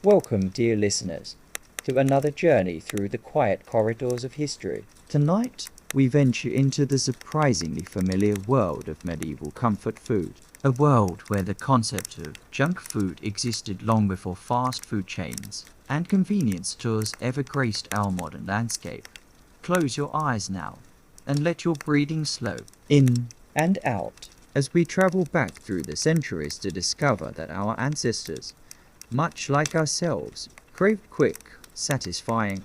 Welcome, dear listeners, to another journey through the quiet corridors of history. Tonight, we venture into the surprisingly familiar world of medieval comfort food. A world where the concept of junk food existed long before fast food chains and convenience stores ever graced our modern landscape. Close your eyes now and let your breathing slow in And out. as we travel back through the centuries to discover that our ancestors, much like ourselves, craved quick, satisfying,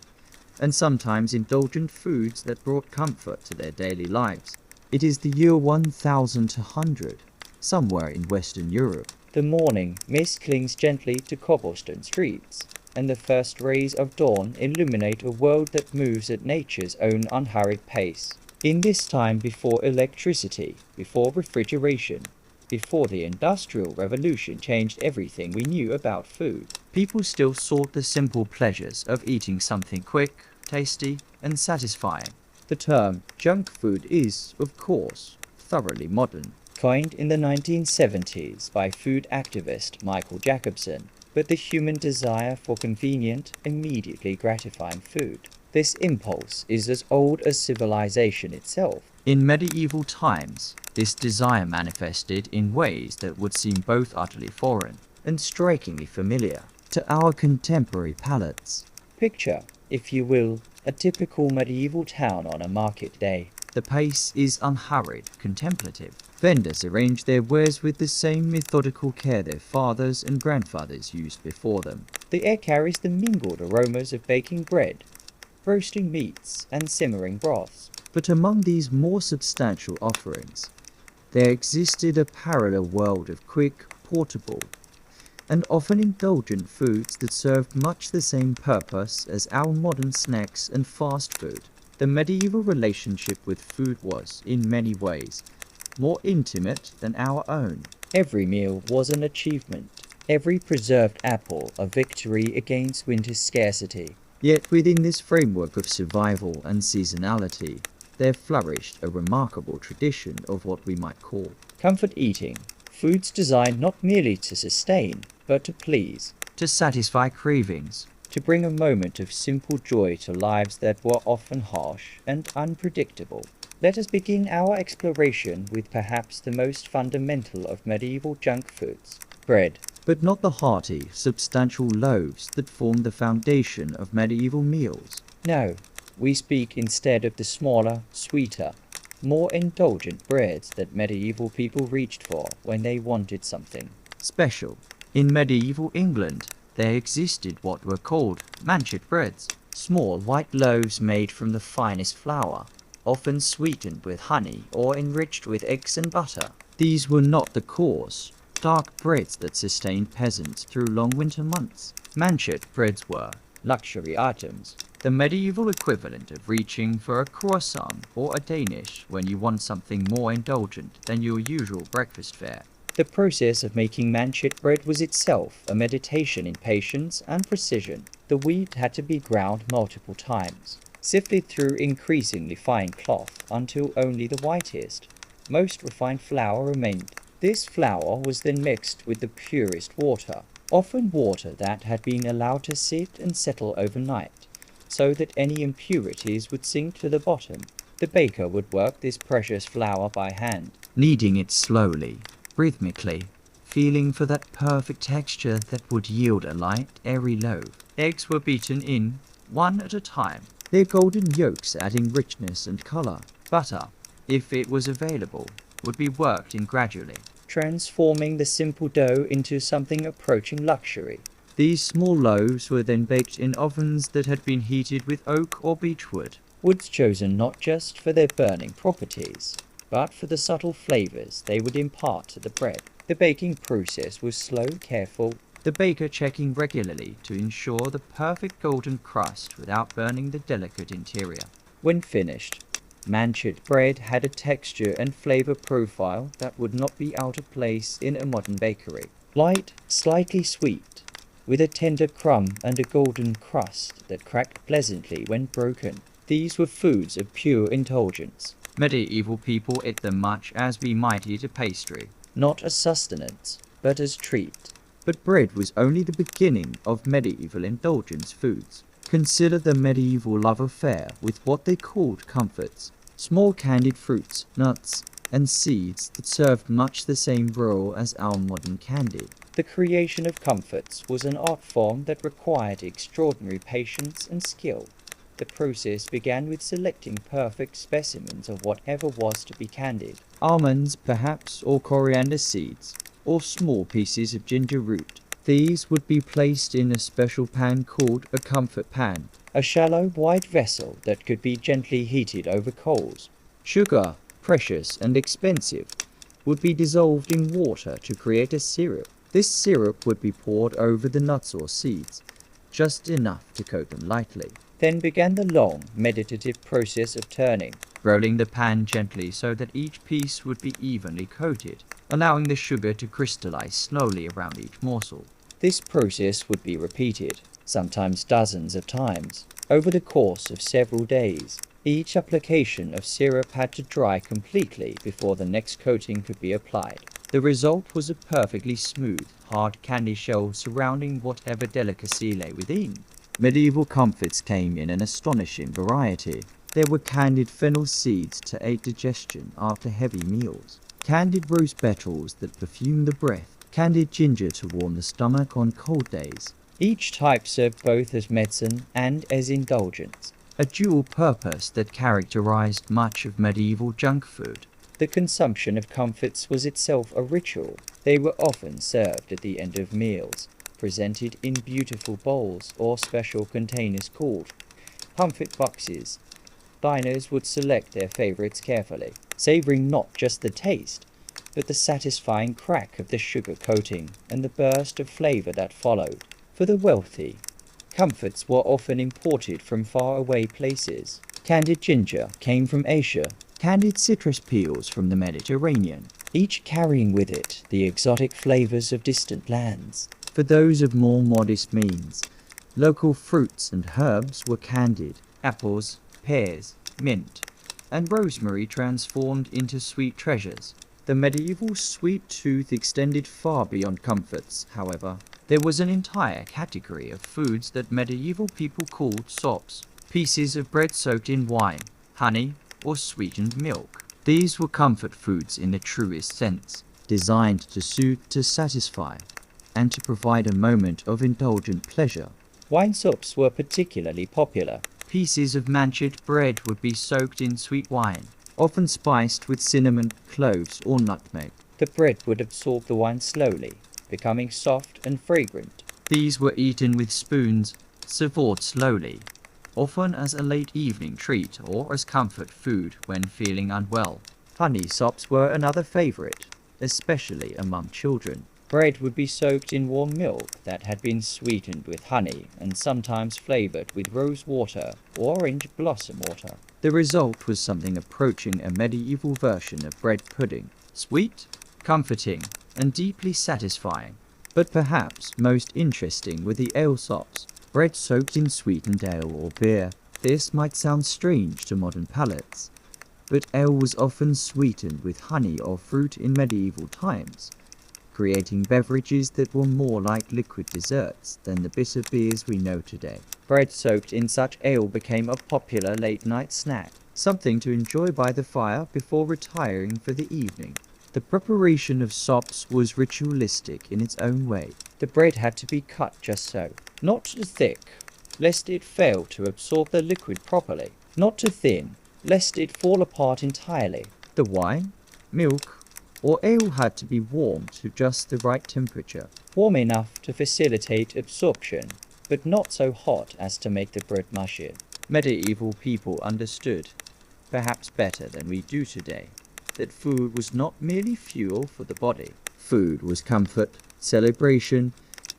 and sometimes indulgent foods that brought comfort to their daily lives. It is the year 1200, somewhere in Western Europe. The morning mist clings gently to cobblestone streets, and the first rays of dawn illuminate a world that moves at nature's own unhurried pace. In this time before electricity, before refrigeration, before the Industrial Revolution changed everything we knew about food, People still sought the simple pleasures of eating something quick, tasty, and satisfying. the term junk food is, of course, thoroughly modern, coined in the 1970s by food activist Michael Jacobson, but the human desire for convenient, immediately gratifying food. This impulse is as old as civilization itself. In medieval times, this desire manifested in ways that would seem both utterly foreign and strikingly familiar to our contemporary palates. Picture, if you will, a typical medieval town on a market day. The pace is unhurried, contemplative. Vendors arrange their wares with the same methodical care their fathers and grandfathers used before them. The air carries the mingled aromas of baking bread, roasting meats, and simmering broths. But among these more substantial offerings, there existed a parallel world of quick, portable, and often indulgent foods that served much the same purpose as our modern snacks and fast food. The medieval relationship with food was, in many ways, more intimate than our own. Every meal was an achievement, every preserved apple a victory against winter's scarcity. Yet within this framework of survival and seasonality, there flourished a remarkable tradition of what we might call Comfort eating, foods designed not merely to sustain, but to please, to satisfy cravings. to bring a moment of simple joy to lives that were often harsh and unpredictable. Let us begin our exploration with perhaps the most fundamental of medieval junk foods, bread. But not the hearty, substantial loaves that formed the foundation of medieval meals. No, we speak instead of the smaller, sweeter, more indulgent breads that medieval people reached for when they wanted something Special. In medieval England, there existed what were called manchet breads, small white loaves made from the finest flour, often sweetened with honey or enriched with eggs and butter. These were not the coarse, dark breads that sustained peasants through long winter months. Manchet breads were Luxury items. the medieval equivalent of reaching for a croissant or a Danish when you want something more indulgent than your usual breakfast fare. The process of making manchet bread was itself a meditation in patience and precision. The wheat had to be ground multiple times, sifted through increasingly fine cloth until only the whitest, most refined flour remained. This flour was then mixed with the purest water, often water that had been allowed to sit and settle overnight, so that any impurities would sink to the bottom. The baker would work this precious flour by hand, Kneading it slowly, rhythmically, feeling for that perfect texture that would yield a light, airy loaf. Eggs were beaten in, one at a time, their golden yolks adding richness and color. Butter, if it was available, would be worked in gradually. transforming the simple dough into something approaching luxury. These small loaves were then baked in ovens that had been heated with oak or beechwood. Woods chosen not just for their burning properties, but for the subtle flavors they would impart to the bread. The baking process was slow, careful, The baker checking regularly to ensure the perfect golden crust without burning the delicate interior. when finished. Manchet bread had a texture and flavor profile that would not be out of place in a modern bakery. Light, slightly sweet, with a tender crumb and a golden crust that cracked pleasantly when broken. These were foods of pure indulgence, Medieval people ate them much as we might eat a pastry. not as sustenance, but as treat. But bread was only the beginning of medieval indulgence foods. Consider the medieval love affair with what they called comforts, small candied fruits, nuts, and seeds that served much the same role as our modern candy. The creation of comforts was an art form that required extraordinary patience and skill. The process began with selecting perfect specimens of whatever was to be candied. Almonds, perhaps, or coriander seeds, or small pieces of ginger root. These would be placed in a special pan called a comfort pan, A shallow, wide vessel that could be gently heated over coals. Sugar, precious and expensive, would be dissolved in water to create a syrup. This syrup would be poured over the nuts or seeds, just enough to coat them lightly. Then began the long, meditative process of turning. Rolling the pan gently so that each piece would be evenly coated, allowing the sugar to crystallize slowly around each morsel. This process would be repeated, sometimes dozens of times, over the course of several days. Each application of syrup had to dry completely before the next coating could be applied. The result was a perfectly smooth, hard candy shell surrounding whatever delicacy lay within. Medieval comforts came in an astonishing variety. There were candied fennel seeds to aid digestion after heavy meals, candied rose petals that perfumed the breath, candied ginger to warm the stomach on cold days. Each type served both as medicine and as indulgence, A dual purpose that characterized much of medieval junk food. The consumption of comfits was itself a ritual. They were often served at the end of meals, presented in beautiful bowls or special containers called comfit boxes. Diners would select their favorites carefully, savoring not just the taste, but the satisfying crack of the sugar coating and the burst of flavor that followed. For the wealthy, comfits were often imported from faraway places. Candied ginger came from Asia, Candied citrus peels from the Mediterranean, each carrying with it the exotic flavors of distant lands. for those of more modest means. Local fruits and herbs were candied, apples, pears, mint, and rosemary transformed into sweet treasures. The medieval sweet tooth extended far beyond comforts, however. There was an entire category of foods that medieval people called sops, pieces of bread soaked in wine, honey, or sweetened milk. These were comfort foods in the truest sense, designed to soothe, to satisfy, and to provide a moment of indulgent pleasure. Wine sops were particularly popular. Pieces of manchet bread would be soaked in sweet wine, often spiced with cinnamon, cloves, or nutmeg. The bread would absorb the wine slowly, becoming soft and fragrant. These were eaten with spoons, savored slowly, often as a late evening treat or as comfort food when feeling unwell. Honey sops were another favorite, especially among children. Bread would be soaked in warm milk that had been sweetened with honey and sometimes flavored with rose water or orange blossom water. The result was something approaching a medieval version of bread pudding, sweet, comforting, and deeply satisfying. But perhaps most interesting were the ale sops, bread soaked in sweetened ale or beer. This might sound strange to modern palates, but ale was often sweetened with honey or fruit in medieval times, creating beverages that were more like liquid desserts than the bitter beers we know today. Bread soaked in such ale became a popular late-night snack, Something to enjoy by the fire before retiring for the evening. The preparation of sops was ritualistic in its own way. The bread had to be cut just so, not too thick, lest it fail to absorb the liquid properly, not too thin, lest it fall apart entirely. The wine, milk, or ale had to be warmed to just the right temperature. Warm enough to facilitate absorption, but not so hot as to make the bread mushy. Medieval people understood, perhaps better than we do today, that food was not merely fuel for the body. Food was comfort, celebration,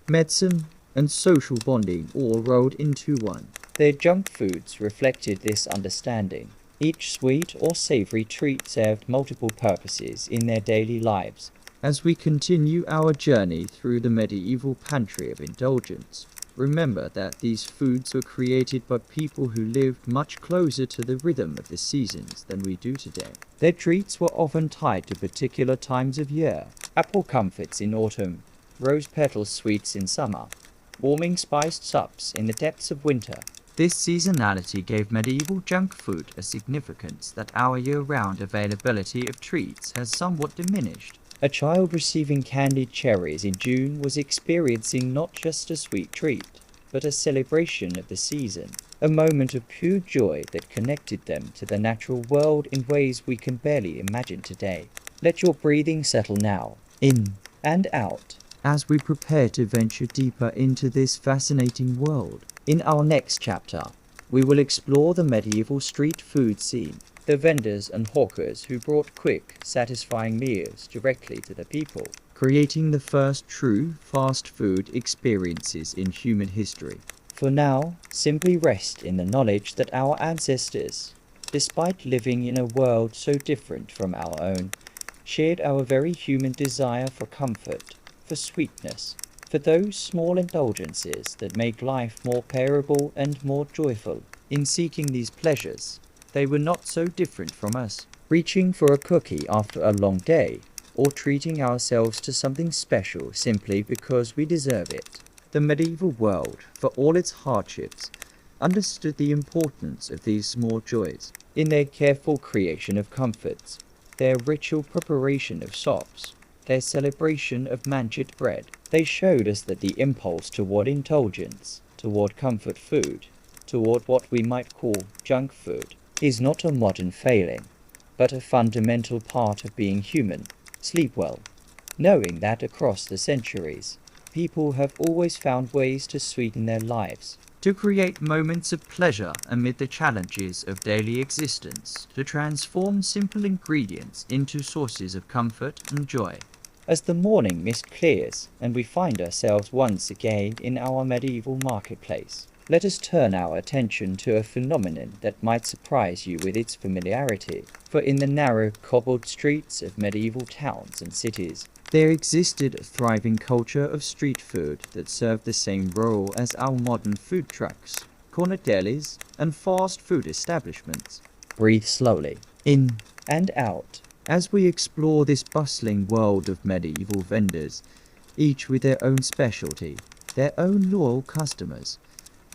medicine, and social bonding all rolled into one. Their junk foods reflected this understanding. Each sweet or savory treat served multiple purposes in their daily lives. As we continue our journey through the medieval pantry of indulgence, remember that these foods were created by people who lived much closer to the rhythm of the seasons than we do today. Their treats were often tied to particular times of year. Apple comfits in autumn, rose petal sweets in summer, warming spiced sups in the depths of winter. This seasonality gave medieval junk food a significance that our year-round availability of treats has somewhat diminished. A child receiving candied cherries in June was experiencing not just a sweet treat, but a celebration of the season, a moment of pure joy that connected them to the natural world in ways we can barely imagine today. Let your breathing settle now, In and out. as we prepare to venture deeper into this fascinating world. In our next chapter, we will explore the medieval street food scene, the vendors and hawkers who brought quick, satisfying meals directly to the people, Creating the first true fast food experiences in human history. For now, simply rest in the knowledge that our ancestors, despite living in a world so different from our own, shared our very human desire for comfort, for sweetness, for those small indulgences that make life more bearable and more joyful. In seeking these pleasures, they were not so different from us, reaching for a cookie after a long day, or treating ourselves to something special simply because we deserve it. The medieval world, for all its hardships, understood the importance of these small joys. In their careful creation of comforts, their ritual preparation of sops, their celebration of manchet bread, they showed us that the impulse toward indulgence, toward comfort food, toward what we might call junk food, is not a modern failing, but a fundamental part of being human. Sleep well, knowing that across the centuries, people have always found ways to sweeten their lives, To create moments of pleasure amid the challenges of daily existence, to transform simple ingredients into sources of comfort and joy. as the morning mist clears and we find ourselves once again in our medieval marketplace. Let us turn our attention to a phenomenon that might surprise you with its familiarity, for in the narrow cobbled streets of medieval towns and cities, There existed a thriving culture of street food that served the same role as our modern food trucks, corner delis, and fast food establishments. breathe slowly, In and out. as we explore this bustling world of medieval vendors, each with their own specialty, their own loyal customers,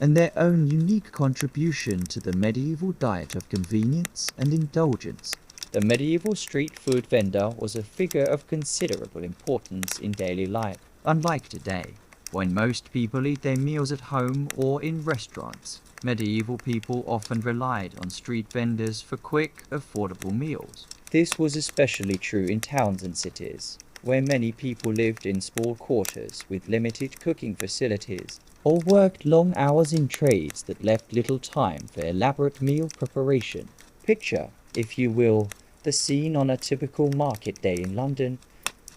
and their own unique contribution to the medieval diet of convenience and indulgence. The medieval street food vendor was a figure of considerable importance in daily life. Unlike today, when most people eat their meals at home or in restaurants, medieval people often relied on street vendors for quick, affordable meals. This was especially true in towns and cities, where many people lived in small quarters with limited cooking facilities, or worked long hours in trades that left little time for elaborate meal preparation. Picture, if you will, the scene on a typical market day in London,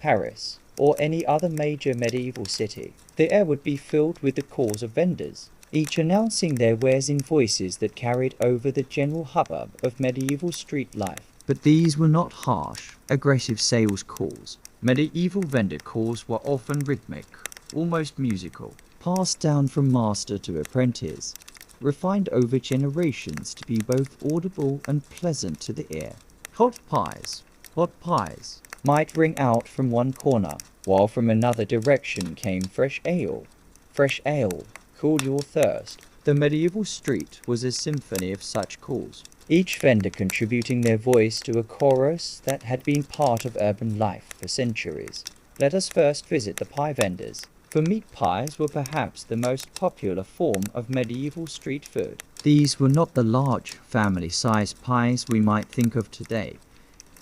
Paris, or any other major medieval city. The air would be filled with the calls of vendors, each announcing their wares in voices that carried over the general hubbub of medieval street life. But these were not harsh, aggressive sales calls. Medieval vendor calls were often rhythmic, almost musical, passed down from master to apprentice, refined over generations to be both audible and pleasant to the ear. Hot pies, might ring out from one corner, while from another direction came fresh ale, cool your thirst. The medieval street was a symphony of such calls. Each vendor contributing their voice to a chorus that had been part of urban life for centuries. Let us first visit the pie vendors, for meat pies were perhaps the most popular form of medieval street food. These were not the large, family-sized pies we might think of today,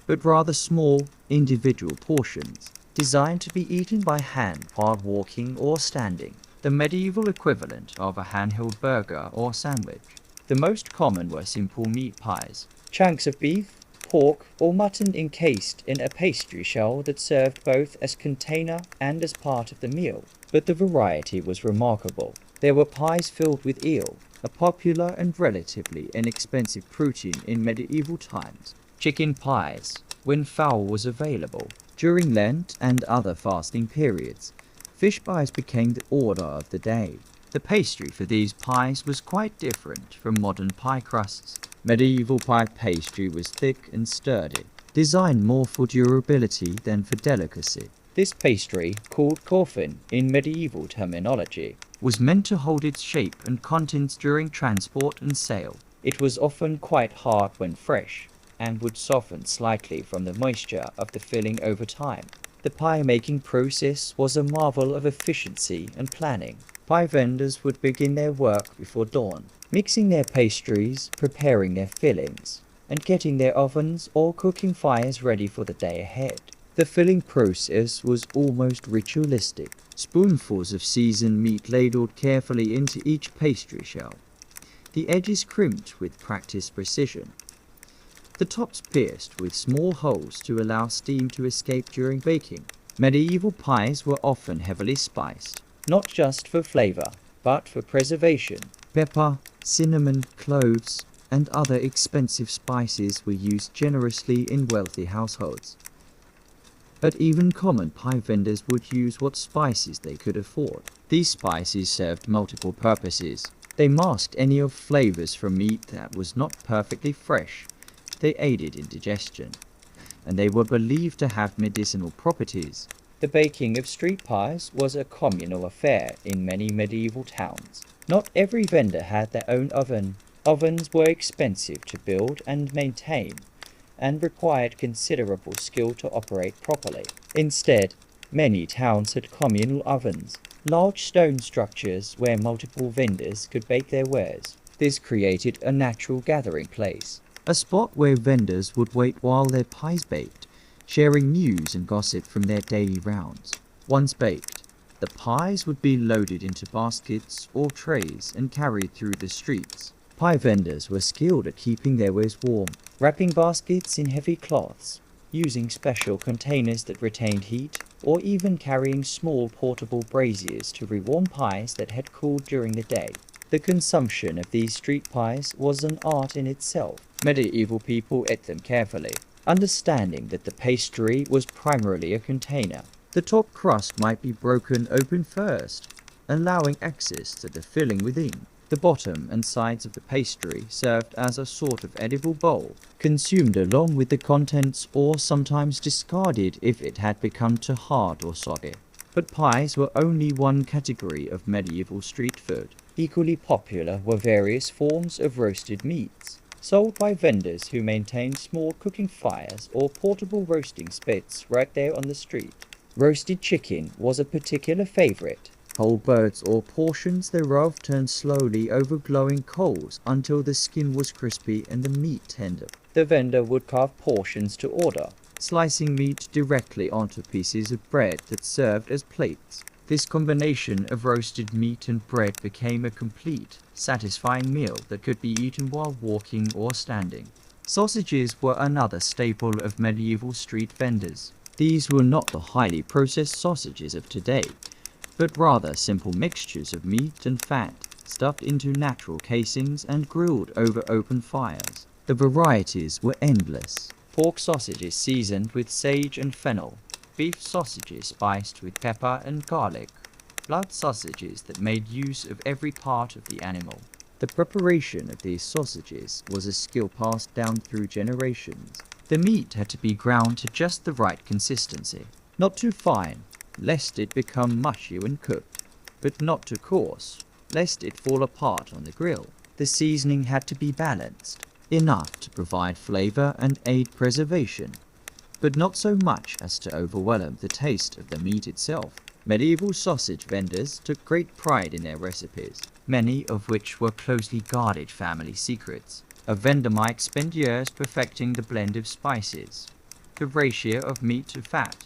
but rather small, individual portions, Designed to be eaten by hand while walking or standing. the medieval equivalent of a handheld burger or sandwich. The most common were simple meat pies, chunks of beef, pork, or mutton encased in a pastry shell that served both as container and as part of the meal. But the variety was remarkable. There were pies filled with eel, A popular and relatively inexpensive protein in medieval times. chicken pies, When fowl was available, during Lent and other fasting periods, fish pies became the order of the day. The pastry for these pies was quite different from modern pie crusts. Medieval pie pastry was thick and sturdy, designed more for durability than for delicacy. This pastry, called coffin in medieval terminology, was meant to hold its shape and contents during transport and sale. it was often quite hard when fresh, and would soften slightly from the moisture of the filling over time. The pie-making process was a marvel of efficiency and planning. Pie vendors would begin their work before dawn, mixing their pastries, preparing their fillings, and getting their ovens or cooking fires ready for the day ahead. The filling process was almost ritualistic. Spoonfuls of seasoned meat ladled carefully into each pastry shell, the edges crimped with practiced precision, the tops pierced with small holes to allow steam to escape during baking. Medieval pies were often heavily spiced, not just for flavor, but for preservation. Pepper, cinnamon, cloves, and other expensive spices were used generously in wealthy households. But even common pie vendors would use what spices they could afford. These spices served multiple purposes. They masked any of flavors from meat that was not perfectly fresh. They aided in digestion, and they were believed to have medicinal properties. The baking of street pies was a communal affair in many medieval towns. Not every vendor had their own oven. Ovens were expensive to build and maintain, and required considerable skill to operate properly. Instead, many towns had communal ovens, large stone structures where multiple vendors could bake their wares. This created a natural gathering place, a spot where vendors would wait while their pies baked, sharing news and gossip from their daily rounds. Once baked, the pies would be loaded into baskets or trays and carried through the streets. Pie vendors were skilled at keeping their wares warm, wrapping baskets in heavy cloths, using special containers that retained heat, or even carrying small portable braziers to rewarm pies that had cooled during the day. The consumption of these street pies was an art in itself. Medieval people ate them carefully, understanding that the pastry was primarily a container. The top crust might be broken open first, allowing access to the filling within. The bottom and sides of the pastry served as a sort of edible bowl, consumed along with the contents or sometimes discarded if it had become too hard or soggy. But pies were only one category of medieval street food. Equally popular were various forms of roasted meats, sold by vendors who maintained small cooking fires or portable roasting spits right there on the street. Roasted chicken was a particular favorite. Whole birds or portions thereof turned slowly over glowing coals until the skin was crispy and the meat tender. The vendor would carve portions to order, slicing meat directly onto pieces of bread that served as plates. This combination of roasted meat and bread became a complete, satisfying meal that could be eaten while walking or standing. Sausages were another staple of medieval street vendors. These were not the highly processed sausages of today, but rather simple mixtures of meat and fat, stuffed into natural casings and grilled over open fires. The varieties were endless. Pork sausages seasoned with sage and fennel, beef sausages spiced with pepper and garlic, blood sausages that made use of every part of the animal. The preparation of these sausages was a skill passed down through generations. The meat had to be ground to just the right consistency, not too fine, lest it become mushy when cooked, but not too coarse, lest it fall apart on the grill. The seasoning had to be balanced, enough to provide flavor and aid preservation, but not so much as to overwhelm the taste of the meat itself. Medieval sausage vendors took great pride in their recipes, many of which were closely guarded family secrets. A vendor might spend years perfecting the blend of spices, the ratio of meat to fat,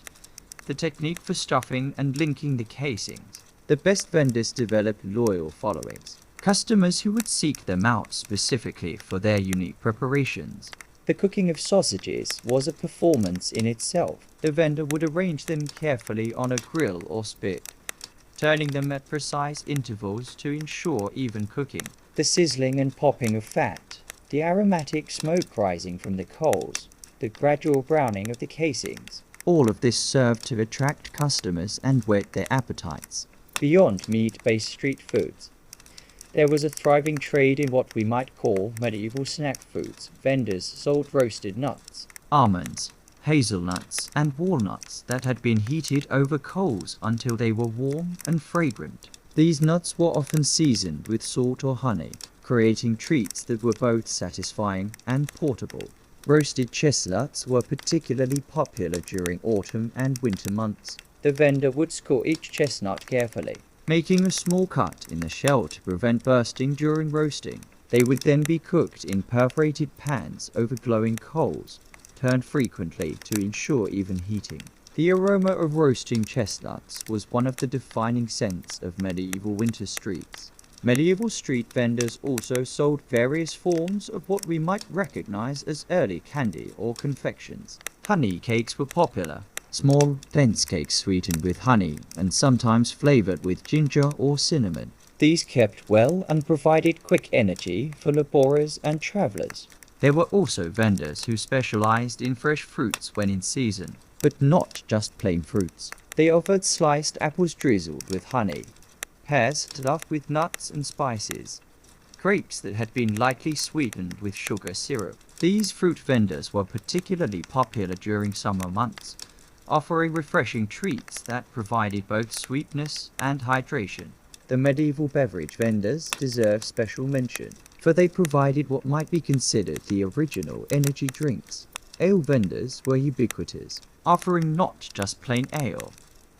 the technique for stuffing and linking the casings. The best vendors developed loyal followings, customers who would seek them out specifically for their unique preparations. The cooking of sausages was a performance in itself. The vendor would arrange them carefully on a grill or spit, turning them at precise intervals to ensure even cooking. The sizzling and popping of fat, the aromatic smoke rising from the coals, the gradual browning of the casings. All of this served to attract customers and whet their appetites. Beyond meat-based street foods, there was a thriving trade in what we might call medieval snack foods. Vendors sold roasted nuts, almonds, hazelnuts, and walnuts that had been heated over coals until they were warm and fragrant. These nuts were often seasoned with salt or honey, creating treats that were both satisfying and portable. Roasted chestnuts were particularly popular during autumn and winter months. The vendor would score each chestnut carefully, making a small cut in the shell to prevent bursting during roasting. They would then be cooked in perforated pans over glowing coals, turned frequently to ensure even heating. The aroma of roasting chestnuts was one of the defining scents of medieval winter streets. Medieval street vendors also sold various forms of what we might recognize as early candy or confections. Honey cakes were popular. Small, dense cakes sweetened with honey and sometimes flavored with ginger or cinnamon. These kept well and provided quick energy for laborers and travelers. There were also vendors who specialized in fresh fruits when in season, but not just plain fruits. They offered sliced apples drizzled with honey, pears stuffed with nuts and spices, grapes that had been lightly sweetened with sugar syrup. These fruit vendors were particularly popular during summer months, offering refreshing treats that provided both sweetness and hydration. The medieval beverage vendors deserve special mention, for they provided what might be considered the original energy drinks. Ale vendors were ubiquitous, offering not just plain ale,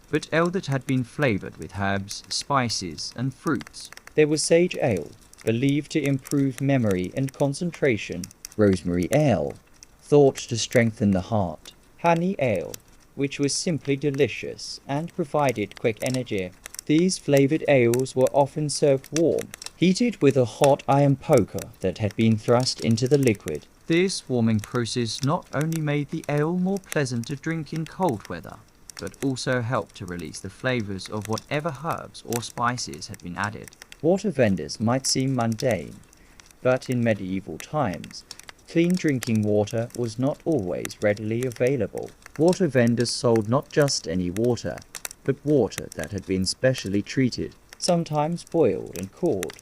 but ale that had been flavored with herbs, spices, and fruits. There was sage ale, believed to improve memory and concentration, rosemary ale, thought to strengthen the heart, honey ale, which was simply delicious and provided quick energy. These flavored ales were often served warm, heated with a hot iron poker that had been thrust into the liquid. This warming process not only made the ale more pleasant to drink in cold weather, but also helped to release the flavors of whatever herbs or spices had been added. Water vendors might seem mundane, but in medieval times, clean drinking water was not always readily available. Water vendors sold not just any water, but water that had been specially treated, sometimes boiled and cooled,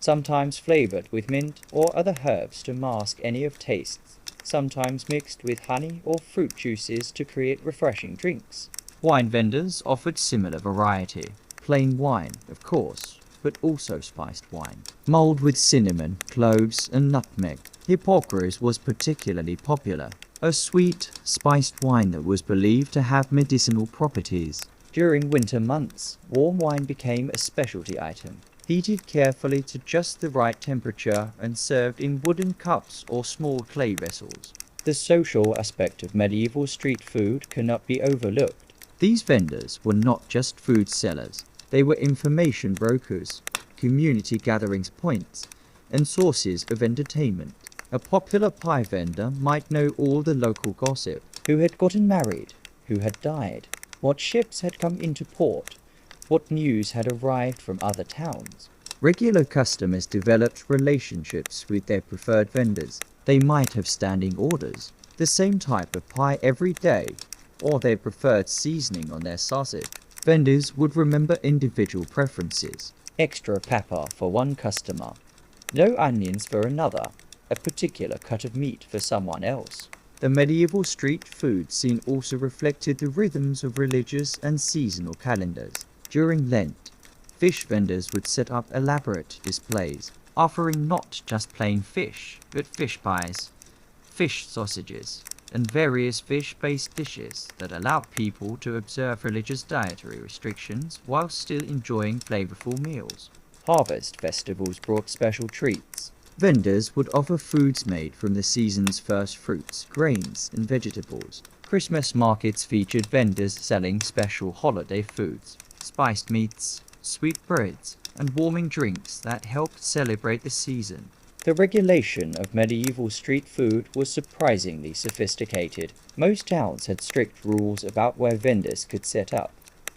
sometimes flavored with mint or other herbs to mask any of tastes, sometimes mixed with honey or fruit juices to create refreshing drinks. Wine vendors offered similar variety. Plain wine, of course, but also spiced wine, mulled with cinnamon, cloves, and nutmeg. Hippocras was particularly popular, a sweet, spiced wine that was believed to have medicinal properties. During winter months, warm wine became a specialty item, heated carefully to just the right temperature and served in wooden cups or small clay vessels. The social aspect of medieval street food cannot be overlooked. These vendors were not just food sellers, they were information brokers, community gatherings points, and sources of entertainment. A popular pie vendor might know all the local gossip. Who had gotten married, who had died, what ships had come into port, what news had arrived from other towns. Regular customers developed relationships with their preferred vendors. They might have standing orders, the same type of pie every day, or their preferred seasoning on their sausage. Vendors would remember individual preferences. Extra pepper for one customer, no onions for another, a particular cut of meat for someone else. The medieval street food scene also reflected the rhythms of religious and seasonal calendars. During Lent, fish vendors would set up elaborate displays, offering not just plain fish, but fish pies, fish sausages, and various fish-based dishes that allowed people to observe religious dietary restrictions while still enjoying flavorful meals. Harvest festivals brought special treats. Vendors would offer foods made from the season's first fruits, grains, and vegetables. Christmas markets featured vendors selling special holiday foods, spiced meats, sweet breads, and warming drinks that helped celebrate the season. The regulation of medieval street food was surprisingly sophisticated. Most towns had strict rules about where vendors could set up,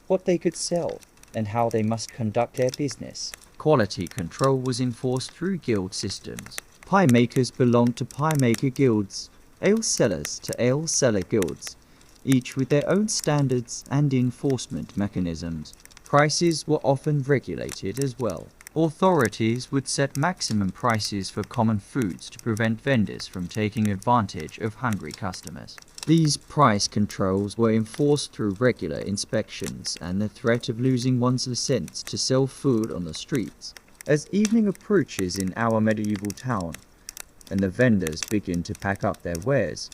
what they could sell, and how they must conduct their business. Quality control was enforced through guild systems. Pie makers belonged to pie maker guilds, ale sellers to ale seller guilds, each with their own standards and enforcement mechanisms. Prices were often regulated as well. Authorities would set maximum prices for common foods to prevent vendors from taking advantage of hungry customers. These price controls were enforced through regular inspections and the threat of losing one's license to sell food on the streets. As evening approaches in our medieval town, and the vendors begin to pack up their wares,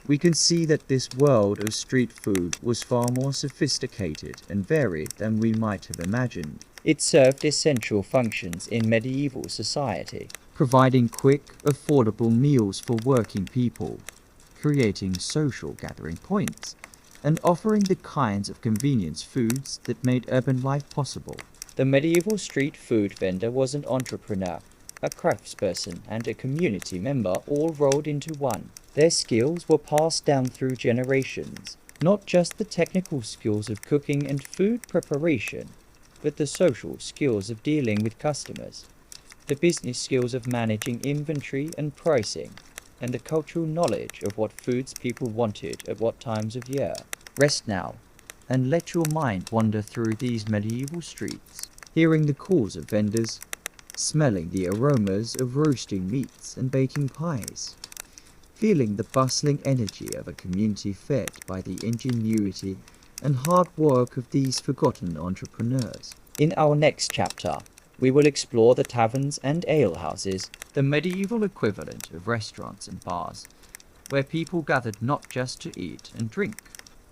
we can see that this world of street food was far more sophisticated and varied than we might have imagined. It served essential functions in medieval society, Providing quick, affordable meals for working people, creating social gathering points, and offering the kinds of convenience foods that made urban life possible. The medieval street food vendor was an entrepreneur, a craftsperson, and a community member all rolled into one. Their skills were passed down through generations, not just the technical skills of cooking and food preparation, but the social skills of dealing with customers, the business skills of managing inventory and pricing, and the cultural knowledge of what foods people wanted at what times of year. Rest now, and let your mind wander through these medieval streets, hearing the calls of vendors, smelling the aromas of roasting meats and baking pies, feeling the bustling energy of a community fed by the ingenuity and hard work of these forgotten entrepreneurs. In our next chapter, we will explore the taverns and alehouses, The medieval equivalent of restaurants and bars, where people gathered not just to eat and drink,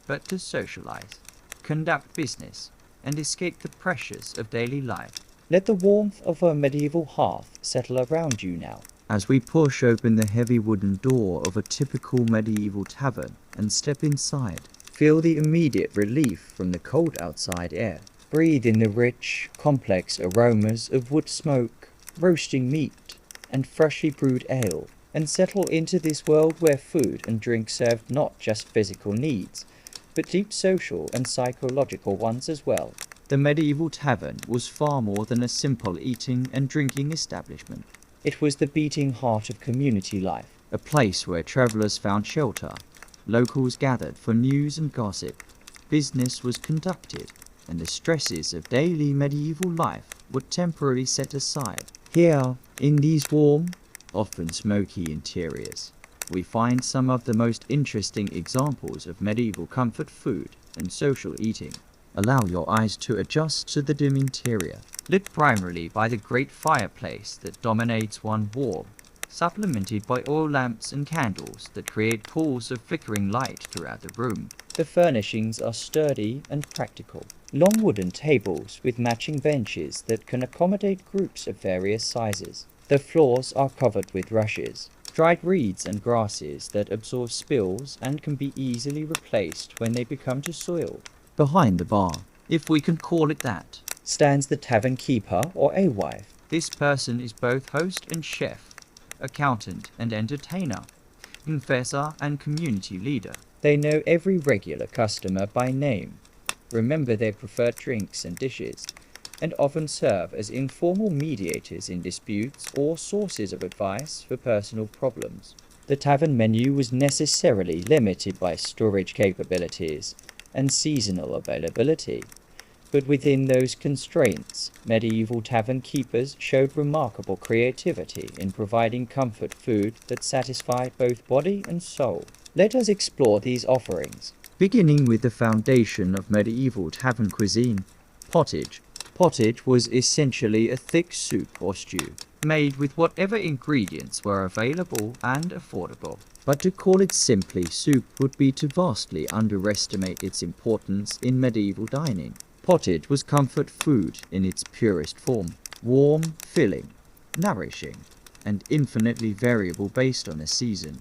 but to socialize, conduct business, and escape the pressures of daily life. Let the warmth of a medieval hearth settle around you now. As we push open the heavy wooden door of a typical medieval tavern and step inside, Feel the immediate relief from the cold outside air. Breathe in the rich, complex aromas of wood smoke, roasting meat, and freshly brewed ale, and settle into this world where food and drink served not just physical needs, but deep social and psychological ones as well. the medieval tavern was far more than a simple eating and drinking establishment. It was the beating heart of community life. A place where travelers found shelter, locals gathered for news and gossip, business was conducted, and the stresses of daily medieval life were temporarily set aside. Here, in these warm, often smoky interiors, we find some of the most interesting examples of medieval comfort food and social eating. Allow your eyes to adjust to the dim interior, lit primarily by the great fireplace that dominates one wall, supplemented by oil lamps and candles that create pools of flickering light throughout the room. The furnishings are sturdy and practical. Long wooden tables with matching benches that can accommodate groups of various sizes. The floors are covered with rushes, dried reeds and grasses that absorb spills and can be easily replaced when they become too soiled. Behind the bar, if we can call it that, Stands the tavern keeper or alewife. this person is both host and chef, accountant and entertainer, confessor and community leader. They know every regular customer by name, remember their preferred drinks and dishes, and often serve as informal mediators in disputes or sources of advice for personal problems. The tavern menu was necessarily limited by storage capabilities and seasonal availability, but within those constraints, medieval tavern keepers showed remarkable creativity in providing comfort food that satisfied both body and soul. Let us explore these offerings. Beginning with the foundation of medieval tavern cuisine, pottage. Pottage was essentially a thick soup or stew, made with whatever ingredients were available and affordable. But to call it simply soup would be to vastly underestimate its importance in medieval dining. Pottage was comfort food in its purest form, warm, filling, nourishing, and infinitely variable based on the season,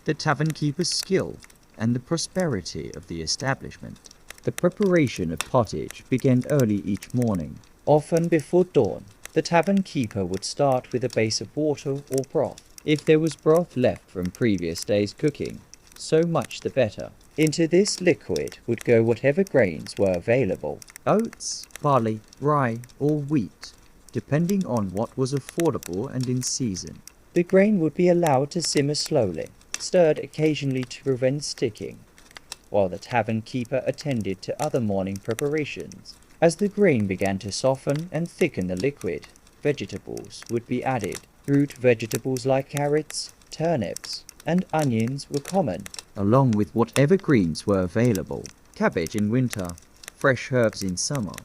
the tavern keeper's skill, and the prosperity of the establishment. The preparation of pottage began early each morning. Often before dawn, the tavern keeper would start with a base of water or broth. If there was broth left from previous day's cooking, so much the better. Into this liquid would go whatever grains were available. Oats, barley, rye, or wheat, depending on what was affordable and in season. The grain would be allowed to simmer slowly, stirred occasionally to prevent sticking, while the tavern keeper attended to other morning preparations. As the grain began to soften and thicken the liquid, vegetables would be added. Root vegetables like carrots, turnips, and onions were common, along with whatever greens were available. Cabbage in winter, fresh herbs in summer,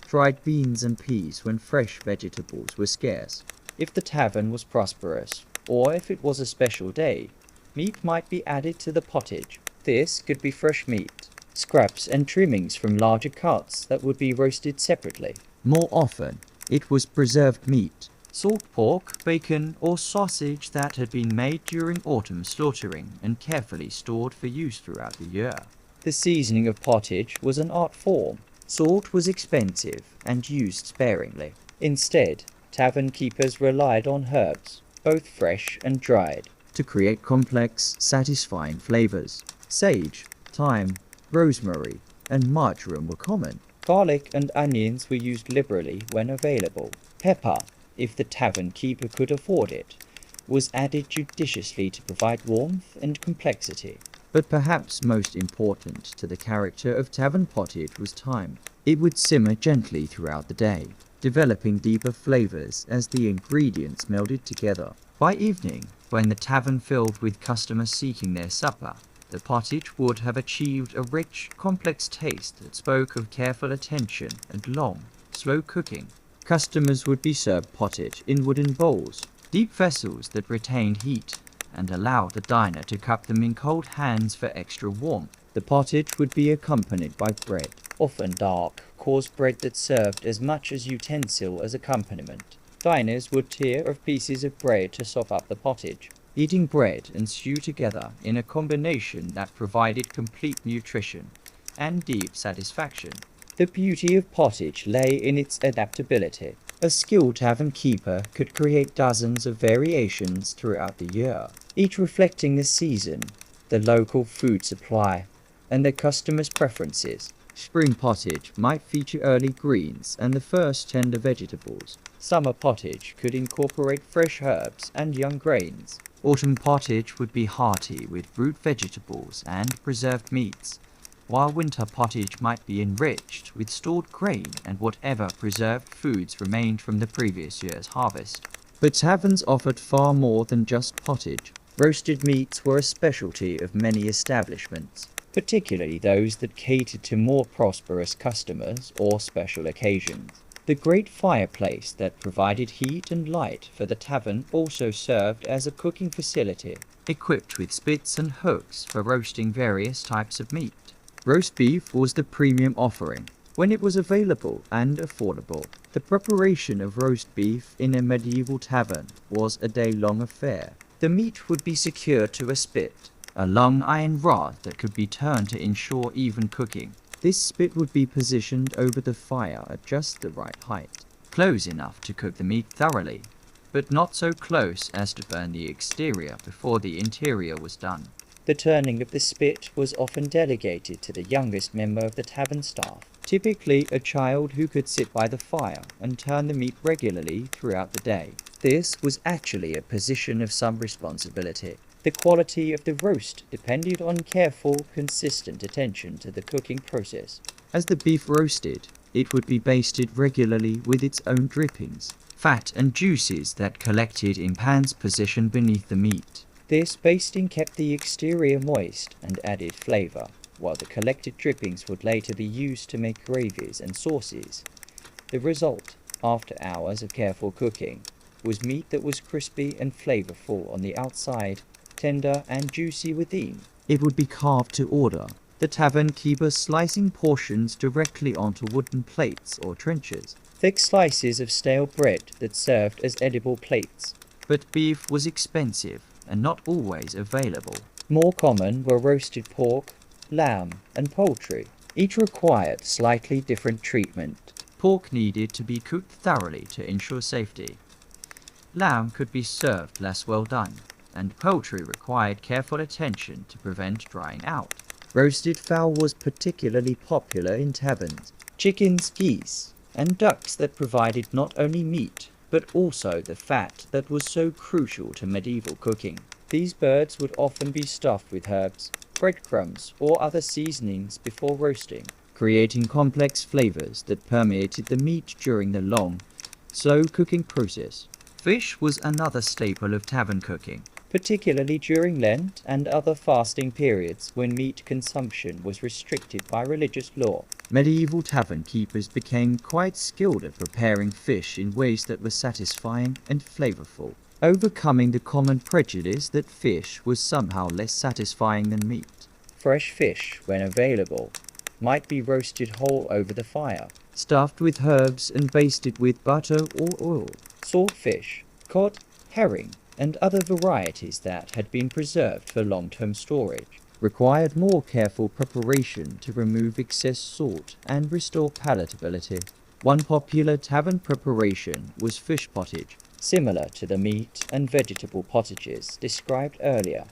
dried beans and peas when fresh vegetables were scarce. If the tavern was prosperous, or if it was a special day, meat might be added to the pottage. This could be fresh meat, scraps and trimmings from larger cuts that would be roasted separately. More often, it was preserved meat, Salt pork, bacon, or sausage that had been made during autumn slaughtering and carefully stored for use throughout the year. The seasoning of pottage was an art form. Salt was expensive and used sparingly. Instead, tavern keepers relied on herbs, both fresh and dried, to create complex, satisfying flavors. Sage, thyme, rosemary, and marjoram were common. Garlic and onions were used liberally when available. Pepper, if the tavern keeper could afford it, was added judiciously to provide warmth and complexity. But perhaps most important to the character of tavern pottage was thyme. It would simmer gently throughout the day, developing deeper flavors as the ingredients melded together. By evening, when the tavern filled with customers seeking their supper, the pottage would have achieved a rich, complex taste that spoke of careful attention and long, slow cooking. Customers would be served pottage in wooden bowls, deep vessels that retained heat and allowed the diner to cup them in cold hands for extra warmth. The pottage would be accompanied by bread, often dark, coarse bread that served as much as utensil as accompaniment. Diners would tear off pieces of bread to sop up the pottage. Eating bread and stew together in a combination that provided complete nutrition and deep satisfaction. The beauty of pottage lay in its adaptability. A skilled tavern keeper could create dozens of variations throughout the year, each reflecting the season, the local food supply, and the customer's preferences. Spring pottage might feature early greens and the first tender vegetables. Summer pottage could incorporate fresh herbs and young grains. Autumn pottage would be hearty with root vegetables and preserved meats, while winter pottage might be enriched with stored grain and whatever preserved foods remained from the previous year's harvest. But taverns offered far more than just pottage. Roasted meats were a specialty of many establishments, particularly those that catered to more prosperous customers or special occasions. The great fireplace that provided heat and light for the tavern also served as a cooking facility, equipped with spits and hooks for roasting various types of meat. Roast beef was the premium offering when it was available and affordable. The preparation of roast beef in a medieval tavern was a day-long affair. The meat would be secured to a spit, a long iron rod that could be turned to ensure even cooking. This spit would be positioned over the fire at just the right height, close enough to cook the meat thoroughly, but not so close as to burn the exterior before the interior was done. The turning of the spit was often delegated to the youngest member of the tavern staff, typically a child who could sit by the fire and turn the meat regularly throughout the day. This was actually a position of some responsibility. The quality of the roast depended on careful, consistent attention to the cooking process. As the beef roasted, it would be basted regularly with its own drippings, fat and juices that collected in pans positioned beneath the meat. This basting kept the exterior moist and added flavor, while the collected drippings would later be used to make gravies and sauces. The result, after hours of careful cooking, was meat that was crispy and flavorful on the outside, tender and juicy within. It would be carved to order, the tavern keeper slicing portions directly onto wooden plates or trenchers. Thick slices of stale bread that served as edible plates. But beef was expensive and not always available. More common were roasted pork, lamb, and poultry. Each required slightly different treatment. Pork needed to be cooked thoroughly to ensure safety. Lamb could be served less well done, and poultry required careful attention to prevent drying out. Roasted fowl was particularly popular in taverns. Chickens, geese, and ducks that provided not only meat, but also the fat that was so crucial to medieval cooking. These birds would often be stuffed with herbs, breadcrumbs, or other seasonings before roasting, creating complex flavors that permeated the meat during the long, Slow cooking process. Fish was another staple of tavern cooking. particularly during Lent and other fasting periods when meat consumption was restricted by religious law. Medieval tavern keepers became quite skilled at preparing fish in ways that were satisfying and flavorful, overcoming the common prejudice that fish was somehow less satisfying than meat. Fresh fish, when available, might be roasted whole over the fire. Stuffed with herbs and basted with butter or oil. Salt fish, cod, herring, and other varieties that had been preserved for long-term storage Required more careful preparation to remove excess salt and restore palatability. One popular tavern preparation was fish pottage, similar to the meat and vegetable pottages described earlier,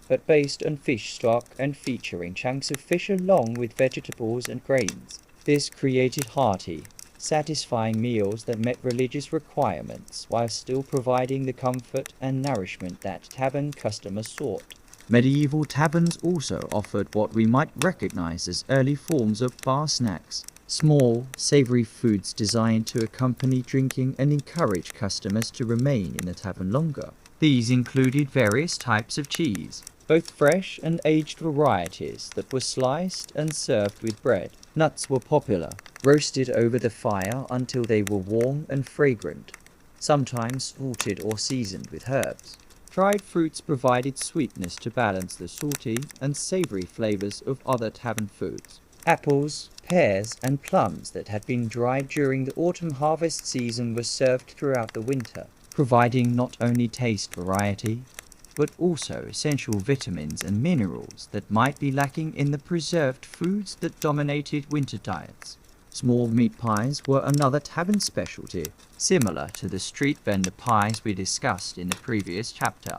but based on fish stock and featuring chunks of fish along with vegetables and grains. This created hearty, satisfying meals that met religious requirements while still providing the comfort and nourishment that tavern customers sought. Medieval taverns also offered what we might recognize as early forms of bar snacks, small, savory foods designed to accompany drinking and encourage customers to remain in the tavern longer. These included various types of cheese, both fresh and aged varieties that were sliced and served with bread. Nuts were popular, roasted over the fire until they were warm and fragrant, sometimes salted or seasoned with herbs. Dried fruits provided sweetness to balance the salty and savory flavors of other tavern foods. Apples, pears, and plums that had been dried during the autumn harvest season were served throughout the winter, providing not only taste variety, but also essential vitamins and minerals that might be lacking in the preserved foods that dominated winter diets. Small meat pies were another tavern specialty, similar to the street vendor pies we discussed in the previous chapter,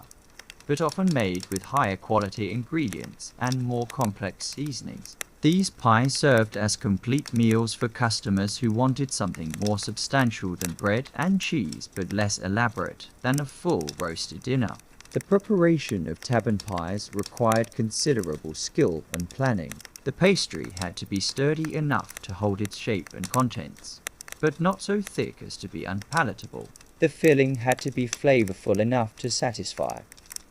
but often made with higher quality ingredients and more complex seasonings. These pies served as complete meals for customers who wanted something more substantial than bread and cheese but less elaborate than a full roasted dinner. The preparation of tavern pies required considerable skill and planning. The pastry had to be sturdy enough to hold its shape and contents, but not so thick as to be unpalatable. The filling had to be flavorful enough to satisfy,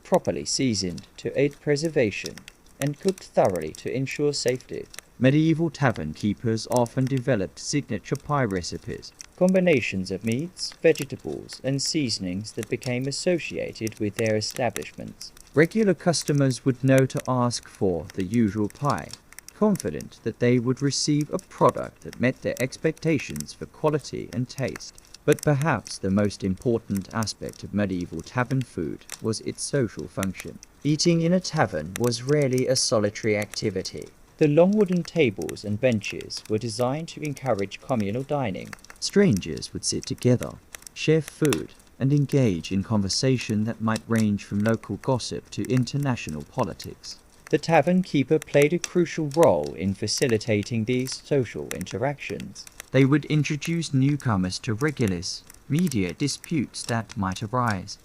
properly seasoned to aid preservation, and cooked thoroughly to ensure safety. Medieval tavern keepers often developed signature pie recipes, combinations of meats, vegetables, and seasonings that became associated with their establishments. Regular customers would know to ask for the usual pie, confident that they would receive a product that met their expectations for quality and taste. But perhaps the most important aspect of medieval tavern food was its social function. Eating in a tavern was rarely a solitary activity. The long wooden tables and benches were designed to encourage communal dining. Strangers would sit together, share food, and engage in conversation that might range from local gossip to international politics. The tavern keeper played a crucial role in facilitating these social interactions. They would introduce newcomers to regulars, mediate disputes that might arise,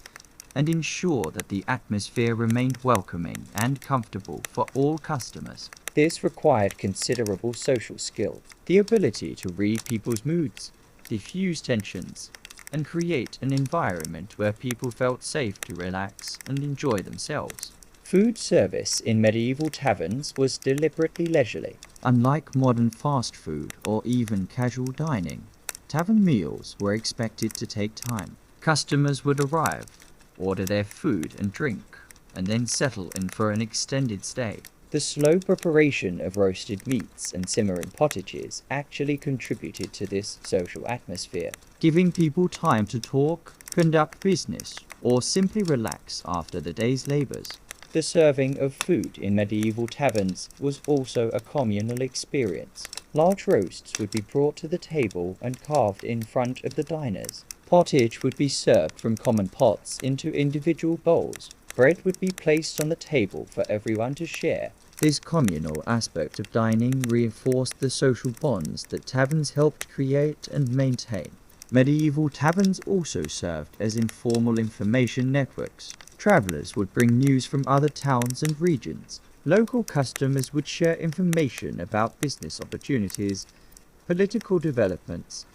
and ensure that the atmosphere remained welcoming and comfortable for all customers. This required considerable social skill, the ability to read people's moods, diffuse tensions, and create an environment where people felt safe to relax and enjoy themselves. Food service in medieval taverns was deliberately leisurely. Unlike modern fast food or even casual dining, tavern meals were expected to take time. Customers would arrive, order their food and drink, and then settle in for an extended stay. The slow preparation of roasted meats and simmering pottages actually contributed to this social atmosphere, giving people time to talk, conduct business, or simply relax after the day's labors. The serving of food in medieval taverns was also a communal experience. Large roasts would be brought to the table and carved in front of the diners. Pottage would be served from common pots into individual bowls. Bread would be placed on the table for everyone to share. This communal aspect of dining reinforced the social bonds that taverns helped create and maintain. Medieval taverns also served as informal information networks. Travelers would bring news from other towns and regions. Local customers would share information about business opportunities, political developments,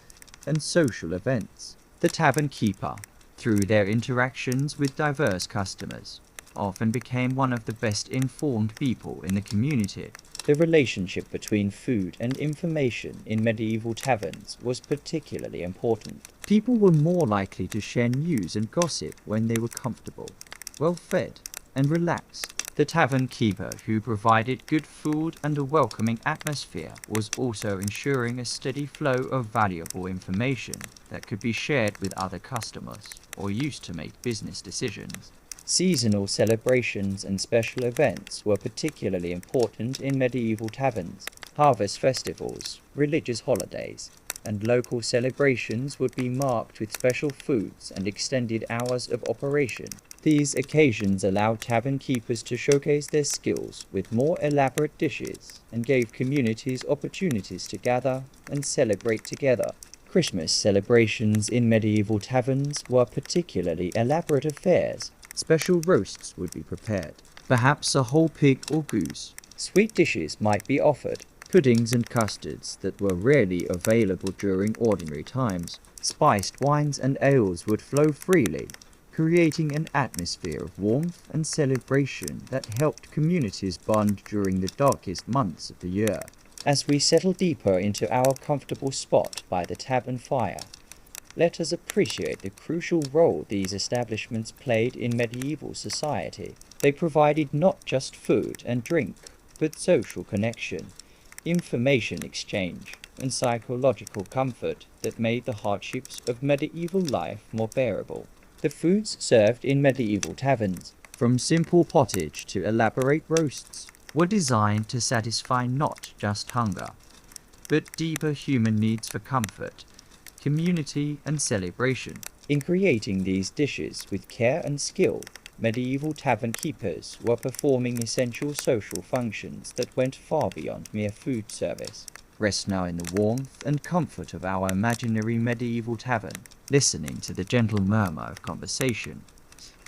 and social events. The tavern keeper, through their interactions with diverse customers, often became one of the best informed people in the community. The relationship between food and information in medieval taverns was particularly important. People were more likely to share news and gossip when they were comfortable, well fed, and relaxed. The tavern keeper, who provided good food and a welcoming atmosphere, was also ensuring a steady flow of valuable information that could be shared with other customers or used to make business decisions. Seasonal celebrations and special events were particularly important in medieval taverns. Harvest festivals, religious holidays, and local celebrations would be marked with special foods and extended hours of operation. These occasions allowed tavern keepers to showcase their skills with more elaborate dishes and gave communities opportunities to gather and celebrate together. Christmas celebrations in medieval taverns were particularly elaborate affairs. Special roasts would be prepared, perhaps a whole pig or goose. Sweet dishes might be offered, Puddings and custards that were rarely available during ordinary times. spiced wines and ales would flow freely, creating an atmosphere of warmth and celebration that helped communities bond during the darkest months of the year. As we settle deeper into our comfortable spot by the tavern fire, let us appreciate the crucial role these establishments played in medieval society. They provided not just food and drink, but social connection, information exchange, and psychological comfort that made the hardships of medieval life more bearable. The foods served in medieval taverns, from simple pottage to elaborate roasts, were designed to satisfy not just hunger, but deeper human needs for comfort, community, and celebration. In creating these dishes with care and skill, medieval tavern keepers were performing essential social functions that went far beyond mere food service. Rest now in the warmth and comfort of our imaginary medieval tavern, listening to the gentle murmur of conversation,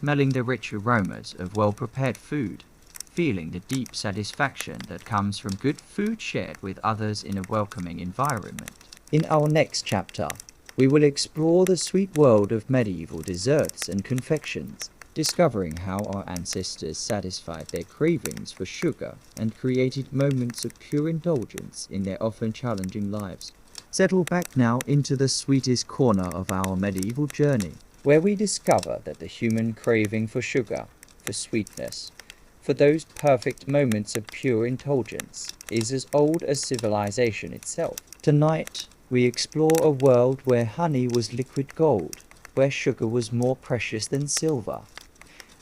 smelling the rich aromas of well-prepared food, feeling the deep satisfaction that comes from good food shared with others in a welcoming environment. In our next chapter, we will explore the sweet world of medieval desserts and confections, discovering how our ancestors satisfied their cravings for sugar and created moments of pure indulgence in their often challenging lives. Settle back now into the sweetest corner of our medieval journey, where we discover that the human craving for sugar, for sweetness, for those perfect moments of pure indulgence, is as old as civilization itself. Tonight, we explore a world where honey was liquid gold, where sugar was more precious than silver,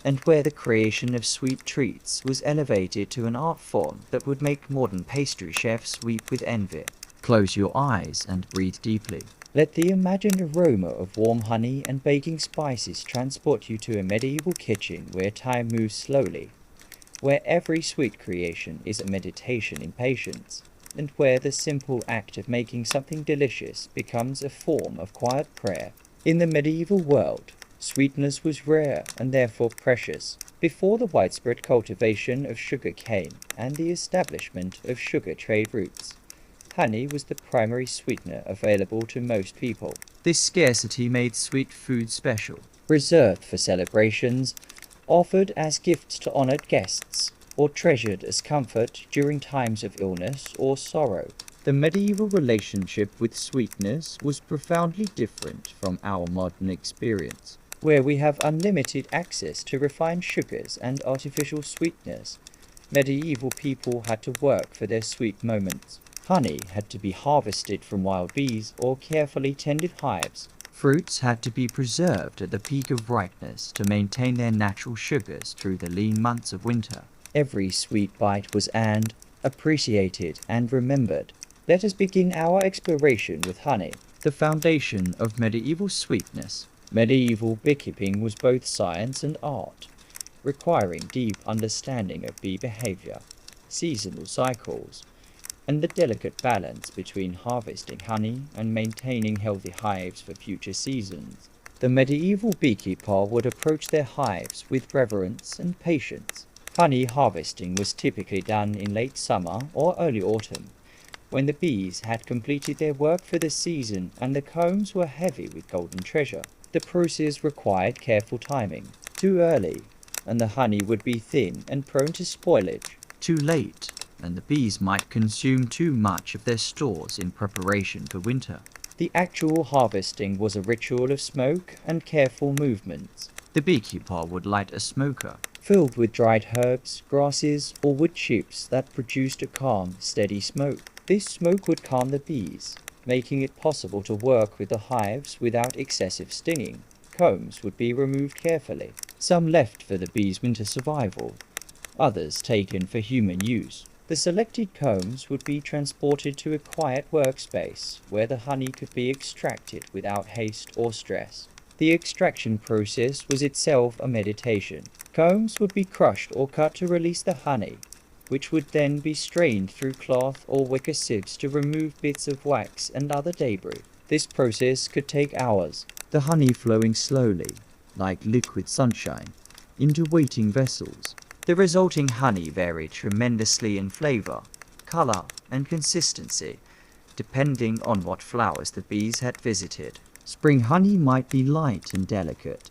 and where the creation of sweet treats was elevated to an art form that would make modern pastry chefs weep with envy. Close your eyes and breathe deeply. Let the imagined aroma of warm honey and baking spices transport you to a medieval kitchen where time moves slowly, where every sweet creation is a meditation in patience, and where the simple act of making something delicious becomes a form of quiet prayer. In the medieval world, sweetness was rare and therefore precious. Before the widespread cultivation of sugar cane and the establishment of sugar trade routes, honey was the primary sweetener available to most people. This scarcity made sweet food special, reserved for celebrations, offered as gifts to honored guests, or treasured as comfort during times of illness or sorrow. The medieval relationship with sweetness was profoundly different from our modern experience, where we have unlimited access to refined sugars and artificial sweeteners. Medieval people had to work for their sweet moments. Honey had to be harvested from wild bees or carefully tended hives. Fruits had to be preserved at the peak of ripeness to maintain their natural sugars through the lean months of winter. Every sweet bite was earned, appreciated, and remembered. Let us begin our exploration with honey, the foundation of medieval sweetness. Medieval beekeeping was both science and art, requiring deep understanding of bee behavior, seasonal cycles, and the delicate balance between harvesting honey and maintaining healthy hives for future seasons. The medieval beekeeper would approach their hives with reverence and patience. Honey harvesting was typically done in late summer or early autumn, when the bees had completed their work for the season and the combs were heavy with golden treasure. The process required careful timing. Too early, and the honey would be thin and prone to spoilage. Too late, and the bees might consume too much of their stores in preparation for winter. The actual harvesting was a ritual of smoke and careful movements. The beekeeper would light a smoker, filled with dried herbs, grasses, or wood chips that produced a calm, steady smoke. This smoke would calm the bees, making it possible to work with the hives without excessive stinging. Combs would be removed carefully, some left for the bees' winter survival, others taken for human use. The selected combs would be transported to a quiet workspace where the honey could be extracted without haste or stress. The extraction process was itself a meditation. Combs would be crushed or cut to release the honey, which would then be strained through cloth or wicker sieves to remove bits of wax and other debris. This process could take hours, the honey flowing slowly, like liquid sunshine, into waiting vessels. The resulting honey varied tremendously in flavor, color, and consistency, depending on what flowers the bees had visited. Spring honey might be light and delicate,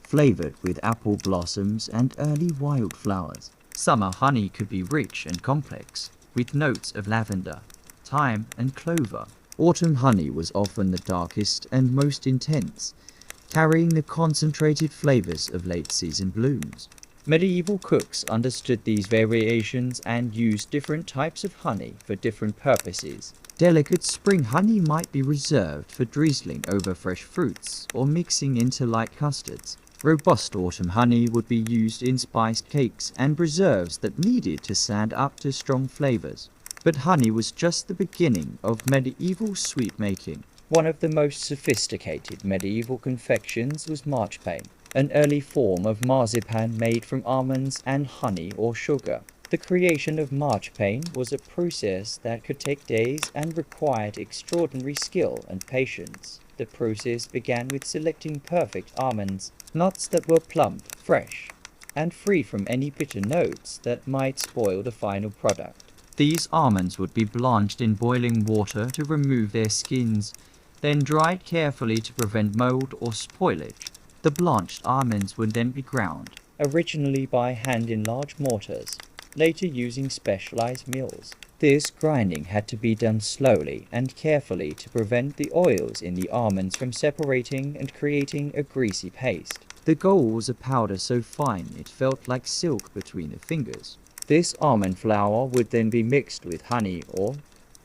flavored with apple blossoms and early wildflowers. Summer honey could be rich and complex, with notes of lavender, thyme, and clover. Autumn honey was often the darkest and most intense, carrying the concentrated flavors of late-season blooms. Medieval cooks understood these variations and used different types of honey for different purposes. Delicate spring honey might be reserved for drizzling over fresh fruits or mixing into light custards. Robust autumn honey would be used in spiced cakes and preserves that needed to stand up to strong flavors. But honey was just the beginning of medieval sweet making. One of the most sophisticated medieval confections was marchpane, an early form of marzipan made from almonds and honey or sugar. The creation of marchpane was a process that could take days and required extraordinary skill and patience. The process began with selecting perfect almonds, nuts that were plump, fresh, and free from any bitter notes that might spoil the final product. These almonds would be blanched in boiling water to remove their skins, then dried carefully to prevent mold or spoilage. The blanched almonds would then be ground, originally by hand in large mortars, later using specialized mills. This grinding had to be done slowly and carefully to prevent the oils in the almonds from separating and creating a greasy paste. The goal was a powder so fine it felt like silk between the fingers. This almond flour would then be mixed with honey or,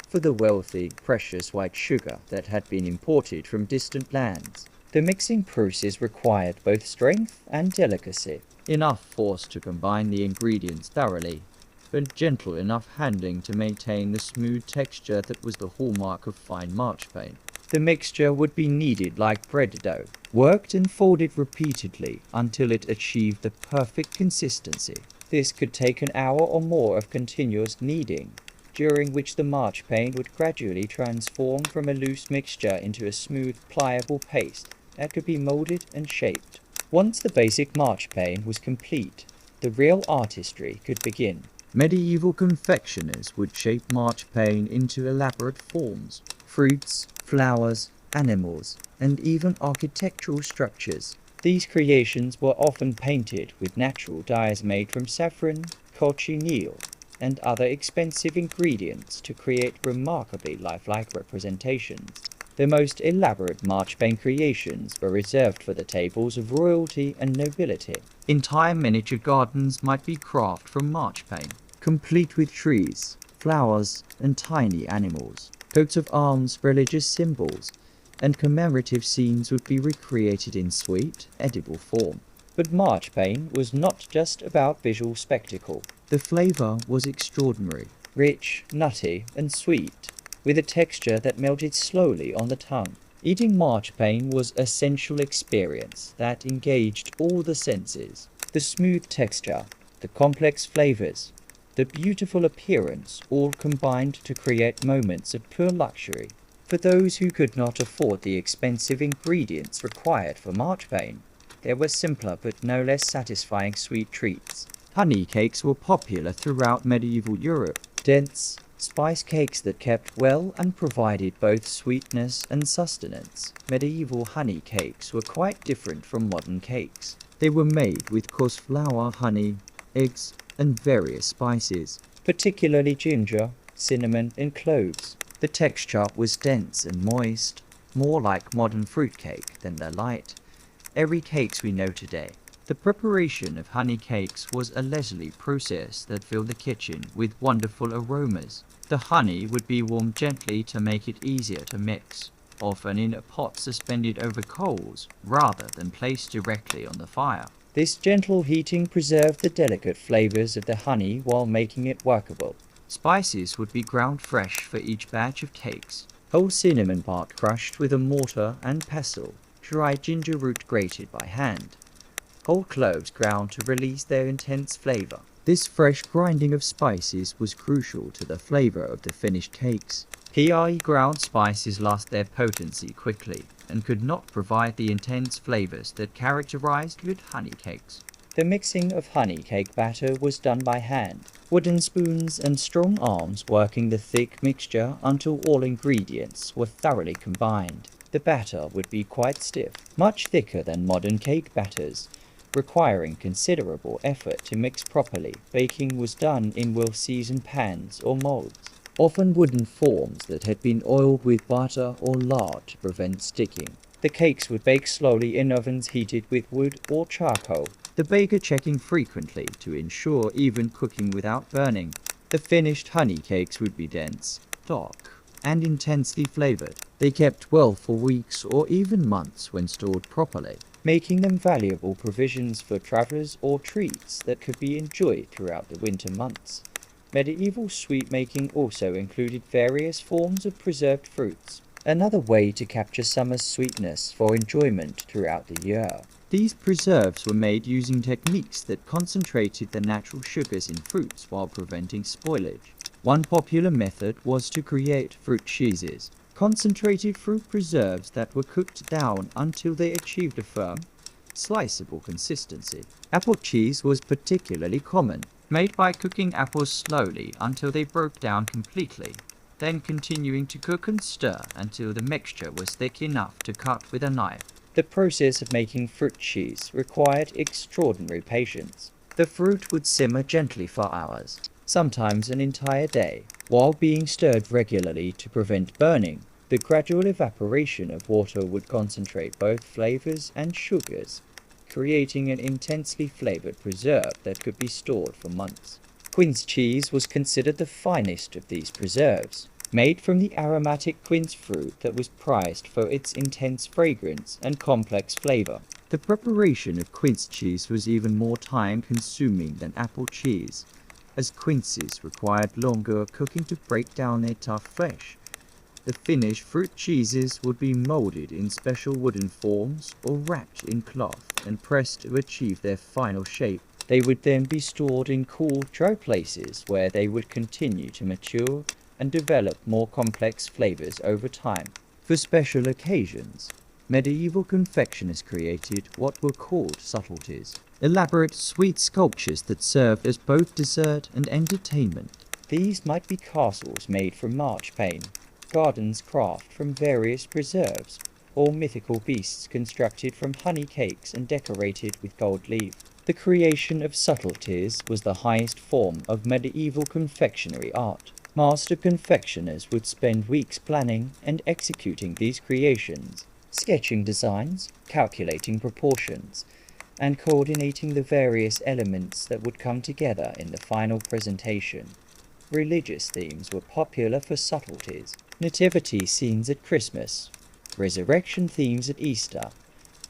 for the wealthy, precious white sugar that had been imported from distant lands. The mixing process required both strength and delicacy. Enough force to combine the ingredients thoroughly, but gentle enough handling to maintain the smooth texture that was the hallmark of fine marchpane. The mixture would be kneaded like bread dough, worked and folded repeatedly until it achieved the perfect consistency. This could take an hour or more of continuous kneading, during which the marchpane would gradually transform from a loose mixture into a smooth, pliable paste that could be molded and shaped. Once the basic marchpane was complete, the real artistry could begin. Medieval confectioners would shape marchpane into elaborate forms, fruits, flowers, animals, and even architectural structures. These creations were often painted with natural dyes made from saffron, cochineal, and other expensive ingredients to create remarkably lifelike representations. The most elaborate marchpane creations were reserved for the tables of royalty and nobility. Entire miniature gardens might be crafted from marchpane, complete with trees, flowers, and tiny animals. Coats of arms, religious symbols, and commemorative scenes would be recreated in sweet, edible form. But marchpane was not just about visual spectacle. The flavor was extraordinary, rich, nutty, and sweet, with a texture that melted slowly on the tongue. Eating marchpane was a sensual experience that engaged all the senses. The smooth texture, the complex flavors, the beautiful appearance all combined to create moments of pure luxury. For those who could not afford the expensive ingredients required for marchpane, there were simpler but no less satisfying sweet treats. Honey cakes were popular throughout medieval Europe. Dense, Spice cakes that kept well and provided both sweetness and sustenance. Medieval honey cakes were quite different from modern cakes. They were made with coarse flour, honey, eggs, and various spices, particularly ginger, cinnamon, and cloves. The texture was dense and moist, more like modern fruitcake than the light, airy cakes we know today. The preparation of honey cakes was a leisurely process that filled the kitchen with wonderful aromas. The honey would be warmed gently to make it easier to mix, often in a pot suspended over coals rather than placed directly on the fire. This gentle heating preserved the delicate flavors of the honey while making it workable. Spices would be ground fresh for each batch of cakes. Whole cinnamon bark crushed with a mortar and pestle, dried ginger root grated by hand, whole cloves ground to release their intense flavor. This fresh grinding of spices was crucial to the flavor of the finished cakes. PRE ground spices lost their potency quickly and could not provide the intense flavors that characterized good honey cakes. The mixing of honey cake batter was done by hand, wooden spoons and strong arms working the thick mixture until all ingredients were thoroughly combined. The batter would be quite stiff, much thicker than modern cake batters, requiring considerable effort to mix properly. Baking was done in well-seasoned pans or molds, often wooden forms that had been oiled with butter or lard to prevent sticking. The cakes would bake slowly in ovens heated with wood or charcoal, the baker checking frequently to ensure even cooking without burning. The finished honey cakes would be dense, dark, and intensely flavored. They kept well for weeks or even months when stored properly, making them valuable provisions for travelers or treats that could be enjoyed throughout the winter months. Medieval sweet making also included various forms of preserved fruits, another way to capture summer's sweetness for enjoyment throughout the year. These preserves were made using techniques that concentrated the natural sugars in fruits while preventing spoilage. One popular method was to create fruit cheeses, concentrated fruit preserves that were cooked down until they achieved a firm, sliceable consistency. Apple cheese was particularly common, made by cooking apples slowly until they broke down completely, then continuing to cook and stir until the mixture was thick enough to cut with a knife. The process of making fruit cheese required extraordinary patience. The fruit would simmer gently for hours, sometimes an entire day, while being stirred regularly to prevent burning. The gradual evaporation of water would concentrate both flavors and sugars, creating an intensely flavored preserve that could be stored for months. Quince cheese was considered the finest of these preserves, made from the aromatic quince fruit that was prized for its intense fragrance and complex flavor. The preparation of quince cheese was even more time-consuming than apple cheese, as quinces required longer cooking to break down their tough flesh. The finished fruit cheeses would be molded in special wooden forms or wrapped in cloth and pressed to achieve their final shape. They would then be stored in cool, dry places where they would continue to mature and develop more complex flavors over time. For special occasions, medieval confectioners created what were called subtleties, elaborate sweet sculptures that served as both dessert and entertainment. These might be castles made from marchpane, gardens crafted from various preserves, or mythical beasts constructed from honey cakes and decorated with gold leaf. The creation of subtleties was the highest form of medieval confectionery art. Master confectioners would spend weeks planning and executing these creations, sketching designs, calculating proportions, and coordinating the various elements that would come together in the final presentation. Religious themes were popular for subtleties. Nativity scenes at Christmas, resurrection themes at Easter,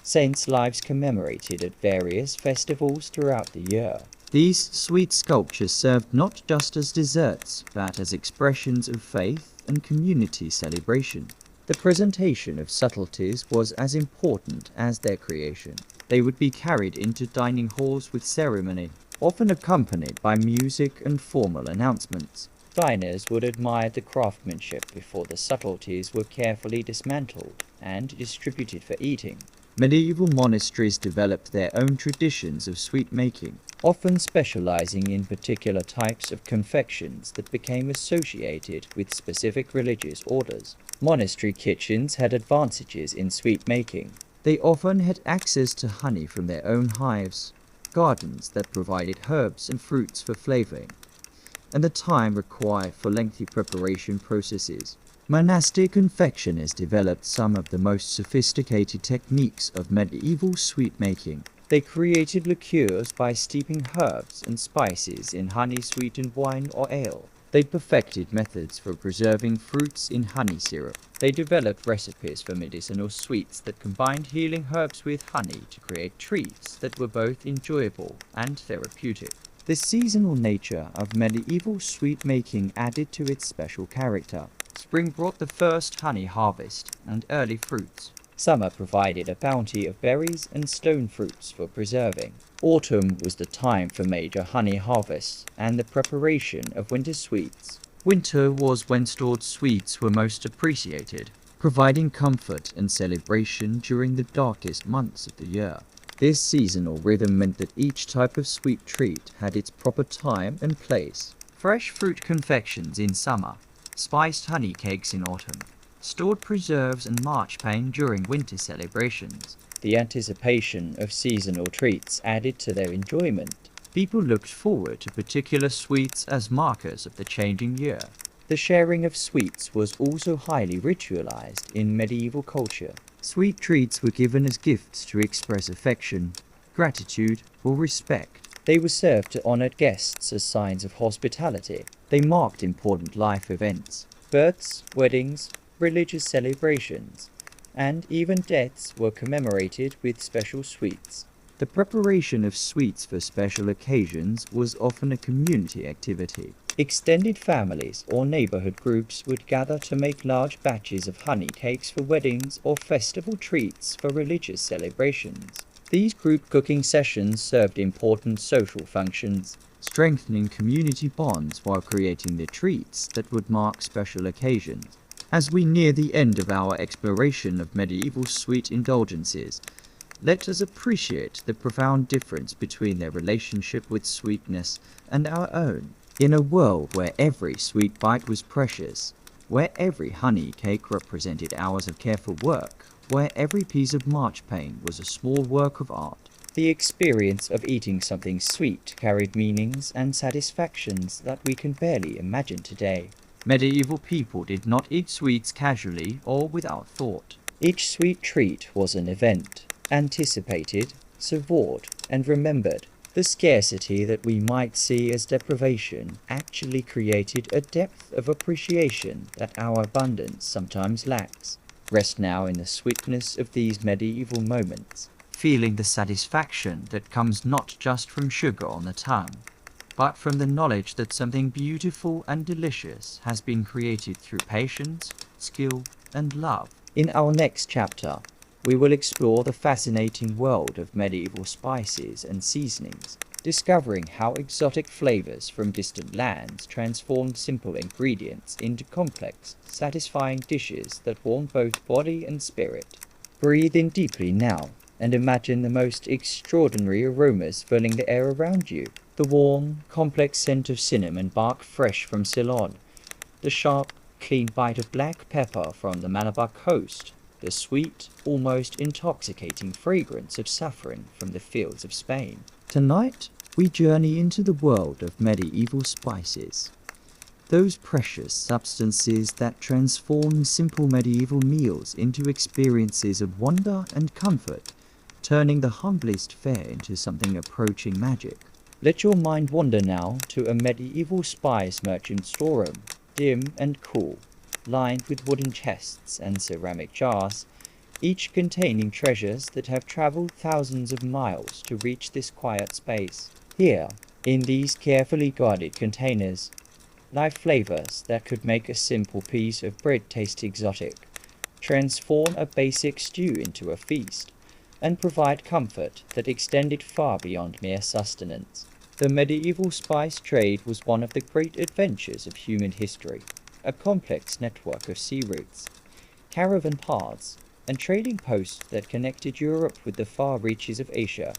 saints' lives commemorated at various festivals throughout the year. These sweet sculptures served not just as desserts, but as expressions of faith and community celebration. The presentation of subtleties was as important as their creation. They would be carried into dining halls with ceremony, often accompanied by music and formal announcements. Diners would admire the craftsmanship before the subtleties were carefully dismantled and distributed for eating. Medieval monasteries developed their own traditions of sweet making, often specializing in particular types of confections that became associated with specific religious orders. Monastery kitchens had advantages in sweet making. They often had access to honey from their own hives, gardens that provided herbs and fruits for flavoring, and the time required for lengthy preparation processes. Monastic confectioners developed some of the most sophisticated techniques of medieval sweet making. They created liqueurs by steeping herbs and spices in honey-sweetened wine or ale. They perfected methods for preserving fruits in honey syrup. They developed recipes for medicinal sweets that combined healing herbs with honey to create treats that were both enjoyable and therapeutic. The seasonal nature of medieval sweet making added to its special character. Spring brought the first honey harvest and early fruits. Summer provided a bounty of berries and stone fruits for preserving. Autumn was the time for major honey harvests and the preparation of winter sweets. Winter was when stored sweets were most appreciated, providing comfort and celebration during the darkest months of the year. This seasonal rhythm meant that each type of sweet treat had its proper time and place. Fresh fruit confections in summer, spiced honey cakes in autumn, stored preserves and marchpane during winter celebrations. The anticipation of seasonal treats added to their enjoyment. People looked forward to particular sweets as markers of the changing year. The sharing of sweets was also highly ritualized in medieval culture. Sweet treats were given as gifts to express affection, gratitude, or respect. They were served to honored guests as signs of hospitality. They marked important life events. Births, weddings, religious celebrations, and even deaths were commemorated with special sweets. The preparation of sweets for special occasions was often a community activity. Extended families or neighborhood groups would gather to make large batches of honey cakes for weddings or festival treats for religious celebrations. These group cooking sessions served important social functions, strengthening community bonds while creating the treats that would mark special occasions. As we near the end of our exploration of medieval sweet indulgences, let us appreciate the profound difference between their relationship with sweetness and our own. In a world where every sweet bite was precious, where every honey cake represented hours of careful work, where every piece of marchpane was a small work of art, the experience of eating something sweet carried meanings and satisfactions that we can barely imagine today. Medieval people did not eat sweets casually or without thought. Each sweet treat was an event, anticipated, savored, and remembered. The scarcity that we might see as deprivation actually created a depth of appreciation that our abundance sometimes lacks. Rest now in the sweetness of these medieval moments, feeling the satisfaction that comes not just from sugar on the tongue, but from the knowledge that something beautiful and delicious has been created through patience, skill, and love. In our next chapter, we will explore the fascinating world of medieval spices and seasonings, discovering how exotic flavors from distant lands transformed simple ingredients into complex, satisfying dishes that warmed both body and spirit. Breathe in deeply now, and imagine the most extraordinary aromas filling the air around you. The warm, complex scent of cinnamon bark fresh from Ceylon, the sharp, clean bite of black pepper from the Malabar coast, the sweet, almost intoxicating fragrance of saffron from the fields of Spain. Tonight, we journey into the world of medieval spices. Those precious substances that transform simple medieval meals into experiences of wonder and comfort, turning the humblest fare into something approaching magic. Let your mind wander now to a medieval spice merchant storeroom, dim and cool, lined with wooden chests and ceramic jars, each containing treasures that have traveled thousands of miles to reach this quiet space. Here, in these carefully guarded containers, lie flavors that could make a simple piece of bread taste exotic, transform a basic stew into a feast, and provide comfort that extended far beyond mere sustenance. The medieval spice trade was one of the great adventures of human history, a complex network of sea routes, caravan paths, and trading posts that connected Europe with the far reaches of Asia,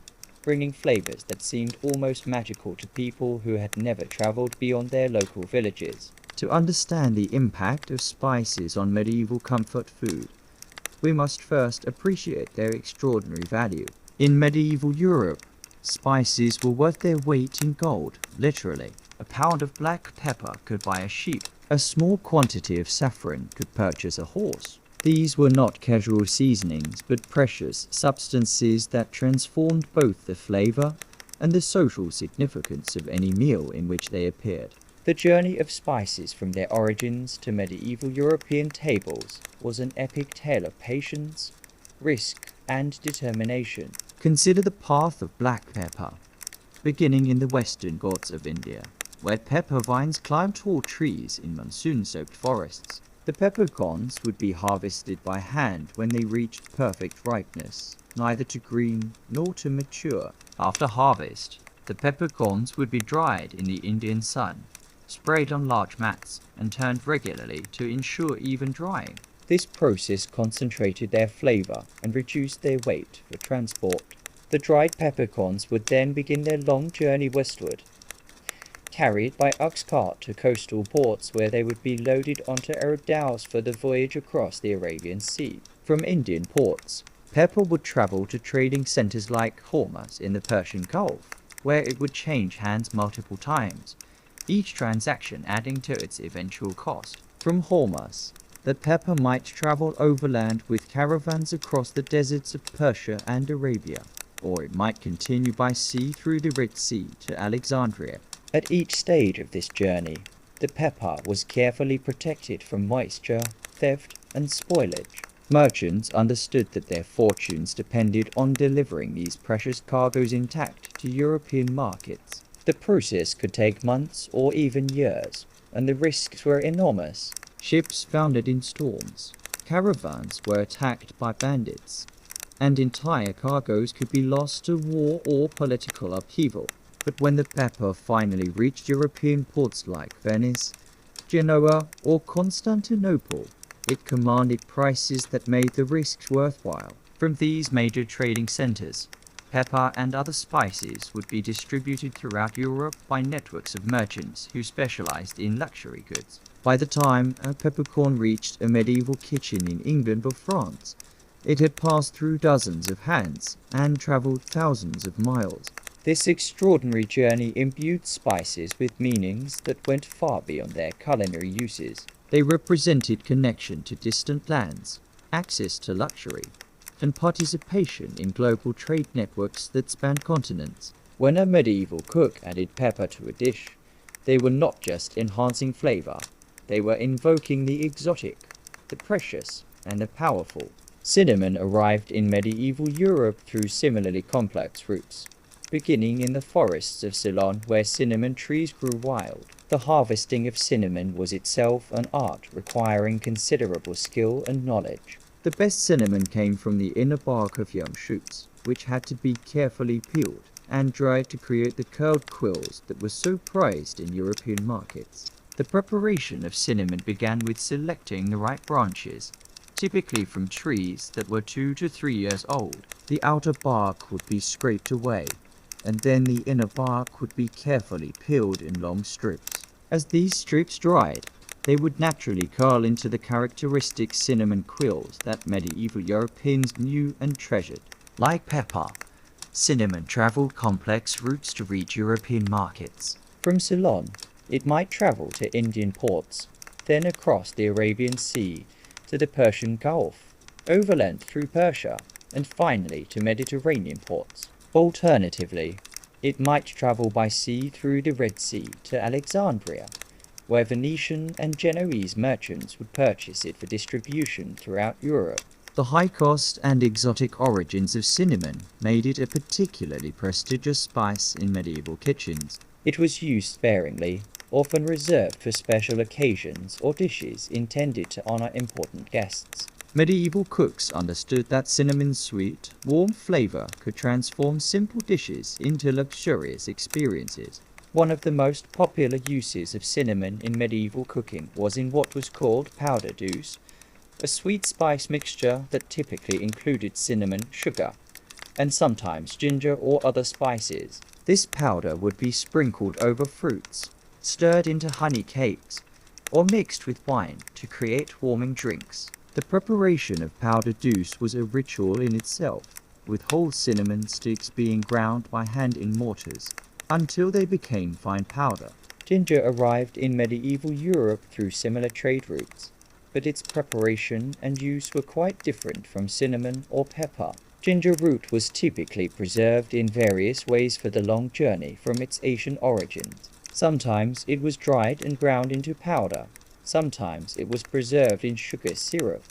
bringing flavors that seemed almost magical to people who had never traveled beyond their local villages. To understand the impact of spices on medieval comfort food, we must first appreciate their extraordinary value. In medieval Europe, spices were worth their weight in gold, literally. A pound of black pepper could buy a sheep. A small quantity of saffron could purchase a horse. These were not casual seasonings, but precious substances that transformed both the flavor and the social significance of any meal in which they appeared. The journey of spices from their origins to medieval European tables was an epic tale of patience, risk, and determination. Consider the path of black pepper, beginning in the western Ghats of India, where pepper vines climbed tall trees in monsoon-soaked forests. The peppercorns would be harvested by hand when they reached perfect ripeness, neither too green nor too mature. After harvest, the peppercorns would be dried in the Indian sun, sprayed on large mats, and turned regularly to ensure even drying. This process concentrated their flavor and reduced their weight for transport. The dried peppercorns would then begin their long journey westward, carried by ox cart to coastal ports where they would be loaded onto dhows for the voyage across the Arabian Sea. From Indian ports, pepper would travel to trading centers like Hormuz in the Persian Gulf, where it would change hands multiple times, each transaction adding to its eventual cost. From Hormuz, the pepper might travel overland with caravans across the deserts of Persia and Arabia, or it might continue by sea through the Red Sea to Alexandria. At each stage of this journey, the pepper was carefully protected from moisture, theft, and spoilage. Merchants understood that their fortunes depended on delivering these precious cargoes intact to European markets. The process could take months or even years, and the risks were enormous. Ships foundered in storms, caravans were attacked by bandits, and entire cargoes could be lost to war or political upheaval. But when the pepper finally reached European ports like Venice, Genoa, or Constantinople, it commanded prices that made the risks worthwhile. From these major trading centers, pepper and other spices would be distributed throughout Europe by networks of merchants who specialized in luxury goods. By the time a peppercorn reached a medieval kitchen in England or France, it had passed through dozens of hands and traveled thousands of miles. This extraordinary journey imbued spices with meanings that went far beyond their culinary uses. They represented connection to distant lands, access to luxury, and participation in global trade networks that spanned continents. When a medieval cook added pepper to a dish, they were not just enhancing flavor, they were invoking the exotic, the precious, and the powerful. Cinnamon arrived in medieval Europe through similarly complex routes. Beginning in the forests of Ceylon where cinnamon trees grew wild. The harvesting of cinnamon was itself an art requiring considerable skill and knowledge. The best cinnamon came from the inner bark of young shoots, which had to be carefully peeled and dried to create the curled quills that were so prized in European markets. The preparation of cinnamon began with selecting the right branches, typically from trees that were 2 to 3 years old. The outer bark would be scraped away, and then the inner bark would be carefully peeled in long strips. As these strips dried, they would naturally curl into the characteristic cinnamon quills that medieval Europeans knew and treasured. Like pepper, cinnamon traveled complex routes to reach European markets. From Ceylon, it might travel to Indian ports, then across the Arabian Sea to the Persian Gulf, overland through Persia, and finally to Mediterranean ports. Alternatively, it might travel by sea through the Red Sea to Alexandria, where Venetian and Genoese merchants would purchase it for distribution throughout Europe. The high cost and exotic origins of cinnamon made it a particularly prestigious spice in medieval kitchens. It was used sparingly, often reserved for special occasions or dishes intended to honor important guests. Medieval cooks understood that cinnamon's sweet, warm flavor could transform simple dishes into luxurious experiences. One of the most popular uses of cinnamon in medieval cooking was in what was called powder douce, a sweet spice mixture that typically included cinnamon, sugar, and sometimes ginger or other spices. This powder would be sprinkled over fruits, stirred into honey cakes, or mixed with wine to create warming drinks. The preparation of powder juice was a ritual in itself, with whole cinnamon sticks being ground by hand in mortars until they became fine powder. Ginger arrived in medieval Europe through similar trade routes, but its preparation and use were quite different from cinnamon or pepper. Ginger root was typically preserved in various ways for the long journey from its Asian origins. Sometimes it was dried and ground into powder, sometimes it was preserved in sugar syrup,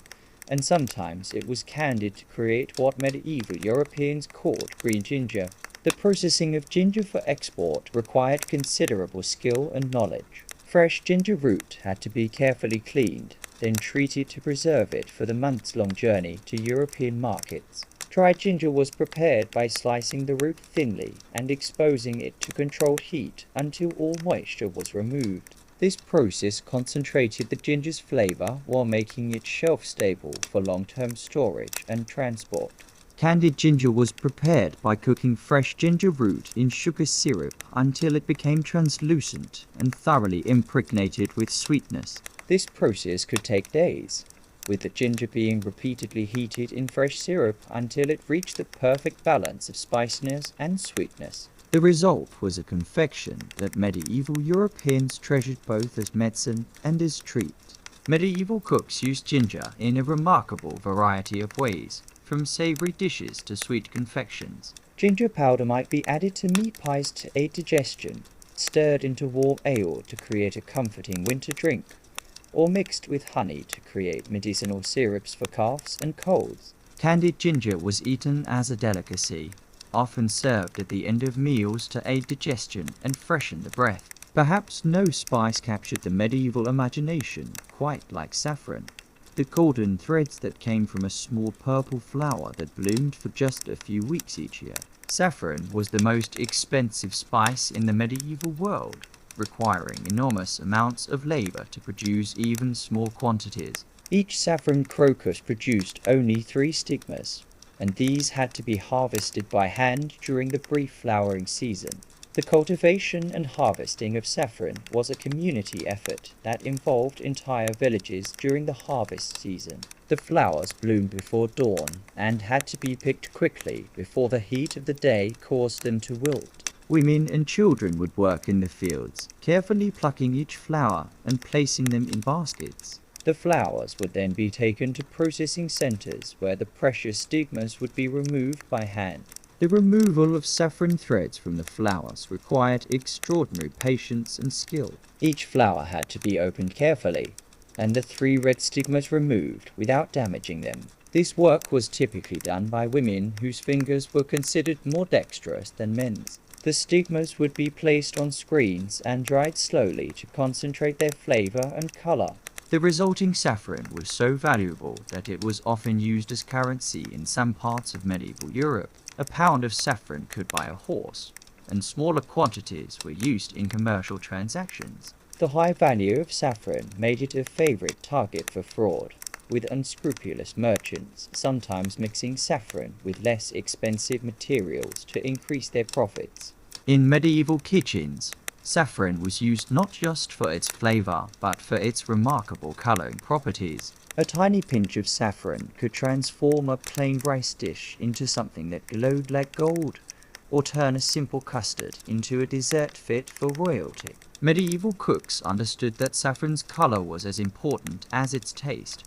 and sometimes it was candied to create what medieval Europeans called green ginger. The processing of ginger for export required considerable skill and knowledge. Fresh ginger root had to be carefully cleaned, then treated to preserve it for the months-long journey to European markets. Dried ginger was prepared by slicing the root thinly and exposing it to controlled heat until all moisture was removed. This process concentrated the ginger's flavor while making it shelf-stable for long-term storage and transport. Candied ginger was prepared by cooking fresh ginger root in sugar syrup until it became translucent and thoroughly impregnated with sweetness. This process could take days, with the ginger being repeatedly heated in fresh syrup until it reached the perfect balance of spiciness and sweetness. The result was a confection that medieval Europeans treasured both as medicine and as treat. Medieval cooks used ginger in a remarkable variety of ways, from savory dishes to sweet confections. Ginger powder might be added to meat pies to aid digestion, stirred into warm ale to create a comforting winter drink, or mixed with honey to create medicinal syrups for coughs and colds. Candied ginger was eaten as a delicacy, often served at the end of meals to aid digestion and freshen the breath. Perhaps no spice captured the medieval imagination quite like saffron. The golden threads that came from a small purple flower that bloomed for just a few weeks each year. Saffron was the most expensive spice in the medieval world, requiring enormous amounts of labor to produce even small quantities. Each saffron crocus produced only 3 stigmas, and these had to be harvested by hand during the brief flowering season. The cultivation and harvesting of saffron was a community effort that involved entire villages during the harvest season. The flowers bloomed before dawn and had to be picked quickly before the heat of the day caused them to wilt. Women and children would work in the fields, carefully plucking each flower and placing them in baskets. The flowers would then be taken to processing centers where the precious stigmas would be removed by hand. The removal of saffron threads from the flowers required extraordinary patience and skill. Each flower had to be opened carefully, and the 3 red stigmas removed without damaging them. This work was typically done by women whose fingers were considered more dexterous than men's. The stigmas would be placed on screens and dried slowly to concentrate their flavor and color. The resulting saffron was so valuable that it was often used as currency in some parts of medieval Europe. A pound of saffron could buy a horse, and smaller quantities were used in commercial transactions. The high value of saffron made it a favorite target for fraud, with unscrupulous merchants sometimes mixing saffron with less expensive materials to increase their profits. In medieval kitchens, saffron was used not just for its flavor, but for its remarkable coloring properties. A tiny pinch of saffron could transform a plain rice dish into something that glowed like gold, or turn a simple custard into a dessert fit for royalty. Medieval cooks understood that saffron's color was as important as its taste,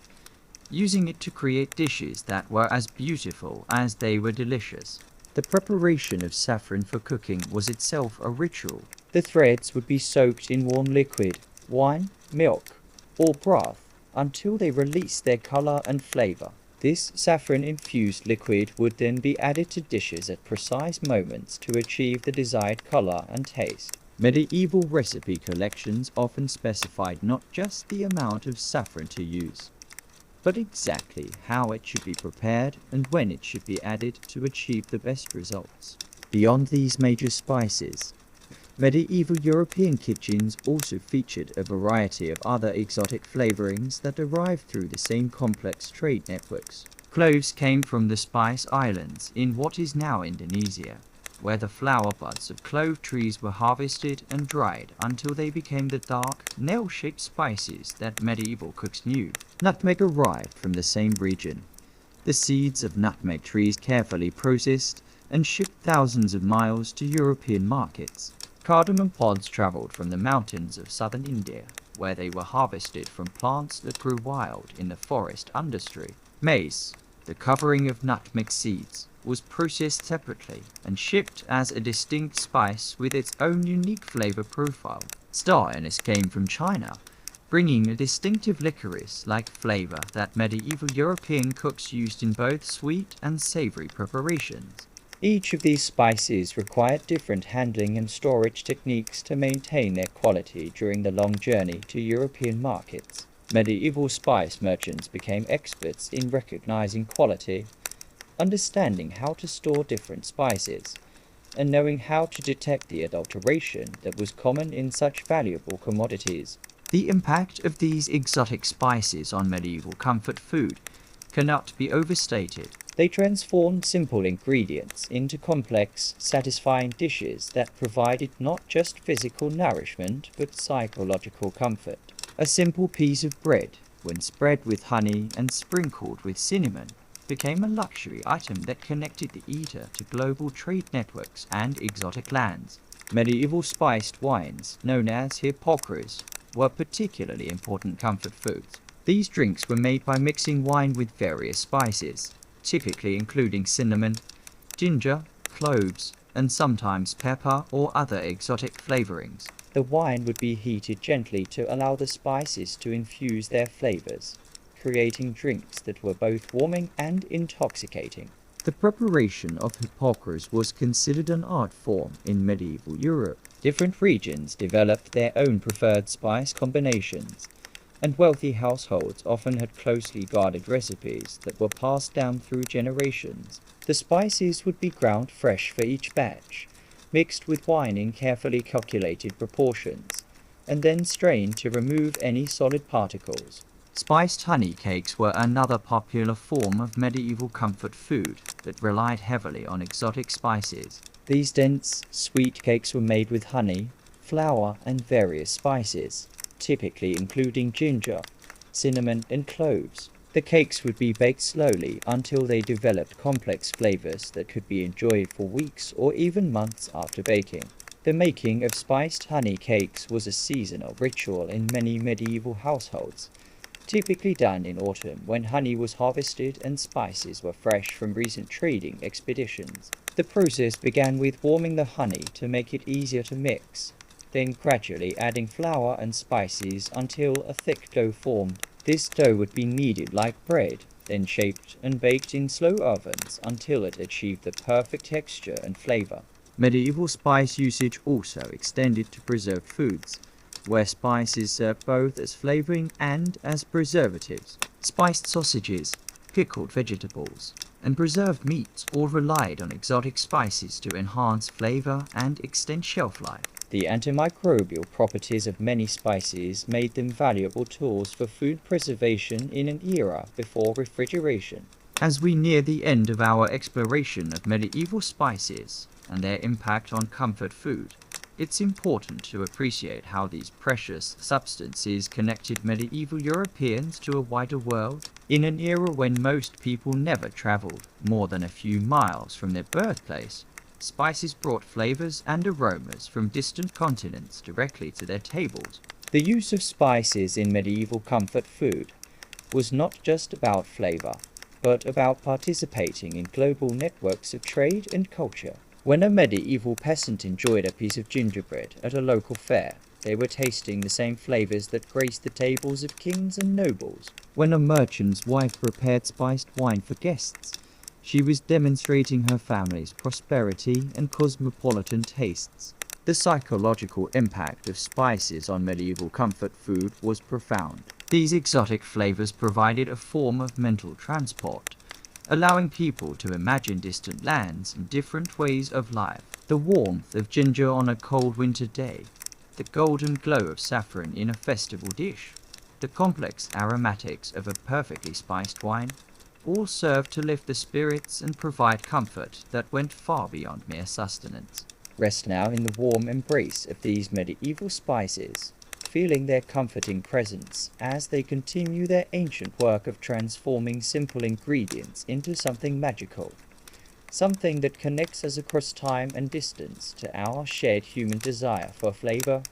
using it to create dishes that were as beautiful as they were delicious. The preparation of saffron for cooking was itself a ritual. The threads would be soaked in warm liquid, wine, milk, or broth, until they released their color and flavor. This saffron-infused liquid would then be added to dishes at precise moments to achieve the desired color and taste. Medieval recipe collections often specified not just the amount of saffron to use, but exactly how it should be prepared and when it should be added to achieve the best results. Beyond these major spices, Medieval European kitchens also featured a variety of other exotic flavorings that arrived through the same complex trade networks. Cloves came from the Spice Islands in what is now Indonesia, where the flower buds of clove trees were harvested and dried until they became the dark, nail-shaped spices that medieval cooks knew. Nutmeg arrived from the same region. The seeds of nutmeg trees carefully processed and shipped thousands of miles to European markets. Cardamom pods traveled from the mountains of southern India, where they were harvested from plants that grew wild in the forest understory. Mace, the covering of nutmeg seeds, was processed separately and shipped as a distinct spice with its own unique flavor profile. Star anise came from China, bringing a distinctive licorice-like flavor that medieval European cooks used in both sweet and savory preparations. Each of these spices required different handling and storage techniques to maintain their quality during the long journey to European markets. Medieval spice merchants became experts in recognizing quality, understanding how to store different spices, and knowing how to detect the adulteration that was common in such valuable commodities. The impact of these exotic spices on medieval comfort food cannot be overstated. They transformed simple ingredients into complex, satisfying dishes that provided not just physical nourishment but psychological comfort. A simple piece of bread, when spread with honey and sprinkled with cinnamon, became a luxury item that connected the eater to global trade networks and exotic lands. Medieval spiced wines, known as hippocras, were particularly important comfort foods. These drinks were made by mixing wine with various spices, typically including cinnamon, ginger, cloves, and sometimes pepper or other exotic flavorings. The wine would be heated gently to allow the spices to infuse their flavors, creating drinks that were both warming and intoxicating. The preparation of hippocras was considered an art form in medieval Europe. Different regions developed their own preferred spice combinations, and wealthy households often had closely guarded recipes that were passed down through generations. The spices would be ground fresh for each batch, mixed with wine in carefully calculated proportions, and then strained to remove any solid particles. Spiced honey cakes were another popular form of medieval comfort food that relied heavily on exotic spices. These dense, sweet cakes were made with honey, flour, and various spices, typically including ginger, cinnamon, and cloves. The cakes would be baked slowly until they developed complex flavors that could be enjoyed for weeks or even months after baking. The making of spiced honey cakes was a seasonal ritual in many medieval households, typically done in autumn when honey was harvested and spices were fresh from recent trading expeditions. The process began with warming the honey to make it easier to mix, then gradually adding flour and spices until a thick dough formed. This dough would be kneaded like bread, then shaped and baked in slow ovens until it achieved the perfect texture and flavor. Medieval spice usage also extended to preserved foods, where spices served both as flavoring and as preservatives. Spiced sausages, pickled vegetables, and preserved meats all relied on exotic spices to enhance flavor and extend shelf life. The antimicrobial properties of many spices made them valuable tools for food preservation in an era before refrigeration. As we near the end of our exploration of medieval spices and their impact on comfort food, it's important to appreciate how these precious substances connected medieval Europeans to a wider world. In an era when most people never traveled more than a few miles from their birthplace, spices brought flavors and aromas from distant continents directly to their tables. The use of spices in medieval comfort food was not just about flavor, but about participating in global networks of trade and culture. When a medieval peasant enjoyed a piece of gingerbread at a local fair, they were tasting the same flavors that graced the tables of kings and nobles. When a merchant's wife prepared spiced wine for guests, she was demonstrating her family's prosperity and cosmopolitan tastes. The psychological impact of spices on medieval comfort food was profound. These exotic flavors provided a form of mental transport, allowing people to imagine distant lands and different ways of life. The warmth of ginger on a cold winter day, the golden glow of saffron in a festival dish, the complex aromatics of a perfectly spiced wine, all served to lift the spirits and provide comfort that went far beyond mere sustenance. Rest now in the warm embrace of these medieval spices, feeling their comforting presence as they continue their ancient work of transforming simple ingredients into something magical, something that connects us across time and distance to our shared human desire for flavor,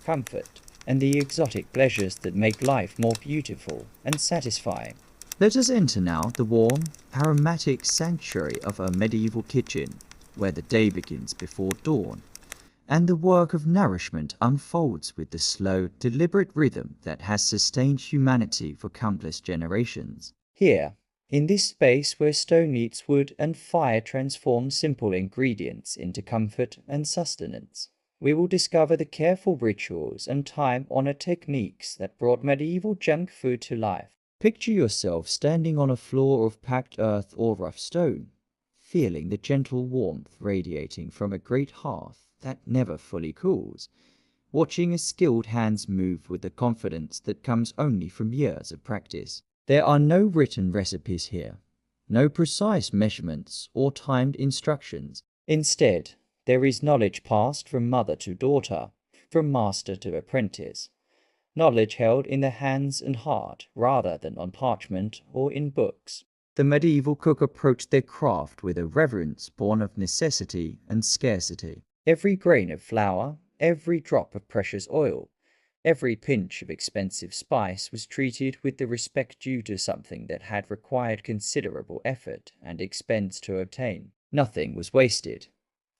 comfort, and the exotic pleasures that make life more beautiful and satisfying. Let us enter now the warm, aromatic sanctuary of a medieval kitchen, where the day begins before dawn, and the work of nourishment unfolds with the slow, deliberate rhythm that has sustained humanity for countless generations. Here, in this space where stone meets wood and fire transform simple ingredients into comfort and sustenance, we will discover the careful rituals and time-honored techniques that brought medieval junk food to life. Picture yourself standing on a floor of packed earth or rough stone, feeling the gentle warmth radiating from a great hearth that never fully cools, watching as skilled hands move with the confidence that comes only from years of practice. There are no written recipes here, no precise measurements or timed instructions. Instead, there is knowledge passed from mother to daughter, from master to apprentice, knowledge held in the hands and heart rather than on parchment or in books. The medieval cook approached their craft with a reverence born of necessity and scarcity. Every grain of flour, every drop of precious oil, every pinch of expensive spice was treated with the respect due to something that had required considerable effort and expense to obtain. Nothing was wasted.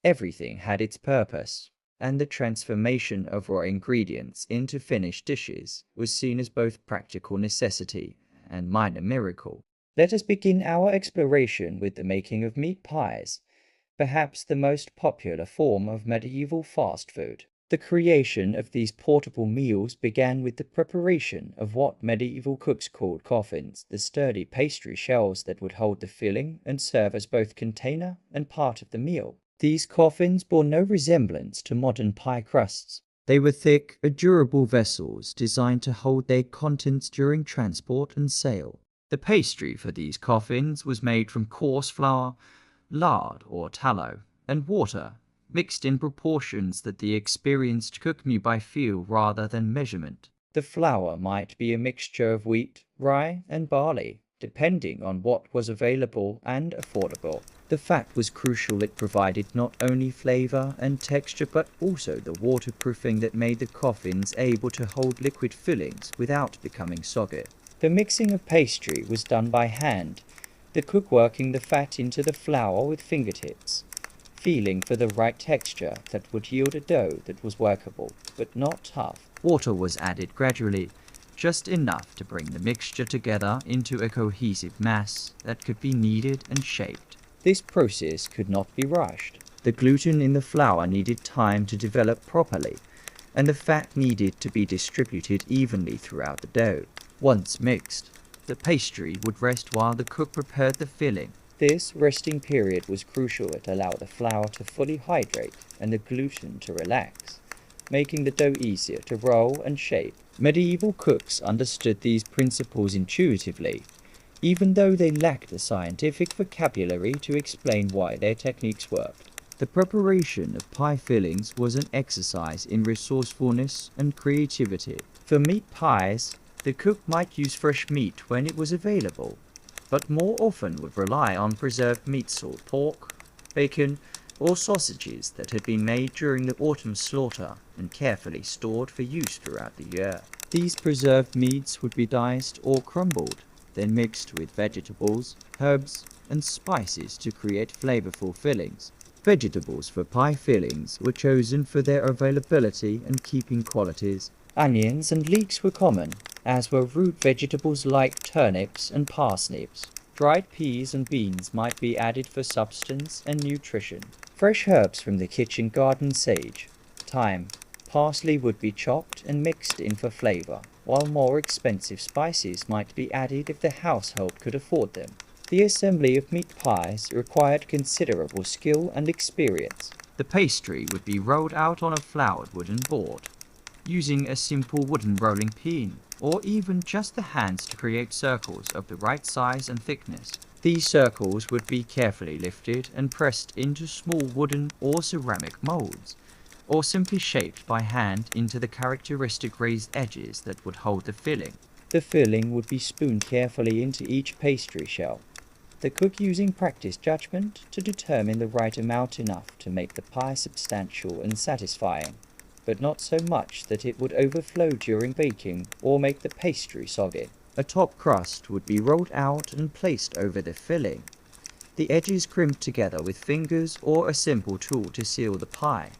Everything had its purpose, and the transformation of raw ingredients into finished dishes was seen as both practical necessity and minor miracle. Let us begin our exploration with the making of meat pies, perhaps the most popular form of medieval fast food. The creation of these portable meals began with the preparation of what medieval cooks called coffins, the sturdy pastry shells that would hold the filling and serve as both container and part of the meal. These coffins bore no resemblance to modern pie crusts. They were thick, durable vessels designed to hold their contents during transport and sale. The pastry for these coffins was made from coarse flour, lard or tallow, and water, mixed in proportions that the experienced cook knew by feel rather than measurement. The flour might be a mixture of wheat, rye, and barley, depending on what was available and affordable. The fat was crucial. It provided not only flavor and texture but also the waterproofing that made the coffins able to hold liquid fillings without becoming soggy. The mixing of pastry was done by hand, the cook working the fat into the flour with fingertips, feeling for the right texture that would yield a dough that was workable but not tough. Water was added gradually, just enough to bring the mixture together into a cohesive mass that could be kneaded and shaped. This process could not be rushed. The gluten in the flour needed time to develop properly, and the fat needed to be distributed evenly throughout the dough. Once mixed, the pastry would rest while the cook prepared the filling. This resting period was crucial. It allowed the flour to fully hydrate and the gluten to relax, making the dough easier to roll and shape. Medieval cooks understood these principles intuitively, even though they lacked the scientific vocabulary to explain why their techniques worked. The preparation of pie fillings was an exercise in resourcefulness and creativity. For meat pies, the cook might use fresh meat when it was available, but more often would rely on preserved meats or pork, bacon, or sausages that had been made during the autumn slaughter and carefully stored for use throughout the year. These preserved meats would be diced or crumbled, then mixed with vegetables, herbs, and spices to create flavorful fillings. Vegetables for pie fillings were chosen for their availability and keeping qualities. Onions and leeks were common, as were root vegetables like turnips and parsnips. Dried peas and beans might be added for substance and nutrition. Fresh herbs from the kitchen garden, sage, thyme, parsley would be chopped and mixed in for flavor, while more expensive spices might be added if the household could afford them. The assembly of meat pies required considerable skill and experience. The pastry would be rolled out on a floured wooden board, using a simple wooden rolling pin, or even just the hands to create circles of the right size and thickness. These circles would be carefully lifted and pressed into small wooden or ceramic molds, or simply shaped by hand into the characteristic raised edges that would hold the filling. The filling would be spooned carefully into each pastry shell, the cook using practiced judgment to determine the right amount enough to make the pie substantial and satisfying, but not so much that it would overflow during baking or make the pastry soggy. A top crust would be rolled out and placed over the filling. The edges crimped together with fingers or a simple tool to seal the pie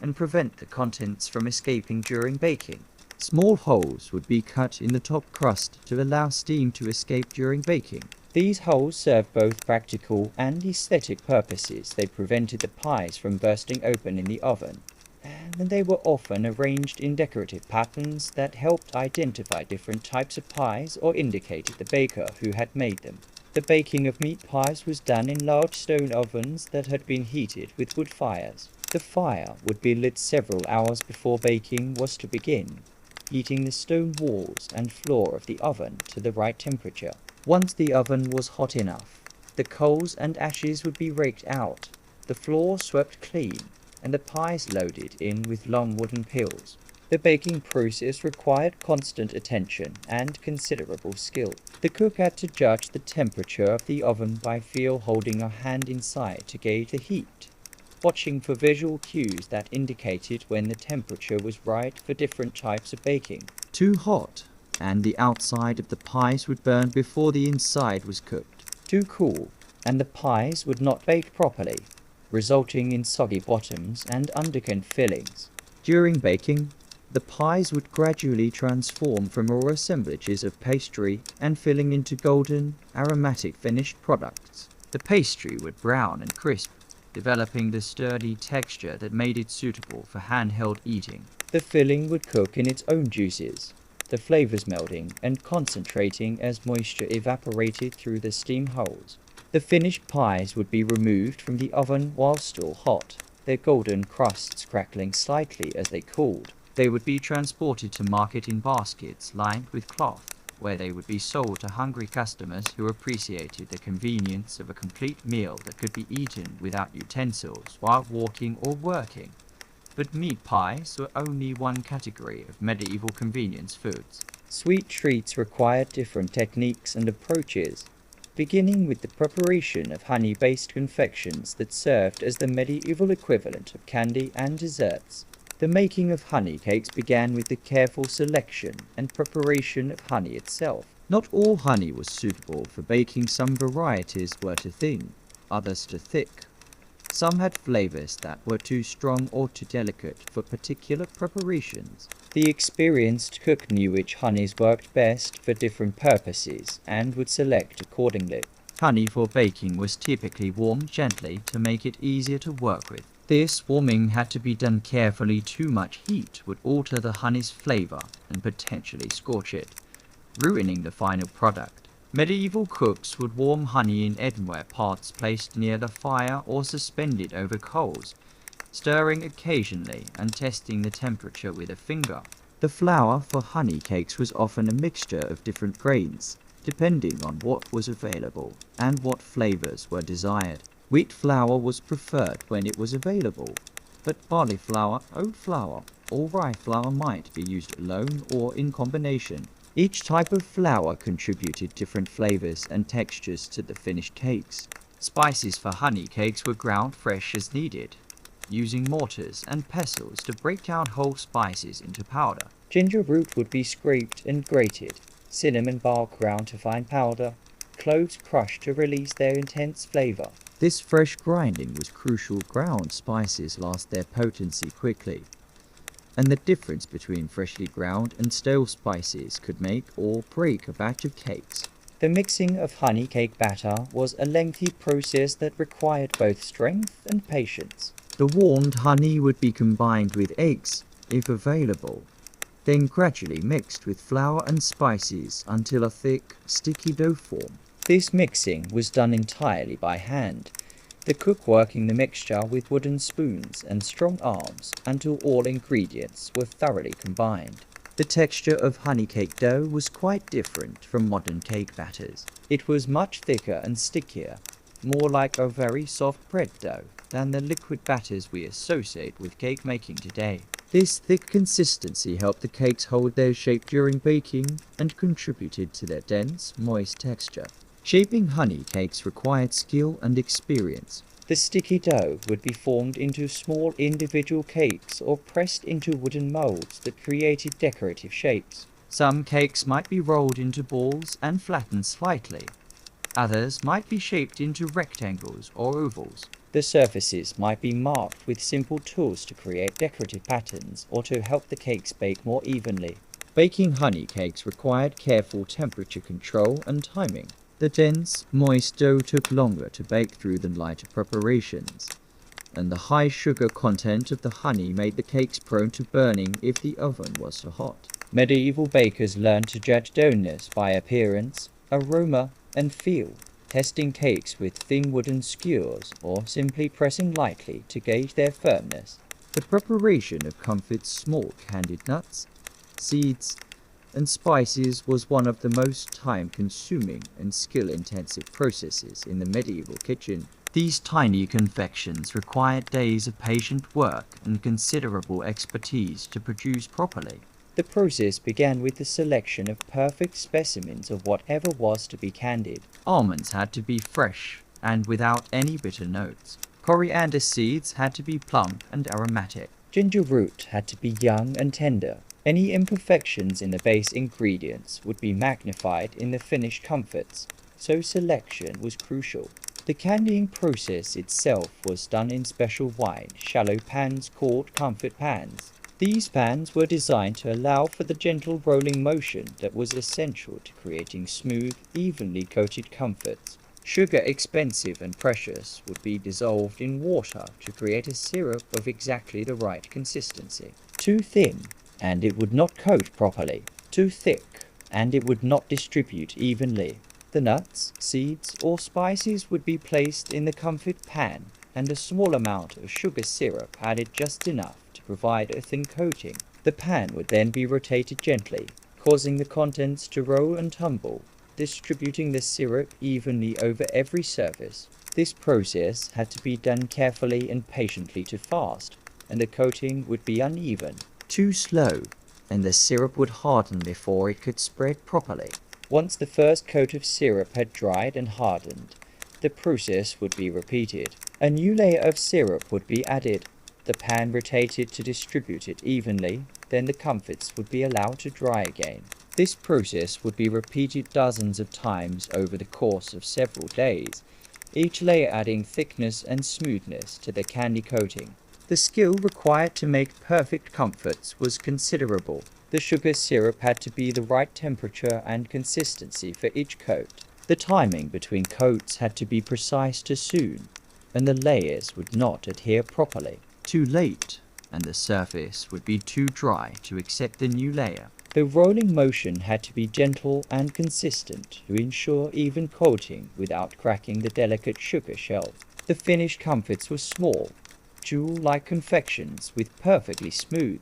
and prevent the contents from escaping during baking. Small holes would be cut in the top crust to allow steam to escape during baking. These holes served both practical and aesthetic purposes. They prevented the pies from bursting open in the oven, and they were often arranged in decorative patterns that helped identify different types of pies or indicated the baker who had made them. The baking of meat pies was done in large stone ovens that had been heated with wood fires. The fire would be lit several hours before baking was to begin, heating the stone walls and floor of the oven to the right temperature. Once the oven was hot enough, the coals and ashes would be raked out, the floor swept clean, and the pies loaded in with long wooden peels. The baking process required constant attention and considerable skill. The cook had to judge the temperature of the oven by feel, holding a hand inside to gauge the heat, watching for visual cues that indicated when the temperature was right for different types of baking. Too hot, and the outside of the pies would burn before the inside was cooked. Too cool, and the pies would not bake properly, resulting in soggy bottoms and undercooked fillings. During baking, the pies would gradually transform from raw assemblages of pastry and filling into golden, aromatic finished products. The pastry would brown and crisp, developing the sturdy texture that made it suitable for handheld eating. The filling would cook in its own juices, the flavors melting and concentrating as moisture evaporated through the steam holes. The finished pies would be removed from the oven while still hot, their golden crusts crackling slightly as they cooled. They would be transported to market in baskets lined with cloth, where they would be sold to hungry customers who appreciated the convenience of a complete meal that could be eaten without utensils while walking or working. But meat pies were only one category of medieval convenience foods. Sweet treats required different techniques and approaches, beginning with the preparation of honey-based confections that served as the medieval equivalent of candy and desserts. The making of honey cakes began with the careful selection and preparation of honey itself. Not all honey was suitable for baking. Some varieties were too thin, others too thick. Some had flavors that were too strong or too delicate for particular preparations. The experienced cook knew which honeys worked best for different purposes and would select accordingly. Honey for baking was typically warmed gently to make it easier to work with. This warming had to be done carefully. Too much heat would alter the honey's flavor and potentially scorch it, ruining the final product. Medieval cooks would warm honey in earthenware pots placed near the fire or suspended over coals, stirring occasionally and testing the temperature with a finger. The flour for honey cakes was often a mixture of different grains, depending on what was available and what flavors were desired. Wheat flour was preferred when it was available, but barley flour, oat flour, or rye flour might be used alone or in combination. Each type of flour contributed different flavors and textures to the finished cakes. Spices for honey cakes were ground fresh as needed, using mortars and pestles to break down whole spices into powder. Ginger root would be scraped and grated, cinnamon bark ground to fine powder, cloves crushed to release their intense flavor. This fresh grinding was crucial. Ground spices lost their potency quickly, and the difference between freshly ground and stale spices could make or break a batch of cakes. The mixing of honey cake batter was a lengthy process that required both strength and patience. The warmed honey would be combined with eggs, if available, then gradually mixed with flour and spices until a thick, sticky dough formed. This mixing was done entirely by hand, the cook working the mixture with wooden spoons and strong arms until all ingredients were thoroughly combined. The texture of honey cake dough was quite different from modern cake batters. It was much thicker and stickier, more like a very soft bread dough than the liquid batters we associate with cake making today. This thick consistency helped the cakes hold their shape during baking and contributed to their dense, moist texture. Shaping honey cakes required skill and experience. The sticky dough would be formed into small individual cakes or pressed into wooden molds that created decorative shapes. Some cakes might be rolled into balls and flattened slightly. Others might be shaped into rectangles or ovals. The surfaces might be marked with simple tools to create decorative patterns or to help the cakes bake more evenly. Baking honey cakes required careful temperature control and timing. The dense, moist dough took longer to bake through than lighter preparations, and the high sugar content of the honey made the cakes prone to burning if the oven was too hot. Medieval bakers learned to judge doughness by appearance, aroma, and feel, testing cakes with thin wooden skewers or simply pressing lightly to gauge their firmness. The preparation of comfort's small candied nuts, seeds, and spices was one of the most time-consuming and skill-intensive processes in the medieval kitchen. These tiny confections required days of patient work and considerable expertise to produce properly. The process began with the selection of perfect specimens of whatever was to be candied. Almonds had to be fresh and without any bitter notes. Coriander seeds had to be plump and aromatic. Ginger root had to be young and tender. Any imperfections in the base ingredients would be magnified in the finished comfits, so selection was crucial. The candying process itself was done in special wide, shallow pans called comfit pans. These pans were designed to allow for the gentle rolling motion that was essential to creating smooth, evenly coated comfits. Sugar, expensive and precious, would be dissolved in water to create a syrup of exactly the right consistency. Too thin, and it would not coat properly. Too thick, and it would not distribute evenly. The nuts, seeds, or spices would be placed in the comfit pan, and a small amount of sugar syrup added just enough to provide a thin coating. The pan would then be rotated gently, causing the contents to roll and tumble, distributing the syrup evenly over every surface. This process had to be done carefully and patiently to fast, and the coating would be uneven. Too slow, and the syrup would harden before it could spread properly. Once the first coat of syrup had dried and hardened, the process would be repeated. A new layer of syrup would be added, the pan rotated to distribute it evenly, then the comfits would be allowed to dry again. This process would be repeated dozens of times over the course of several days, each layer adding thickness and smoothness to the candy coating. The skill required to make perfect comfits was considerable. The sugar syrup had to be the right temperature and consistency for each coat. The timing between coats had to be precise to soon, and the layers would not adhere properly. Too late, and the surface would be too dry to accept the new layer. The rolling motion had to be gentle and consistent to ensure even coating without cracking the delicate sugar shell. The finished comfits were small, jewel-like confections with perfectly smooth,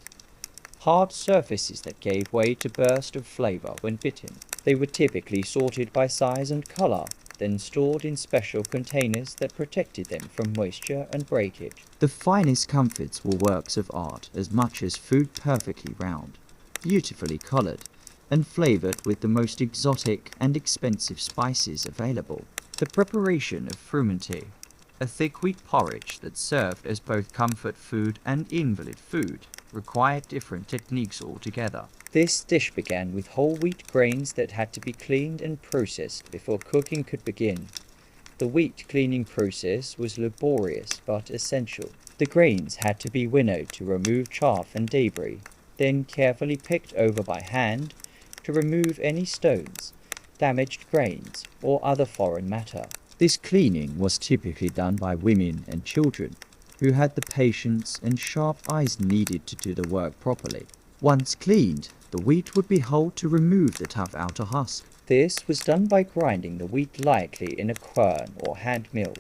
hard surfaces that gave way to bursts of flavor when bitten. They were typically sorted by size and color, then stored in special containers that protected them from moisture and breakage. The finest comfits were works of art as much as food perfectly round, beautifully colored, and flavored with the most exotic and expensive spices available. The preparation of frumenty, a thick wheat porridge that served as both comfort food and invalid food, required different techniques altogether. This dish began with whole wheat grains that had to be cleaned and processed before cooking could begin. The wheat cleaning process was laborious but essential. The grains had to be winnowed to remove chaff and debris, then carefully picked over by hand to remove any stones, damaged grains, or other foreign matter. This cleaning was typically done by women and children, who had the patience and sharp eyes needed to do the work properly. Once cleaned, the wheat would be hulled to remove the tough outer husk. This was done by grinding the wheat lightly in a quern or hand mill.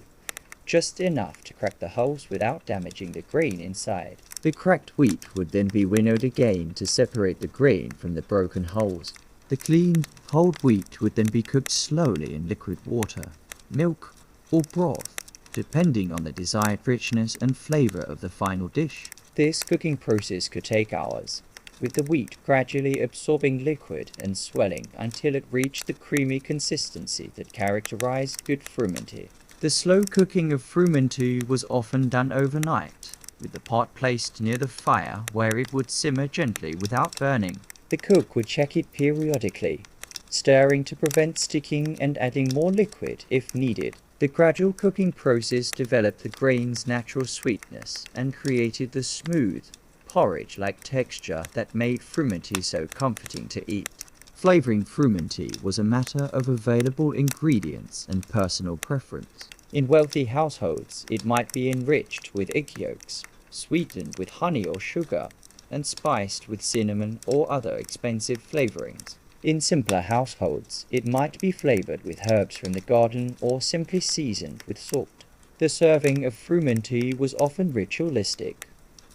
just enough to crack the holes without damaging the grain inside. The cracked wheat would then be winnowed again to separate the grain from the broken hulls. The clean, whole wheat would then be cooked slowly in liquid water, milk, or broth, depending on the desired richness and flavor of the final dish. This cooking process could take hours, with the wheat gradually absorbing liquid and swelling until it reached the creamy consistency that characterized good frumenty. The slow cooking of frumenty was often done overnight, with the pot placed near the fire where it would simmer gently without burning. The cook would check it periodically, stirring to prevent sticking and adding more liquid if needed. The gradual cooking process developed the grain's natural sweetness and created the smooth, porridge-like texture that made frumenty so comforting to eat. Flavoring frumenty was a matter of available ingredients and personal preference. In wealthy households, it might be enriched with egg yolks, sweetened with honey or sugar, and spiced with cinnamon or other expensive flavorings. In simpler households, it might be flavored with herbs from the garden or simply seasoned with salt. The serving of frumenty was often ritualistic,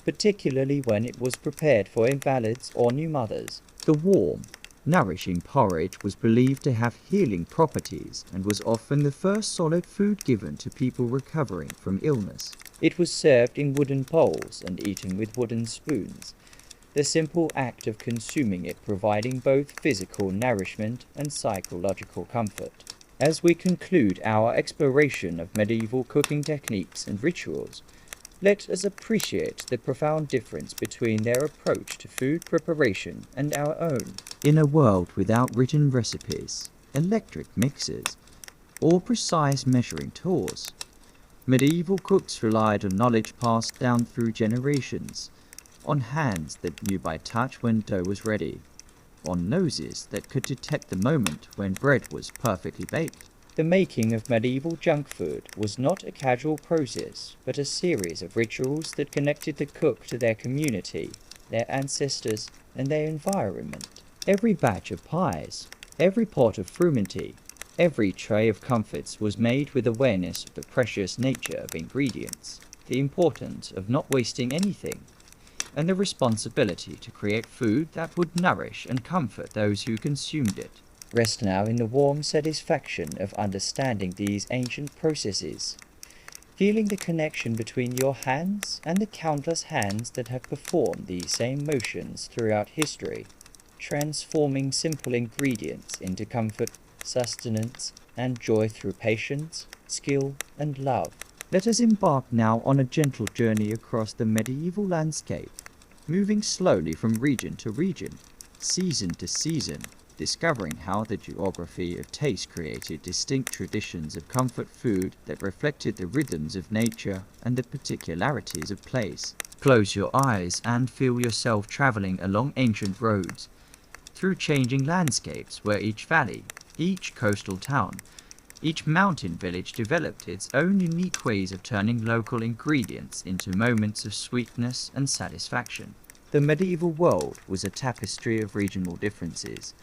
particularly when it was prepared for invalids or new mothers. The warm, nourishing porridge was believed to have healing properties and was often the first solid food given to people recovering from illness. It was served in wooden bowls and eaten with wooden spoons, the simple act of consuming it providing both physical nourishment and psychological comfort. As we conclude our exploration of medieval cooking techniques and rituals, let us appreciate the profound difference between their approach to food preparation and our own. In a world without written recipes, electric mixers, or precise measuring tools, medieval cooks relied on knowledge passed down through generations, on hands that knew by touch when dough was ready, on noses that could detect the moment when bread was perfectly baked. The making of medieval junk food was not a casual process, but a series of rituals that connected the cook to their community, their ancestors, and their environment. Every batch of pies, every pot of frumenty, every tray of comfits was made with awareness of the precious nature of ingredients, the importance of not wasting anything, and the responsibility to create food that would nourish and comfort those who consumed it. Rest now in the warm satisfaction of understanding these ancient processes, feeling the connection between your hands and the countless hands that have performed these same motions throughout history, transforming simple ingredients into comfort, sustenance, and joy through patience, skill, and love. Let us embark now on a gentle journey across the medieval landscape, moving slowly from region to region, season to season, discovering how the geography of taste created distinct traditions of comfort food that reflected the rhythms of nature and the particularities of place. Close your eyes and feel yourself traveling along ancient roads, through changing landscapes where each valley, each coastal town, each mountain village developed its own unique ways of turning local ingredients into moments of sweetness and satisfaction. The medieval world was a tapestry of regional differences,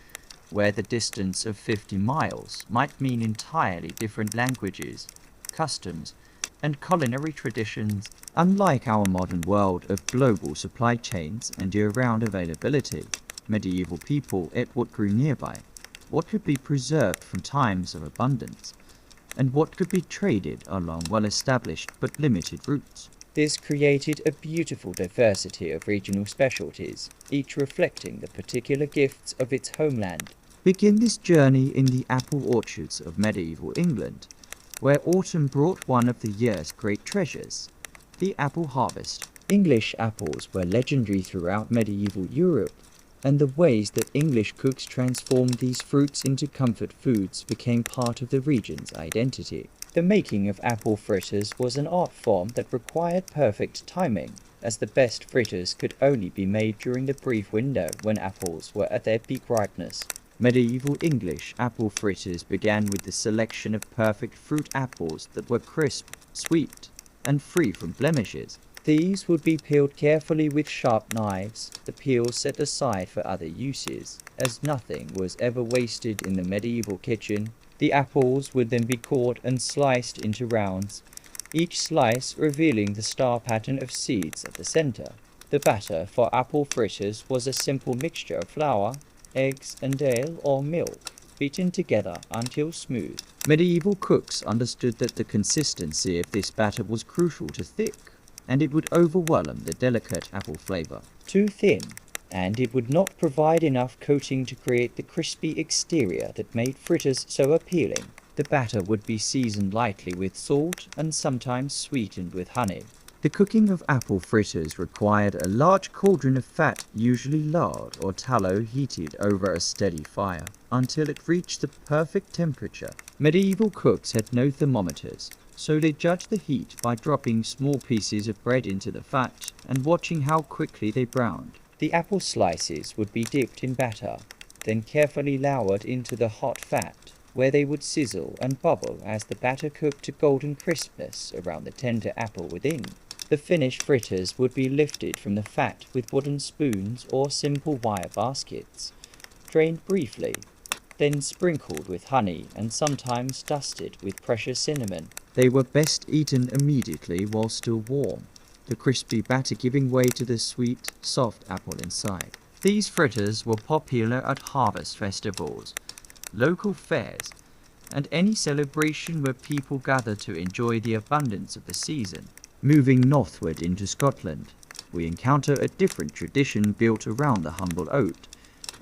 where the distance of 50 miles might mean entirely different languages, customs, and culinary traditions. Unlike our modern world of global supply chains and year-round availability, medieval people ate what grew nearby, what could be preserved from times of abundance, and what could be traded along well-established but limited routes. This created a beautiful diversity of regional specialties, each reflecting the particular gifts of its homeland. Begin this journey in the apple orchards of medieval England, where autumn brought one of the year's great treasures, the apple harvest. English apples were legendary throughout medieval Europe, and the ways that English cooks transformed these fruits into comfort foods became part of the region's identity. The making of apple fritters was an art form that required perfect timing, as the best fritters could only be made during the brief window when apples were at their peak ripeness. Medieval English apple fritters began with the selection of perfect fruit apples that were crisp, sweet, and free from blemishes. These would be peeled carefully with sharp knives, the peels set aside for other uses, as nothing was ever wasted in the medieval kitchen. The apples would then be cored and sliced into rounds, each slice revealing the star pattern of seeds at the center. The batter for apple fritters was a simple mixture of flour, eggs, and ale or milk, beaten together until smooth. Medieval cooks understood that the consistency of this batter was crucial to thick, and it would overwhelm the delicate apple flavor. Too thin, and it would not provide enough coating to create the crispy exterior that made fritters so appealing. The batter would be seasoned lightly with salt and sometimes sweetened with honey. The cooking of apple fritters required a large cauldron of fat, usually lard or tallow, heated over a steady fire until it reached the perfect temperature. Medieval cooks had no thermometers, so they judged the heat by dropping small pieces of bread into the fat and watching how quickly they browned. The apple slices would be dipped in batter, then carefully loured into the hot fat, where they would sizzle and bubble as the batter cooked to golden crispness around the tender apple within. The finished fritters would be lifted from the fat with wooden spoons or simple wire baskets, drained briefly, then sprinkled with honey and sometimes dusted with precious cinnamon. They were best eaten immediately while still warm, the crispy batter giving way to the sweet, soft apple inside. These fritters were popular at harvest festivals, local fairs, and any celebration where people gathered to enjoy the abundance of the season. Moving northward into Scotland, we encounter a different tradition built around the humble oat,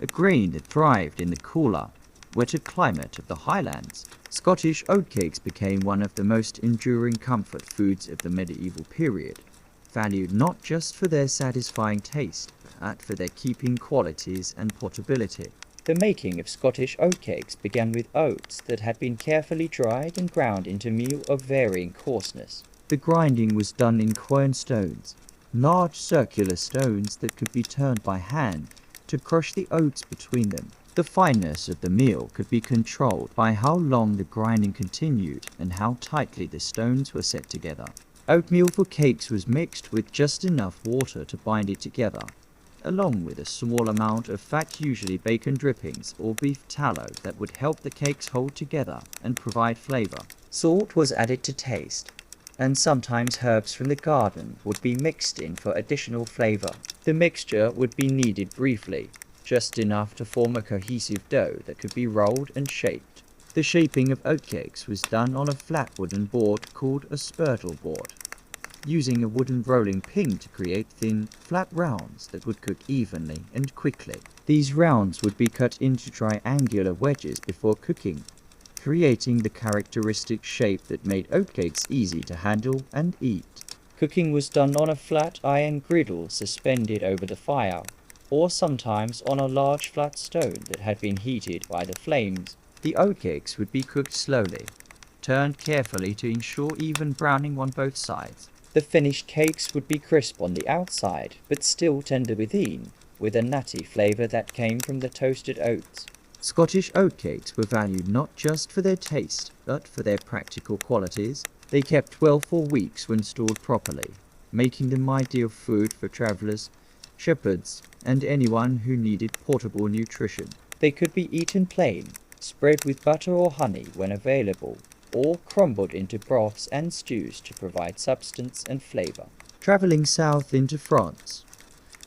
a grain that thrived in the cooler, wetter climate of the Highlands. Scottish oatcakes became one of the most enduring comfort foods of the medieval period, valued not just for their satisfying taste, but for their keeping qualities and portability. The making of Scottish oatcakes began with oats that had been carefully dried and ground into meal of varying coarseness. The grinding was done in quern stones, large circular stones that could be turned by hand to crush the oats between them. The fineness of the meal could be controlled by how long the grinding continued and how tightly the stones were set together. Oatmeal for cakes was mixed with just enough water to bind it together, along with a small amount of fat, usually bacon drippings or beef tallow, that would help the cakes hold together and provide flavor. Salt was added to taste, and sometimes herbs from the garden would be mixed in for additional flavor. The mixture would be kneaded briefly, just enough to form a cohesive dough that could be rolled and shaped. The shaping of oatcakes was done on a flat wooden board called a spurtle board, using a wooden rolling pin to create thin, flat rounds that would cook evenly and quickly. These rounds would be cut into triangular wedges before cooking, creating the characteristic shape that made oatcakes easy to handle and eat. Cooking was done on a flat iron griddle suspended over the fire, or sometimes on a large flat stone that had been heated by the flames. The oatcakes would be cooked slowly, turned carefully to ensure even browning on both sides. The finished cakes would be crisp on the outside, but still tender within, with a nutty flavor that came from the toasted oats. Scottish oatcakes were valued not just for their taste, but for their practical qualities. They kept well for weeks when stored properly, making them ideal food for travelers, shepherds, and anyone who needed portable nutrition. They could be eaten plain, spread with butter or honey when available, or crumbled into broths and stews to provide substance and flavor. Traveling south into France,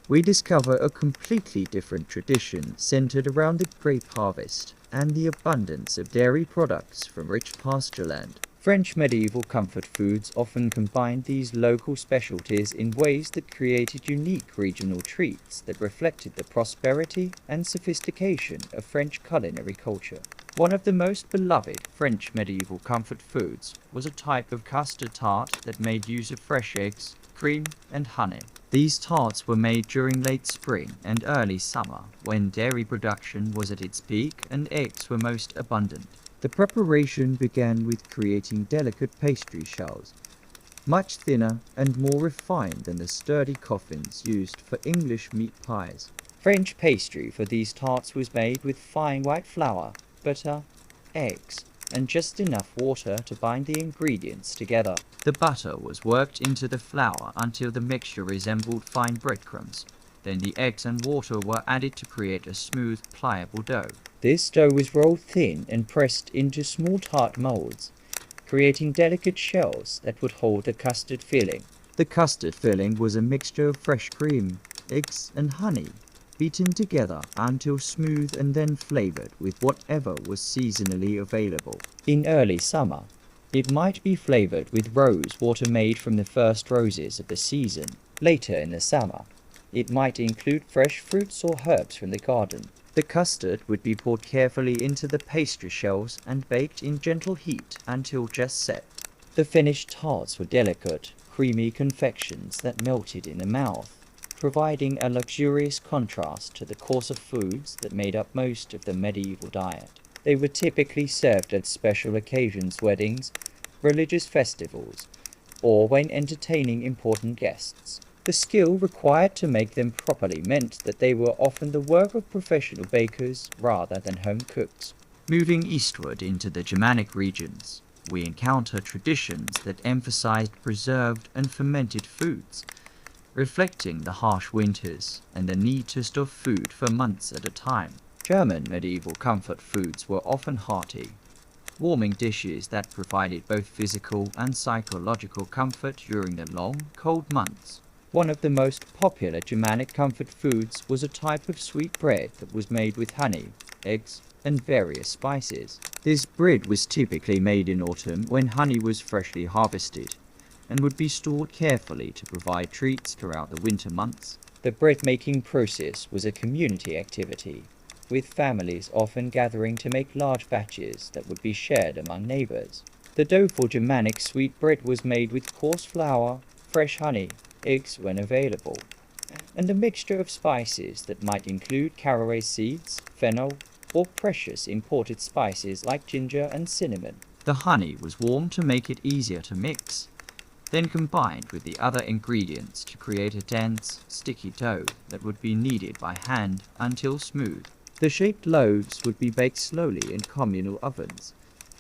we discover a completely different tradition centered around the grape harvest and the abundance of dairy products from rich pasture land. French medieval comfort foods often combined these local specialties in ways that created unique regional treats that reflected the prosperity and sophistication of French culinary culture. One of the most beloved French medieval comfort foods was a type of custard tart that made use of fresh eggs, cream, and honey. These tarts were made during late spring and early summer, when dairy production was at its peak and eggs were most abundant. The preparation began with creating delicate pastry shells, much thinner and more refined than the sturdy coffins used for English meat pies. French pastry for these tarts was made with fine white flour, butter, eggs, and just enough water to bind the ingredients together. The butter was worked into the flour until the mixture resembled fine breadcrumbs. Then the eggs and water were added to create a smooth, pliable dough. This dough was rolled thin and pressed into small tart molds, creating delicate shells that would hold the custard filling. The custard filling was a mixture of fresh cream, eggs, and honey, beaten together until smooth and then flavored with whatever was seasonally available. In early summer, it might be flavored with rose water made from the first roses of the season. Later in the summer, it might include fresh fruits or herbs from the garden. The custard would be poured carefully into the pastry shells and baked in gentle heat until just set. The finished tarts were delicate, creamy confections that melted in the mouth, providing a luxurious contrast to the coarser foods that made up most of the medieval diet. They were typically served at special occasions, weddings, religious festivals, or when entertaining important guests. The skill required to make them properly meant that they were often the work of professional bakers rather than home cooks. Moving eastward into the Germanic regions, we encounter traditions that emphasized preserved and fermented foods, reflecting the harsh winters and the need to store food for months at a time. German medieval comfort foods were often hearty, warming dishes that provided both physical and psychological comfort during the long, cold months. One of the most popular Germanic comfort foods was a type of sweet bread that was made with honey, eggs, and various spices. This bread was typically made in autumn when honey was freshly harvested, and would be stored carefully to provide treats throughout the winter months. The bread-making process was a community activity, with families often gathering to make large batches that would be shared among neighbors. The dough for Germanic sweet bread was made with coarse flour, fresh honey, eggs when available, and a mixture of spices that might include caraway seeds, fennel, or precious imported spices like ginger and cinnamon. The honey was warmed to make it easier to mix, then combined with the other ingredients to create a dense, sticky dough that would be kneaded by hand until smooth. The shaped loaves would be baked slowly in communal ovens,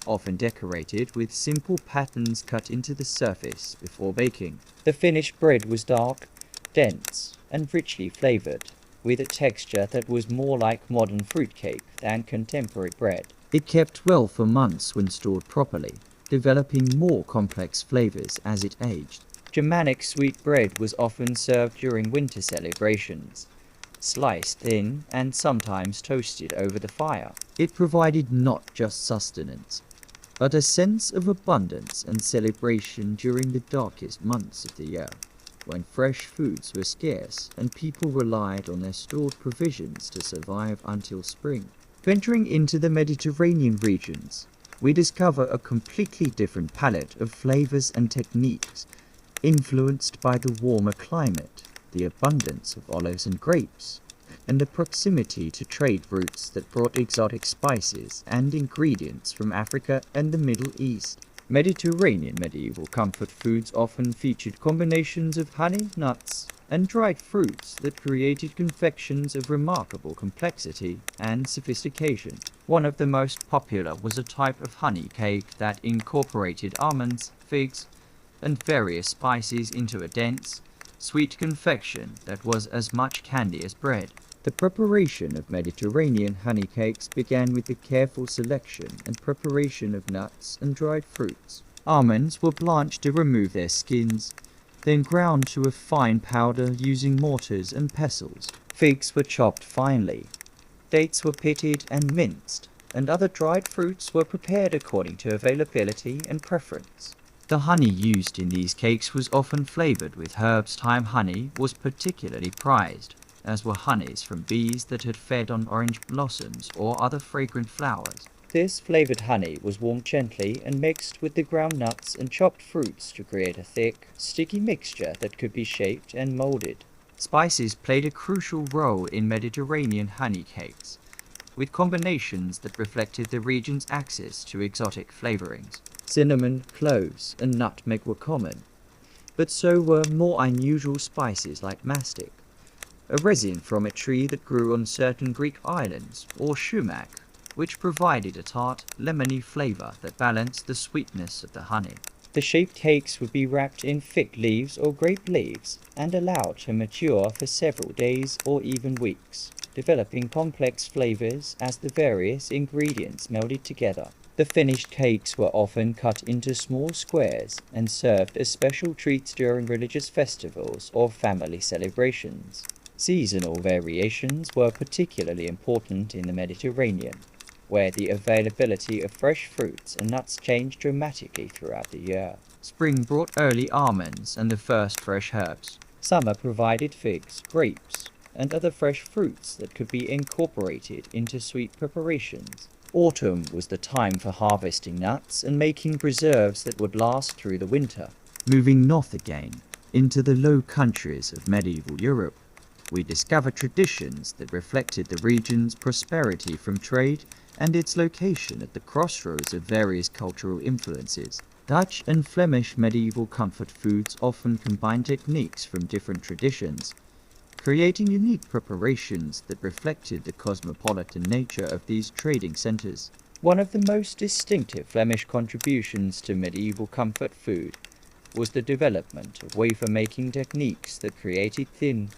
often decorated with simple patterns cut into the surface before baking. The finished bread was dark, dense, and richly flavored, with a texture that was more like modern fruitcake than contemporary bread. It kept well for months when stored properly, developing more complex flavors as it aged. Germanic sweet bread was often served during winter celebrations, sliced thin and sometimes toasted over the fire. It provided not just sustenance, but a sense of abundance and celebration during the darkest months of the year, when fresh foods were scarce and people relied on their stored provisions to survive until spring. Venturing into the Mediterranean regions, we discover a completely different palette of flavors and techniques, influenced by the warmer climate, the abundance of olives and grapes, and the proximity to trade routes that brought exotic spices and ingredients from Africa and the Middle East. Mediterranean medieval comfort foods often featured combinations of honey, nuts, and dried fruits that created confections of remarkable complexity and sophistication. One of the most popular was a type of honey cake that incorporated almonds, figs, and various spices into a dense, sweet confection that was as much candy as bread. The preparation of Mediterranean honey cakes began with the careful selection and preparation of nuts and dried fruits. Almonds were blanched to remove their skins, then ground to a fine powder using mortars and pestles. Figs were chopped finely, dates were pitted and minced, and other dried fruits were prepared according to availability and preference. The honey used in these cakes was often flavored with herbs. Thyme honey was particularly prized, as were honeys from bees that had fed on orange blossoms or other fragrant flowers. This flavored honey was warmed gently and mixed with the ground nuts and chopped fruits to create a thick, sticky mixture that could be shaped and molded. Spices played a crucial role in Mediterranean honey cakes, with combinations that reflected the region's access to exotic flavorings. Cinnamon, cloves, and nutmeg were common, but so were more unusual spices like mastic, a resin from a tree that grew on certain Greek islands, or sumac, which provided a tart, lemony flavor that balanced the sweetness of the honey. The shaped cakes would be wrapped in fig leaves or grape leaves and allowed to mature for several days or even weeks, developing complex flavors as the various ingredients melded together. The finished cakes were often cut into small squares and served as special treats during religious festivals or family celebrations. Seasonal variations were particularly important in the Mediterranean, where the availability of fresh fruits and nuts changed dramatically throughout the year. Spring brought early almonds and the first fresh herbs. Summer provided figs, grapes, and other fresh fruits that could be incorporated into sweet preparations. Autumn was the time for harvesting nuts and making preserves that would last through the winter. Moving north again, into the Low Countries of medieval Europe, we discover traditions that reflected the region's prosperity from trade and its location at the crossroads of various cultural influences. Dutch and Flemish medieval comfort foods often combine techniques from different traditions, creating unique preparations that reflected the cosmopolitan nature of these trading centers. One of the most distinctive Flemish contributions to medieval comfort food was the development of wafer-making techniques that created thin,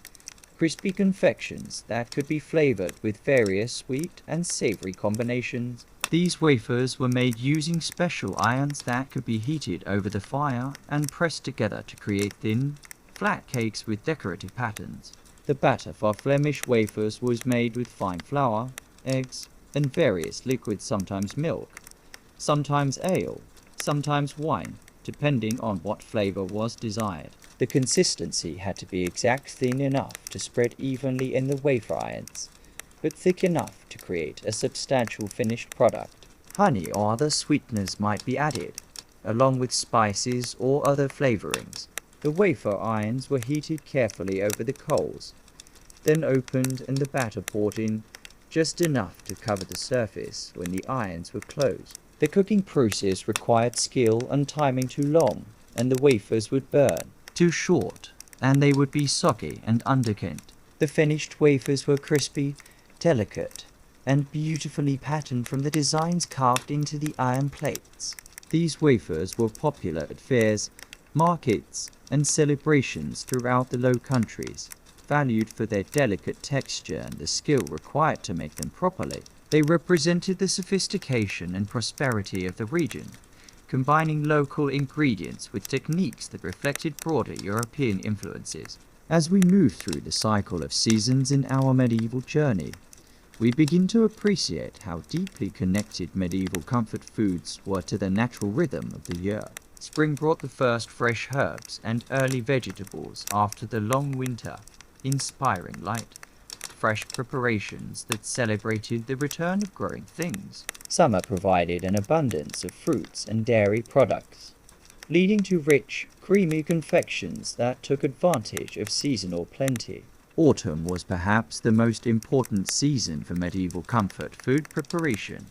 crispy confections that could be flavored with various sweet and savory combinations. These wafers were made using special irons that could be heated over the fire and pressed together to create thin, flat cakes with decorative patterns. The batter for Flemish wafers was made with fine flour, eggs, and various liquids, sometimes milk, sometimes ale, sometimes wine, depending on what flavor was desired. The consistency had to be exact, thin enough to spread evenly in the wafer irons, but thick enough to create a substantial finished product. Honey or other sweeteners might be added, along with spices or other flavorings. The wafer irons were heated carefully over the coals, then opened and the batter poured in just enough to cover the surface when the irons were closed. The cooking process required skill and timing too long, and the wafers would burn. Too short, and they would be soggy and undercooked. The finished wafers were crispy, delicate, and beautifully patterned from the designs carved into the iron plates. These wafers were popular at fairs, markets, and celebrations throughout the Low Countries, valued for their delicate texture and the skill required to make them properly. They represented the sophistication and prosperity of the region, combining local ingredients with techniques that reflected broader European influences. As we move through the cycle of seasons in our medieval journey, we begin to appreciate how deeply connected medieval comfort foods were to the natural rhythm of the year. Spring brought the first fresh herbs and early vegetables after the long winter, inspiring light, fresh preparations that celebrated the return of growing things. Summer provided an abundance of fruits and dairy products, leading to rich, creamy confections that took advantage of seasonal plenty. Autumn was perhaps the most important season for medieval comfort food preparation,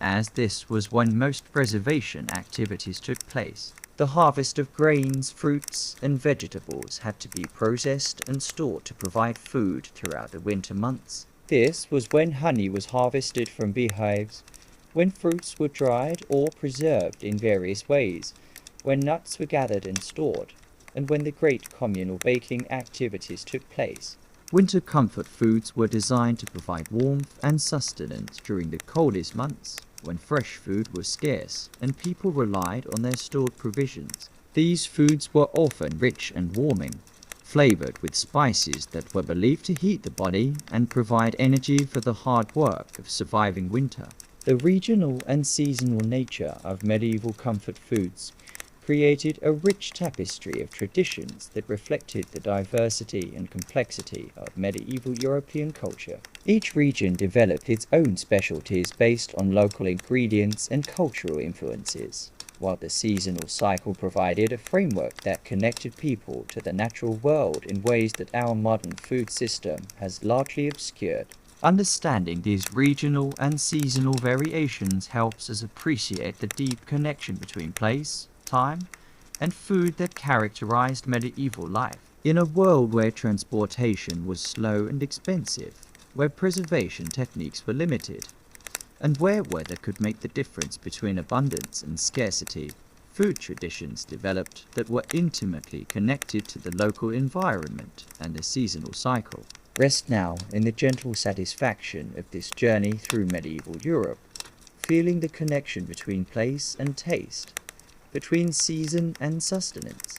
as this was when most preservation activities took place. The harvest of grains, fruits, and vegetables had to be processed and stored to provide food throughout the winter months. This was when honey was harvested from beehives, when fruits were dried or preserved in various ways, when nuts were gathered and stored, and when the great communal baking activities took place. Winter comfort foods were designed to provide warmth and sustenance during the coldest months, when fresh food was scarce and people relied on their stored provisions. These foods were often rich and warming, flavored with spices that were believed to heat the body and provide energy for the hard work of surviving winter. The regional and seasonal nature of medieval comfort foods created a rich tapestry of traditions that reflected the diversity and complexity of medieval European culture. Each region developed its own specialties based on local ingredients and cultural influences, while the seasonal cycle provided a framework that connected people to the natural world in ways that our modern food system has largely obscured. Understanding these regional and seasonal variations helps us appreciate the deep connection between place, time, and food that characterized medieval life. In a world where transportation was slow and expensive, where preservation techniques were limited, and where weather could make the difference between abundance and scarcity, food traditions developed that were intimately connected to the local environment and the seasonal cycle. Rest now in the gentle satisfaction of this journey through medieval Europe, feeling the connection between place and taste, between season and sustenance,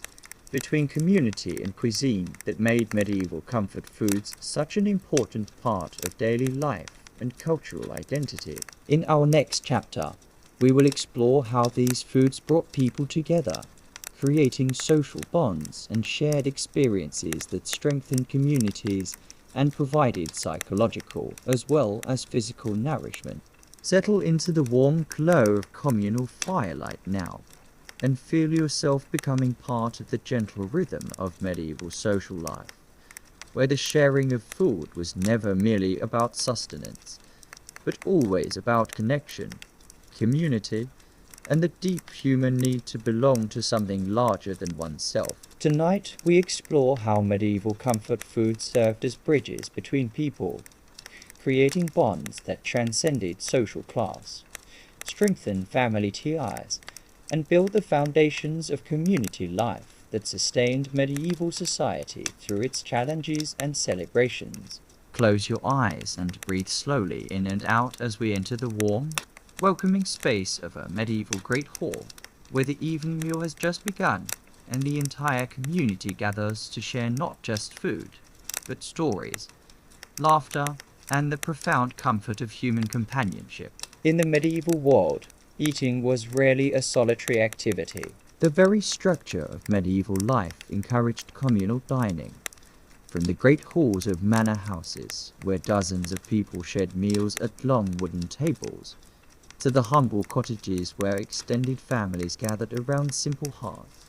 between community and cuisine that made medieval comfort foods such an important part of daily life and cultural identity. In our next chapter, we will explore how these foods brought people together, creating social bonds and shared experiences that strengthened communities and provided psychological as well as physical nourishment. Settle into the warm glow of communal firelight now, and feel yourself becoming part of the gentle rhythm of medieval social life, where the sharing of food was never merely about sustenance, but always about connection, community, and the deep human need to belong to something larger than oneself. Tonight, we explore how medieval comfort food served as bridges between people, creating bonds that transcended social class, strengthened family ties, and built the foundations of community life that sustained medieval society through its challenges and celebrations. Close your eyes and breathe slowly in and out as we enter the warm, welcoming space of a medieval great hall, where the evening meal has just begun and the entire community gathers to share not just food, but stories, laughter, and the profound comfort of human companionship. In the medieval world, eating was rarely a solitary activity. The very structure of medieval life encouraged communal dining. From the great halls of manor houses, where dozens of people shared meals at long wooden tables, to the humble cottages where extended families gathered around simple hearths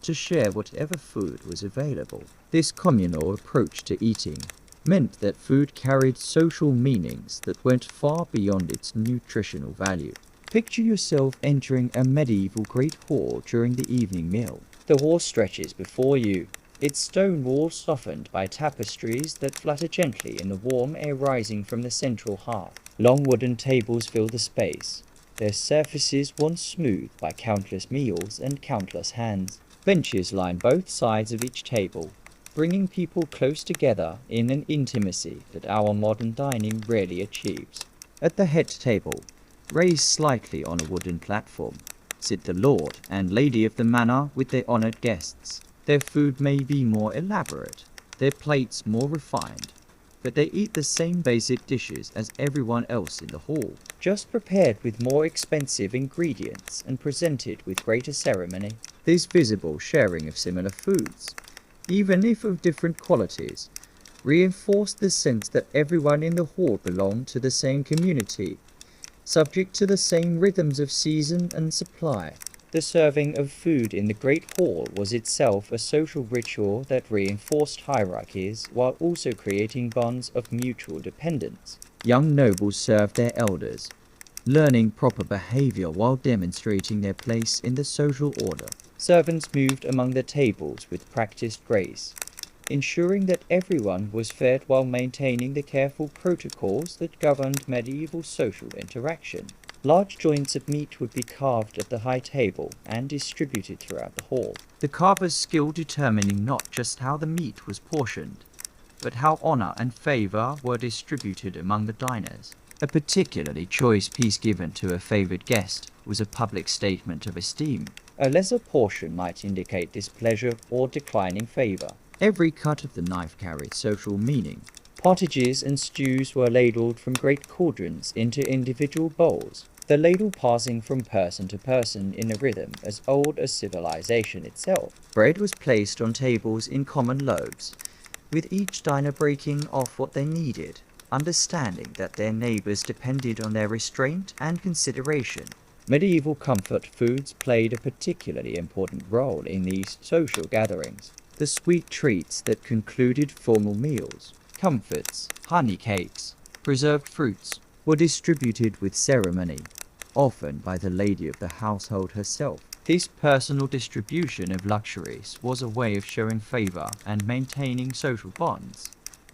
to share whatever food was available. This communal approach to eating meant that food carried social meanings that went far beyond its nutritional value. Picture yourself entering a medieval great hall during the evening meal. The hall stretches before you, its stone walls softened by tapestries that flutter gently in the warm air rising from the central hearth. Long wooden tables fill the space, their surfaces once smooth by countless meals and countless hands. Benches line both sides of each table, bringing people close together in an intimacy that our modern dining rarely achieves. At the head table, raised slightly on a wooden platform, sit the lord and lady of the manor with their honored guests. Their food may be more elaborate, their plates more refined, but they eat the same basic dishes as everyone else in the hall, just prepared with more expensive ingredients and presented with greater ceremony. This visible sharing of similar foods, even if of different qualities, reinforced the sense that everyone in the hall belonged to the same community, subject to the same rhythms of season and supply. The serving of food in the great hall was itself a social ritual that reinforced hierarchies while also creating bonds of mutual dependence. Young nobles served their elders, learning proper behavior while demonstrating their place in the social order. Servants moved among the tables with practiced grace, ensuring that everyone was fed while maintaining the careful protocols that governed medieval social interaction. Large joints of meat would be carved at the high table and distributed throughout the hall, the carver's skill determining not just how the meat was portioned, but how honor and favor were distributed among the diners. A particularly choice piece given to a favored guest was a public statement of esteem. A lesser portion might indicate displeasure or declining favor. Every cut of the knife carried social meaning. Pottages and stews were ladled from great cauldrons into individual bowls, the ladle passing from person to person in a rhythm as old as civilization itself. Bread was placed on tables in common loaves, with each diner breaking off what they needed, understanding that their neighbors depended on their restraint and consideration. Medieval comfort foods played a particularly important role in these social gatherings. The sweet treats that concluded formal meals, comfits, honey cakes, preserved fruits, were distributed with ceremony, often by the lady of the household herself. This personal distribution of luxuries was a way of showing favor and maintaining social bonds,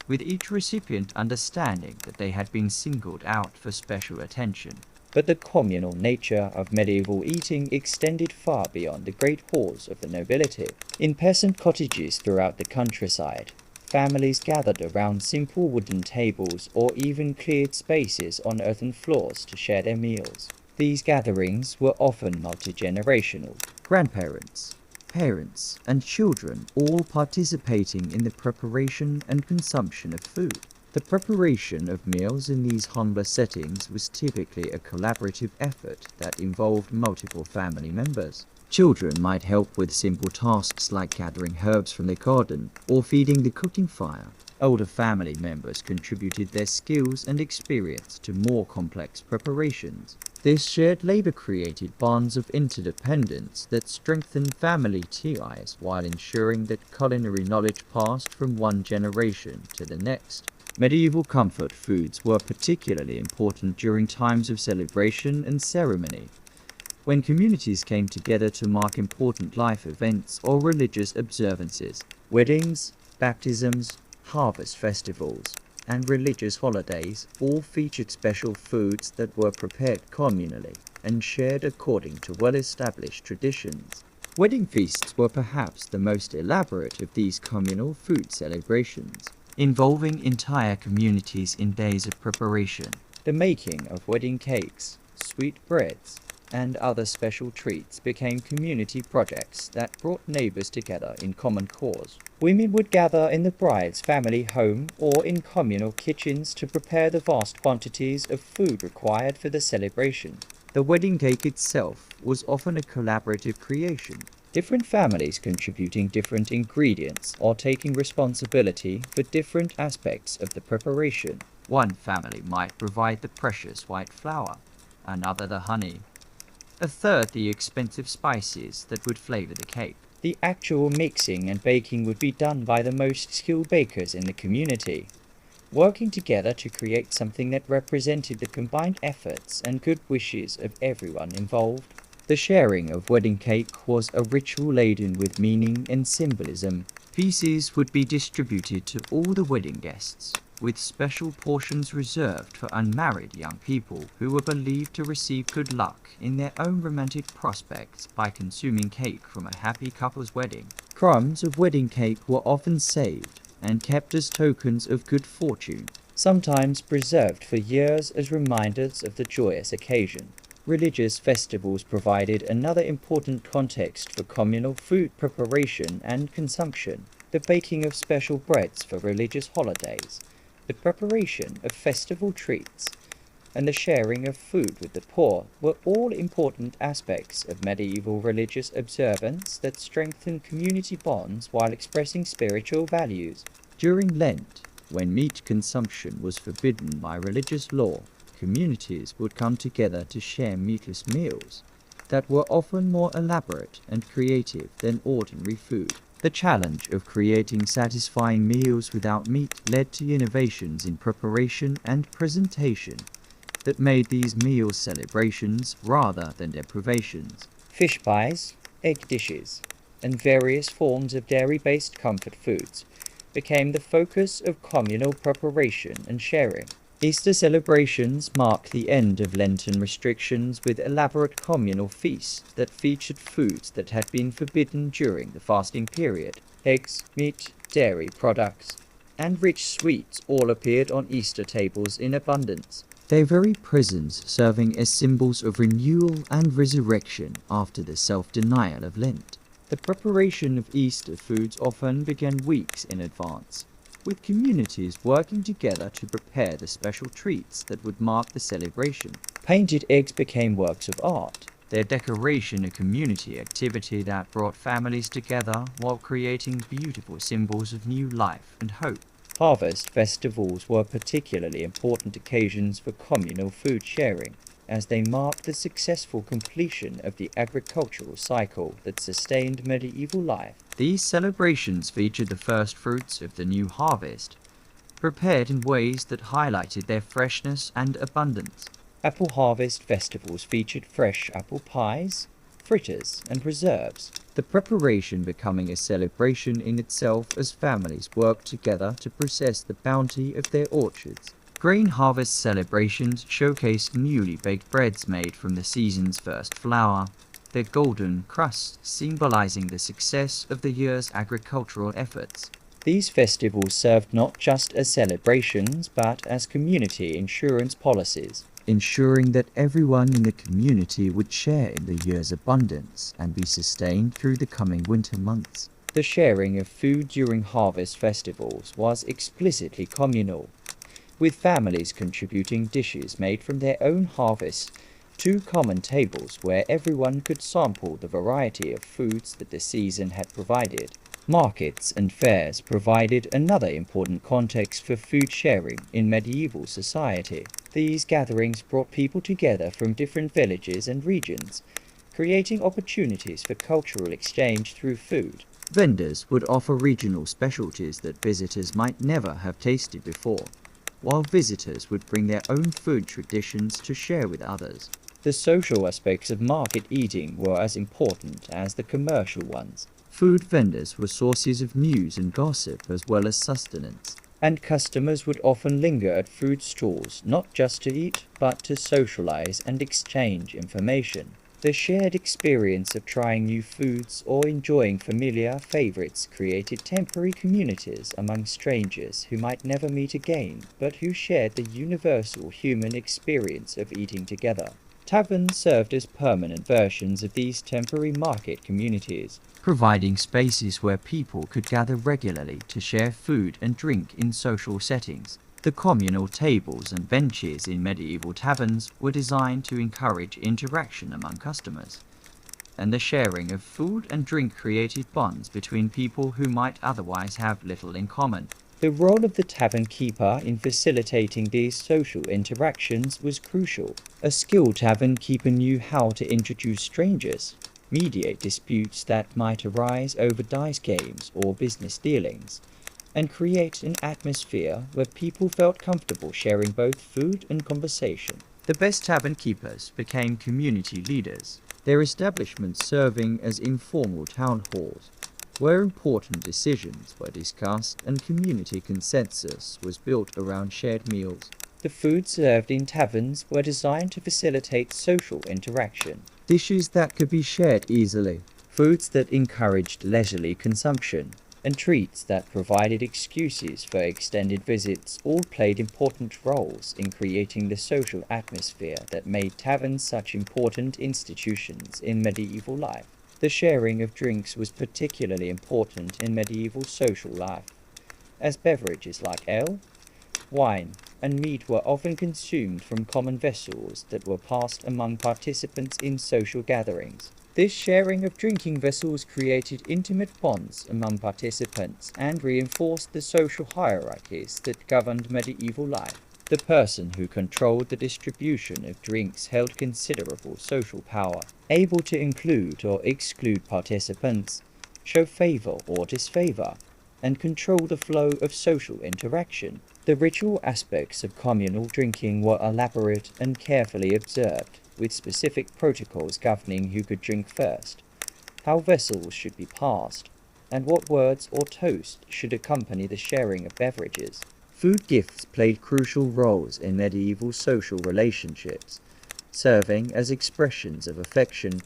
with each recipient understanding that they had been singled out for special attention. But the communal nature of medieval eating extended far beyond the great halls of the nobility. In peasant cottages throughout the countryside, families gathered around simple wooden tables or even cleared spaces on earthen floors to share their meals. These gatherings were often multi-generational. Grandparents, parents, and children all participating in the preparation and consumption of food. The preparation of meals in these humbler settings was typically a collaborative effort that involved multiple family members. Children might help with simple tasks like gathering herbs from the garden or feeding the cooking fire. Older family members contributed their skills and experience to more complex preparations. This shared labor created bonds of interdependence that strengthened family ties while ensuring that culinary knowledge passed from one generation to the next. Medieval comfort foods were particularly important during times of celebration and ceremony, when communities came together to mark important life events or religious observances. Weddings, baptisms, harvest festivals, and religious holidays all featured special foods that were prepared communally and shared according to well-established traditions. Wedding feasts were perhaps the most elaborate of these communal food celebrations, involving entire communities in days of preparation. The making of wedding cakes, sweetbreads, and other special treats became community projects that brought neighbors together in common cause. Women would gather in the bride's family home or in communal kitchens to prepare the vast quantities of food required for the celebration. The wedding cake itself was often a collaborative creation, Different families contributing different ingredients or taking responsibility for different aspects of the preparation. One family might provide the precious white flour, another the honey, a third the expensive spices that would flavor the cake. The actual mixing and baking would be done by the most skilled bakers in the community, working together to create something that represented the combined efforts and good wishes of everyone involved. The sharing of wedding cake was a ritual laden with meaning and symbolism. Pieces would be distributed to all the wedding guests, with special portions reserved for unmarried young people who were believed to receive good luck in their own romantic prospects by consuming cake from a happy couple's wedding. Crumbs of wedding cake were often saved and kept as tokens of good fortune, sometimes preserved for years as reminders of the joyous occasion. Religious festivals provided another important context for communal food preparation and consumption. The baking of special breads for religious holidays, the preparation of festival treats, and the sharing of food with the poor were all important aspects of medieval religious observance that strengthened community bonds while expressing spiritual values. During Lent, when meat consumption was forbidden by religious law, communities would come together to share meatless meals that were often more elaborate and creative than ordinary food. The challenge of creating satisfying meals without meat led to innovations in preparation and presentation that made these meal celebrations rather than deprivations. Fish pies, egg dishes, and various forms of dairy-based comfort foods became the focus of communal preparation and sharing. Easter celebrations marked the end of Lenten restrictions with elaborate communal feasts that featured foods that had been forbidden during the fasting period. Eggs, meat, dairy products, and rich sweets all appeared on Easter tables in abundance. Their very presence serving as symbols of renewal and resurrection after the self-denial of Lent. The preparation of Easter foods often began weeks in advance, with communities working together to prepare the special treats that would mark the celebration. Painted eggs became works of art, their decoration a community activity that brought families together while creating beautiful symbols of new life and hope. Harvest festivals were particularly important occasions for communal food sharing, as they marked the successful completion of the agricultural cycle that sustained medieval life. These celebrations featured the first fruits of the new harvest, prepared in ways that highlighted their freshness and abundance. Apple harvest festivals featured fresh apple pies, fritters, and preserves, the preparation becoming a celebration in itself as families worked together to process the bounty of their orchards. Grain harvest celebrations showcased newly baked breads made from the season's first flour, their golden crusts symbolizing the success of the year's agricultural efforts. These festivals served not just as celebrations, but as community insurance policies. ensuring that everyone in the community would share in the year's abundance and be sustained through the coming winter months. The sharing of food during harvest festivals was explicitly communal, with families contributing dishes made from their own harvest to common tables where everyone could sample the variety of foods that the season had provided. Markets and fairs provided another important context for food sharing in medieval society. These gatherings brought people together from different villages and regions, creating opportunities for cultural exchange through food. Vendors would offer regional specialties that visitors might never have tasted before, while visitors would bring their own food traditions to share with others. The social aspects of market eating were as important as the commercial ones. Food vendors were sources of news and gossip as well as sustenance. And customers would often linger at food stalls not just to eat, but to socialize and exchange information. The shared experience of trying new foods or enjoying familiar favorites created temporary communities among strangers who might never meet again, but who shared the universal human experience of eating together. Taverns served as permanent versions of these temporary market communities, providing spaces where people could gather regularly to share food and drink in social settings. The communal tables and benches in medieval taverns were designed to encourage interaction among customers, and the sharing of food and drink created bonds between people who might otherwise have little in common. The role of the tavern keeper in facilitating these social interactions was crucial. A skilled tavern keeper knew how to introduce strangers, mediate disputes that might arise over dice games or business dealings, and create an atmosphere where people felt comfortable sharing both food and conversation. The best tavern keepers became community leaders, their establishments serving as informal town halls, where important decisions were discussed and community consensus was built around shared meals. The food served in taverns were designed to facilitate social interaction. Dishes that could be shared easily, foods that encouraged leisurely consumption, and treats that provided excuses for extended visits all played important roles in creating the social atmosphere that made taverns such important institutions in medieval life. The sharing of drinks was particularly important in medieval social life, as beverages like ale, wine, and meat were often consumed from common vessels that were passed among participants in social gatherings. This sharing of drinking vessels created intimate bonds among participants and reinforced the social hierarchies that governed medieval life. The person who controlled the distribution of drinks held considerable social power, able to include or exclude participants, show favor or disfavor, and control the flow of social interaction. The ritual aspects of communal drinking were elaborate and carefully observed, with specific protocols governing who could drink first, how vessels should be passed, and what words or toast should accompany the sharing of beverages. Food gifts played crucial roles in medieval social relationships, serving as expressions of affection,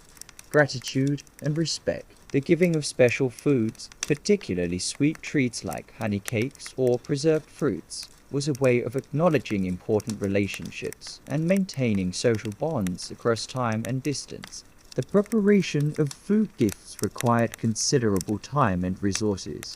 gratitude, and respect. The giving of special foods, particularly sweet treats like honey cakes or preserved fruits, was a way of acknowledging important relationships and maintaining social bonds across time and distance. The preparation of food gifts required considerable time and resources,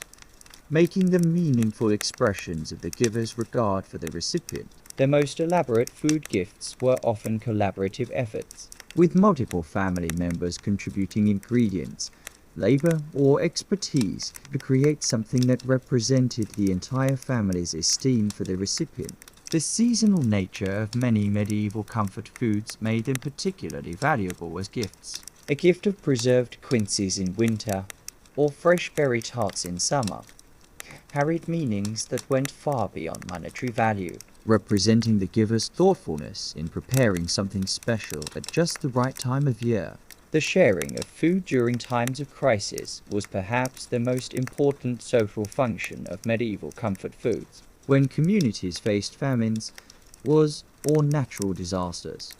making them meaningful expressions of the giver's regard for the recipient. The most elaborate food gifts were often collaborative efforts, with multiple family members contributing ingredients, labor, or expertise to create something that represented the entire family's esteem for the recipient. The seasonal nature of many medieval comfort foods made them particularly valuable as gifts. A gift of preserved quinces in winter, or fresh berry tarts in summer, carried meanings that went far beyond monetary value, representing the giver's thoughtfulness in preparing something special at just the right time of year. The sharing of food during times of crisis was perhaps the most important social function of medieval comfort foods. When communities faced famines, wars, or natural disasters,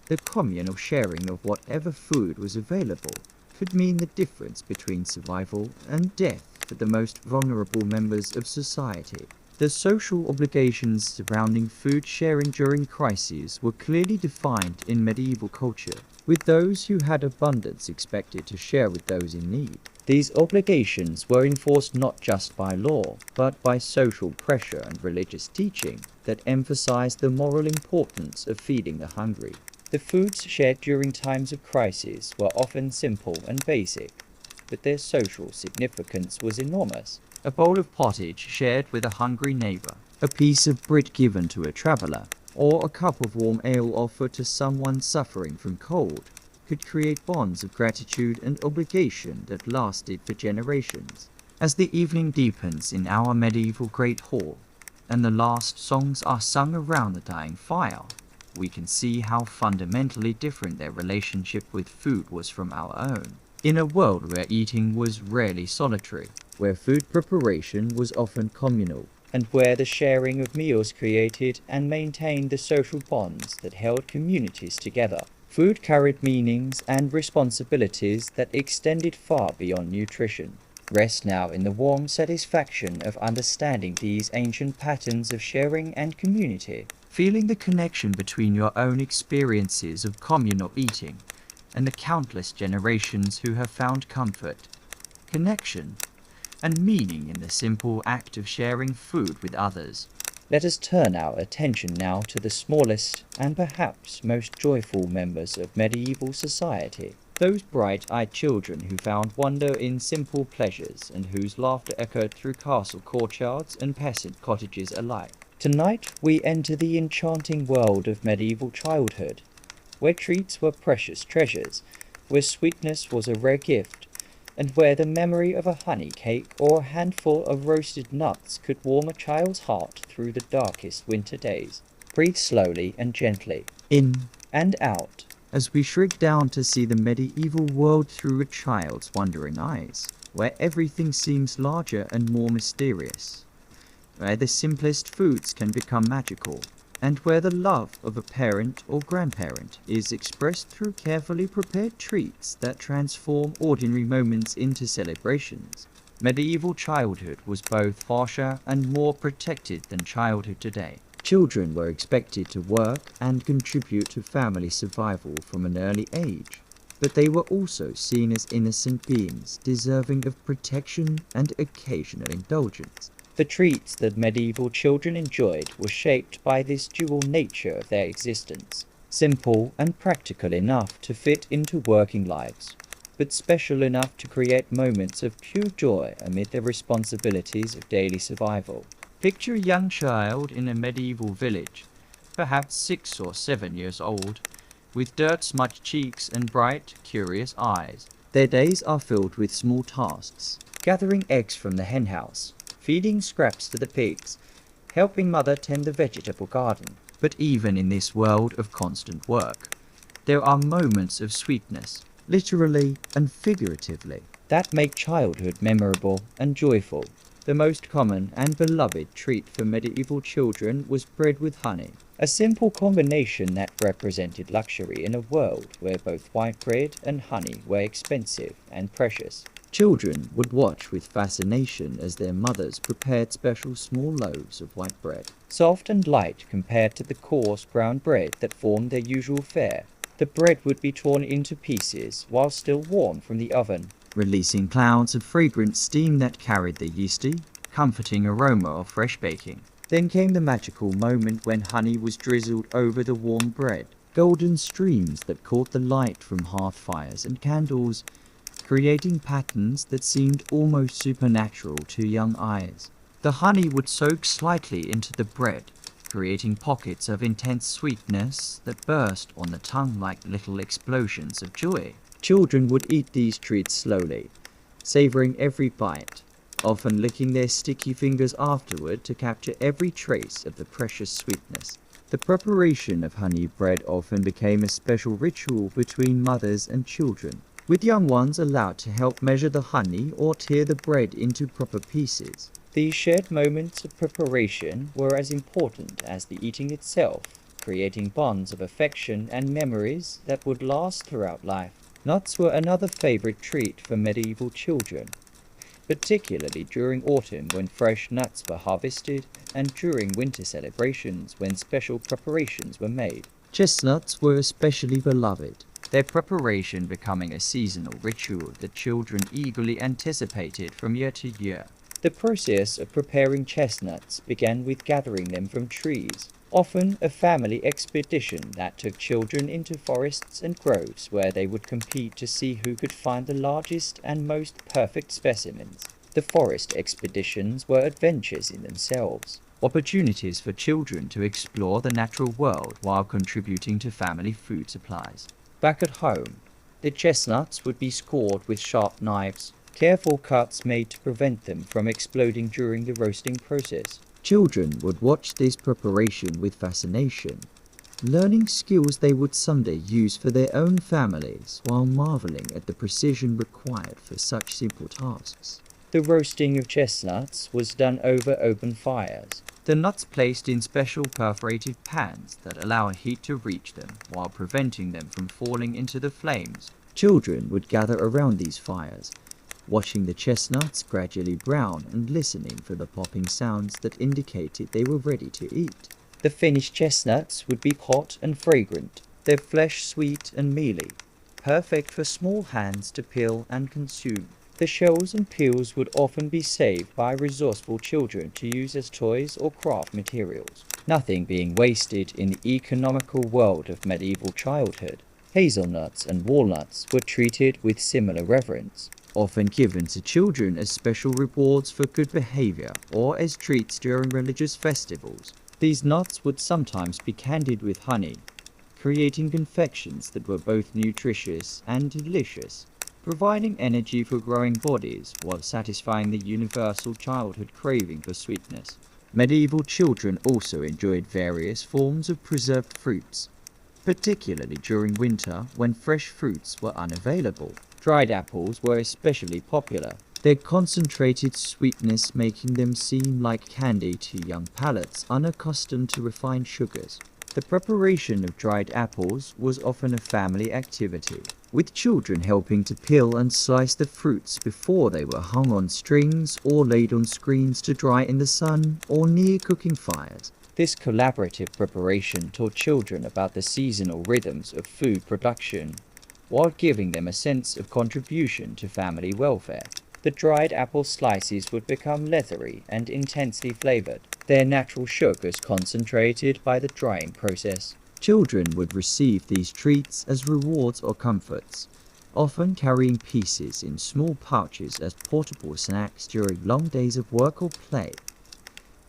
the communal sharing of whatever food was available could mean the difference between survival and death for the most vulnerable members of society. The social obligations surrounding food sharing during crises were clearly defined in medieval culture, with those who had abundance expected to share with those in need. These obligations were enforced not just by law, but by social pressure and religious teaching that emphasized the moral importance of feeding the hungry. The foods shared during times of crisis were often simple and basic, but their social significance was enormous. A bowl of pottage shared with a hungry neighbor, A piece of bread given to a traveler, or a cup of warm ale offered to someone suffering from cold, could create bonds of gratitude and obligation that lasted for generations. As the evening deepens in our medieval great hall, and the last songs are sung around the dying fire, we can see how fundamentally different their relationship with food was from our own. In a world where eating was rarely solitary, where food preparation was often communal, and where the sharing of meals created and maintained the social bonds that held communities together, food carried meanings and responsibilities that extended far beyond nutrition. Rest now in the warm satisfaction of understanding these ancient patterns of sharing and community, feeling the connection between your own experiences of communal eating and the countless generations who have found comfort, connection, and meaning in the simple act of sharing food with others. Let us turn our attention now to the smallest and perhaps most joyful members of medieval society, those bright-eyed children who found wonder in simple pleasures and whose laughter echoed through castle courtyards and peasant cottages alike. Tonight we enter the enchanting world of medieval childhood, where treats were precious treasures, where sweetness was a rare gift, and where the memory of a honey cake or a handful of roasted nuts could warm a child's heart through the darkest winter days. Breathe slowly and gently, In and out, as we shrink down to see the medieval world through a child's wondering eyes, where everything seems larger and more mysterious, where the simplest foods can become magical, and where the love of a parent or grandparent is expressed through carefully prepared treats that transform ordinary moments into celebrations. Medieval childhood was both harsher and more protected than childhood today. Children were expected to work and contribute to family survival from an early age, but they were also seen as innocent beings deserving of protection and occasional indulgence. The treats that medieval children enjoyed were shaped by this dual nature of their existence, simple and practical enough to fit into working lives, but special enough to create moments of pure joy amid the responsibilities of daily survival. Picture a young child in a medieval village, perhaps 6 or 7 years old, with dirt-smudged cheeks and bright, curious eyes. Their days are filled with small tasks, gathering eggs from the henhouse, feeding scraps to the pigs, helping mother tend the vegetable garden. But even in this world of constant work, there are moments of sweetness, literally and figuratively, that make childhood memorable and joyful. The most common and beloved treat for medieval children was bread with honey, a simple combination that represented luxury in a world where both white bread and honey were expensive and precious. Children would watch with fascination as their mothers prepared special small loaves of white bread. Soft and light compared to the coarse brown bread that formed their usual fare, the bread would be torn into pieces while still warm from the oven, releasing clouds of fragrant steam that carried the yeasty, comforting aroma of fresh baking. Then came the magical moment when honey was drizzled over the warm bread, golden streams that caught the light from hearth fires and candles, creating patterns that seemed almost supernatural to young eyes. The honey would soak slightly into the bread, creating pockets of intense sweetness that burst on the tongue like little explosions of joy. Children would eat these treats slowly, savoring every bite, often licking their sticky fingers afterward to capture every trace of the precious sweetness. The preparation of honey bread often became a special ritual between mothers and children, with young ones allowed to help measure the honey or tear the bread into proper pieces. These shared moments of preparation were as important as the eating itself, creating bonds of affection and memories that would last throughout life. Nuts were another favorite treat for medieval children. particularly during autumn when fresh nuts were harvested and during winter celebrations when special preparations were made. Chestnuts were especially beloved, Their preparation becoming a seasonal ritual that children eagerly anticipated from year to year. The process of preparing chestnuts began with gathering them from trees, often a family expedition that took children into forests and groves where they would compete to see who could find the largest and most perfect specimens. The forest expeditions were adventures in themselves, opportunities for children to explore the natural world while contributing to family food supplies. Back at home, the chestnuts would be scored with sharp knives, careful cuts made to prevent them from exploding during the roasting process. children would watch this preparation with fascination, learning skills they would someday use for their own families while marveling at the precision required for such simple tasks. The roasting of chestnuts was done over open fires, the nuts placed in special perforated pans that allow heat to reach them while preventing them from falling into the flames. Children would gather around these fires, watching the chestnuts gradually brown and listening for the popping sounds that indicated they were ready to eat. The finished chestnuts would be hot and fragrant, their flesh sweet and mealy, perfect for small hands to peel and consume. The shells and peels would often be saved by resourceful children to use as toys or craft materials, nothing being wasted in the economical world of medieval childhood. Hazelnuts and walnuts were treated with similar reverence, Often given to children as special rewards for good behavior or as treats during religious festivals. These nuts would sometimes be candied with honey, creating confections that were both nutritious and delicious, providing energy for growing bodies while satisfying the universal childhood craving for sweetness. Medieval children also enjoyed various forms of preserved fruits, particularly during winter when fresh fruits were unavailable. Dried apples were especially popular, Their concentrated sweetness making them seem like candy to young palates unaccustomed to refined sugars. The preparation of dried apples was often a family activity, with children helping to peel and slice the fruits before they were hung on strings or laid on screens to dry in the sun or near cooking fires. This collaborative preparation taught children about the seasonal rhythms of food production, while giving them a sense of contribution to family welfare. The dried apple slices would become leathery and intensely flavored, their natural sugars concentrated by the drying process. Children would receive these treats as rewards or comforts, often carrying pieces in small pouches as portable snacks during long days of work or play.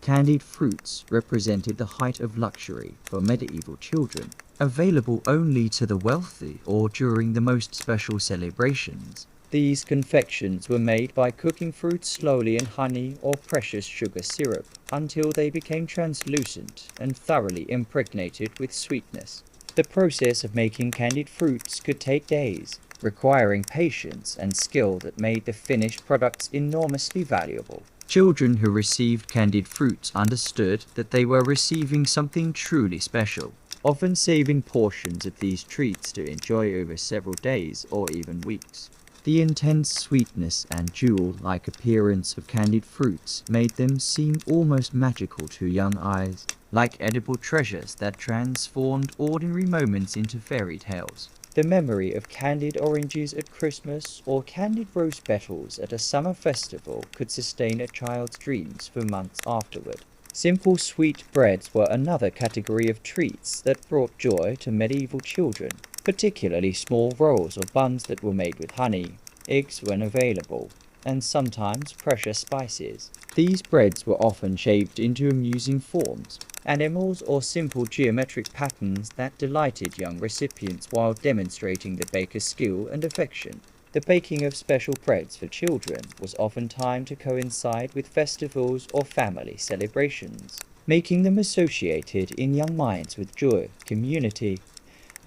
Candied fruits represented the height of luxury for medieval children, available only to the wealthy or during the most special celebrations. These confections were made by cooking fruits slowly in honey or precious sugar syrup until they became translucent and thoroughly impregnated with sweetness. The process of making candied fruits could take days, requiring patience and skill that made the finished products enormously valuable. Children who received candied fruits understood that they were receiving something truly special, Often saving portions of these treats to enjoy over several days or even weeks. The intense sweetness and jewel-like appearance of candied fruits made them seem almost magical to young eyes, Like edible treasures that transformed ordinary moments into fairy tales. The memory of candied oranges at Christmas or candied rose petals at a summer festival could sustain a child's dreams for months afterward. Simple sweet breads were another category of treats that brought joy to medieval children, particularly small rolls or buns that were made with honey, eggs when available, and sometimes precious spices. These breads were often shaped into amusing forms, animals or simple geometric patterns that delighted young recipients while demonstrating the baker's skill and affection. The baking of special breads for children was often timed to coincide with festivals or family celebrations, making them associated in young minds with joy, community,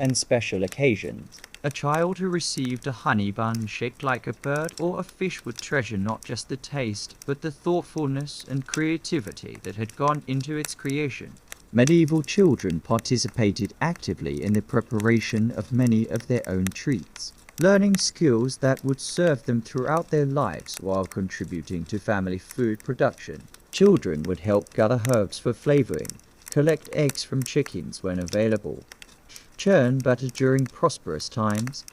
and special occasions. A child who received a honey bun shaped like a bird or a fish would treasure not just the taste, but the thoughtfulness and creativity that had gone into its creation. Medieval children participated actively in the preparation of many of their own treats. learning skills that would serve them throughout their lives while contributing to family food production. Children would help gather herbs for flavoring, collect eggs from chickens when available, churn butter during prosperous times,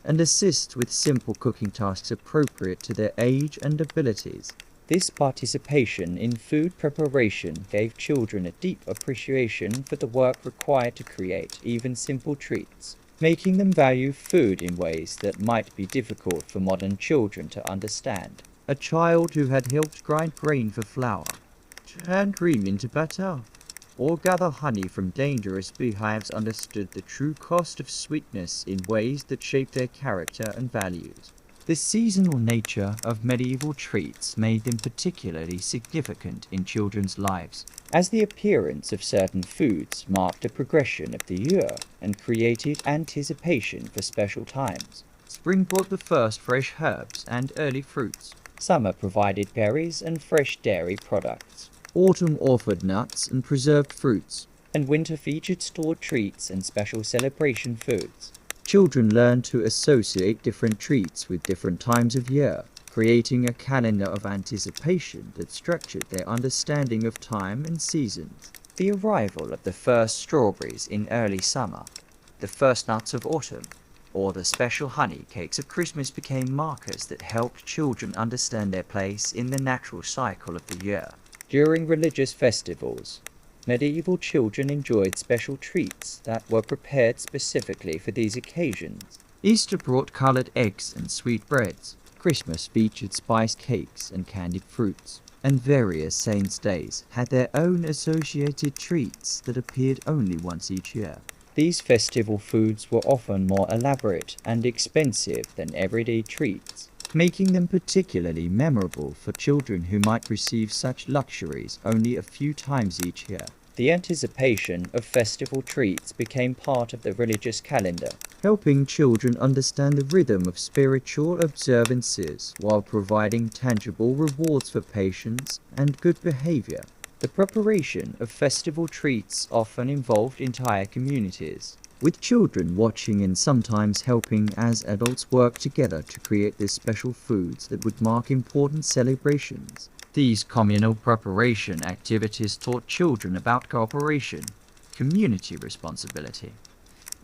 and assist with simple cooking tasks appropriate to their age and abilities. This participation in food preparation gave children a deep appreciation for the work required to create even simple treats, making them value food in ways that might be difficult for modern children to understand. A child who had helped grind grain for flour, turn cream into butter, or gather honey from dangerous beehives understood the true cost of sweetness in ways that shaped their character and values. The seasonal nature of medieval treats made them particularly significant in children's lives, as the appearance of certain foods marked a progression of the year and created anticipation for special times. Spring brought the first fresh herbs and early fruits. Summer provided berries and fresh dairy products. Autumn offered nuts and preserved fruits. And winter featured stored treats and special celebration foods. Children learned to associate different treats with different times of year, creating a calendar of anticipation that structured their understanding of time and seasons. The arrival of the first strawberries in early summer, the first nuts of autumn, or the special honey cakes of Christmas became markers that helped children understand their place in the natural cycle of the year. During religious festivals, medieval children enjoyed special treats that were prepared specifically for these occasions. Easter brought colored eggs and sweet breads. Christmas featured spiced cakes and candied fruits. And various saints' days had their own associated treats that appeared only once each year. These festival foods were often more elaborate and expensive than everyday treats, making them particularly memorable for children who might receive such luxuries only a few times each year. The anticipation of festival treats became part of the religious calendar, helping children understand the rhythm of spiritual observances while providing tangible rewards for patience and good behavior. The preparation of festival treats often involved entire communities, with children watching and sometimes helping as adults work together to create these special foods that would mark important celebrations. These communal preparation activities taught children about cooperation, community responsibility,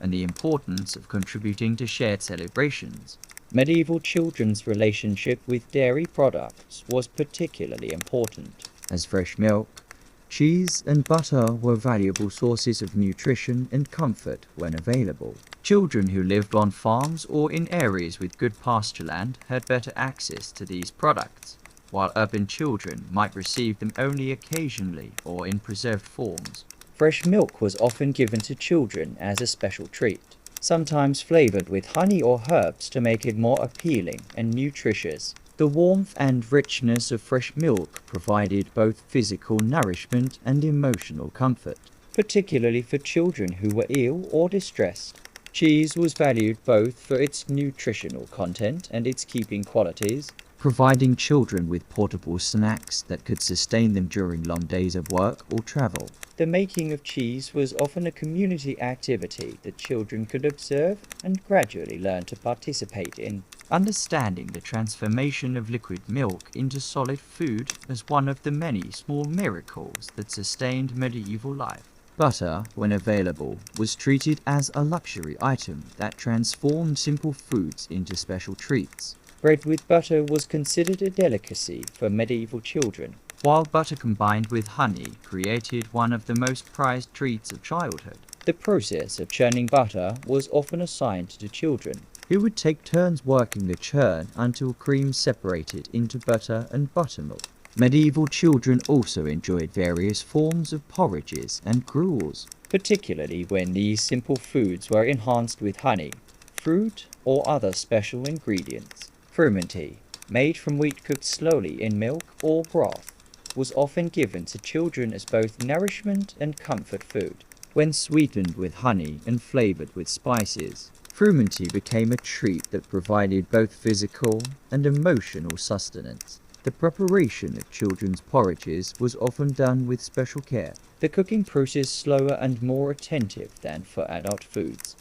and the importance of contributing to shared celebrations. Medieval children's relationship with dairy products was particularly important, as fresh milk, cheese, and butter were valuable sources of nutrition and comfort when available. Children who lived on farms or in areas with good pasture land had better access to these products, while urban children might receive them only occasionally or in preserved forms. Fresh milk was often given to children as a special treat, sometimes flavored with honey or herbs to make it more appealing and nutritious. The warmth and richness of fresh milk provided both physical nourishment and emotional comfort, particularly for children who were ill or distressed. Cheese was valued both for its nutritional content and its keeping qualities, providing children with portable snacks that could sustain them during long days of work or travel. The making of cheese was often a community activity that children could observe and gradually learn to participate in. Understanding the transformation of liquid milk into solid food as one of the many small miracles that sustained medieval life. Butter, when available, was treated as a luxury item that transformed simple foods into special treats. Bread with butter was considered a delicacy for medieval children, while butter combined with honey created one of the most prized treats of childhood. The process of churning butter was often assigned to children, who would take turns working the churn until cream separated into butter and buttermilk. Medieval children also enjoyed various forms of porridges and gruels, particularly when these simple foods were enhanced with honey, fruit, or other special ingredients. Frumenty, made from wheat cooked slowly in milk or broth, was often given to children as both nourishment and comfort food. When sweetened with honey and flavored with spices, frumenty became a treat that provided both physical and emotional sustenance. The preparation of children's porridges was often done with special care, the cooking process slower and more attentive than for adult foods.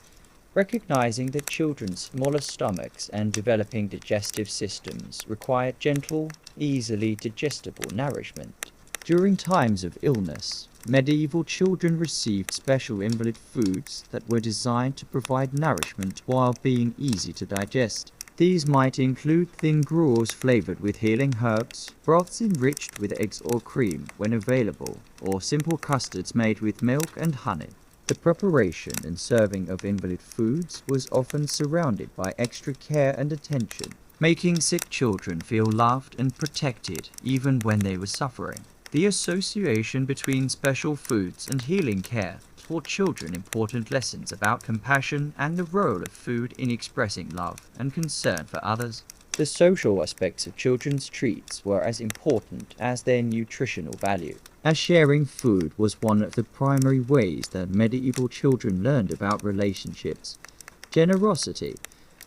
recognizing that children's smaller stomachs and developing digestive systems required gentle, easily digestible nourishment. During times of illness, medieval children received special invalid foods that were designed to provide nourishment while being easy to digest. These might include thin gruels flavored with healing herbs, broths enriched with eggs or cream when available, or simple custards made with milk and honey. The preparation and serving of invalid foods was often surrounded by extra care and attention, making sick children feel loved and protected even when they were suffering. The association between special foods and healing care taught children important lessons about compassion and the role of food in expressing love and concern for others. The social aspects of children's treats were as important as their nutritional value, as sharing food was one of the primary ways that medieval children learned about relationships, generosity,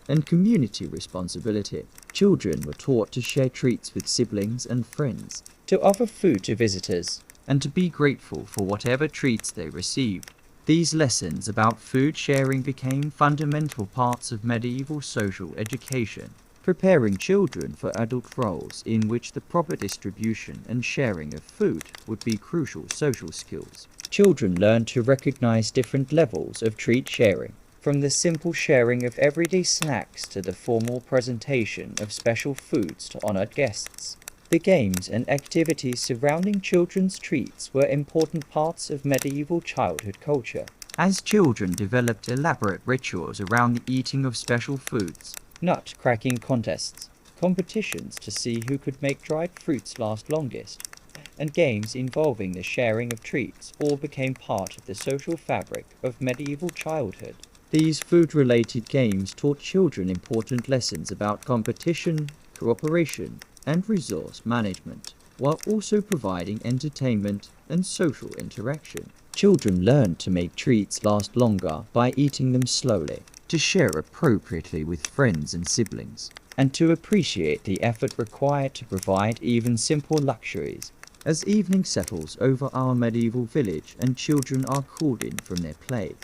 and community responsibility. Children were taught to share treats with siblings and friends, to offer food to visitors, and to be grateful for whatever treats they received. These lessons about food sharing became fundamental parts of medieval social education, preparing children for adult roles in which the proper distribution and sharing of food would be crucial social skills. Children learned to recognize different levels of treat sharing, from the simple sharing of everyday snacks to the formal presentation of special foods to honored guests. The games and activities surrounding children's treats were important parts of medieval childhood culture. As children developed elaborate rituals around the eating of special foods, nut cracking contests, competitions to see who could make dried fruits last longest, and games involving the sharing of treats all became part of the social fabric of medieval childhood. These food-related games taught children important lessons about competition, cooperation, and resource management, while also providing entertainment and social interaction. Children learned to make treats last longer by eating them slowly, to share appropriately with friends and siblings, and to appreciate the effort required to provide even simple luxuries. As evening settles over our medieval village and children are called in from their play,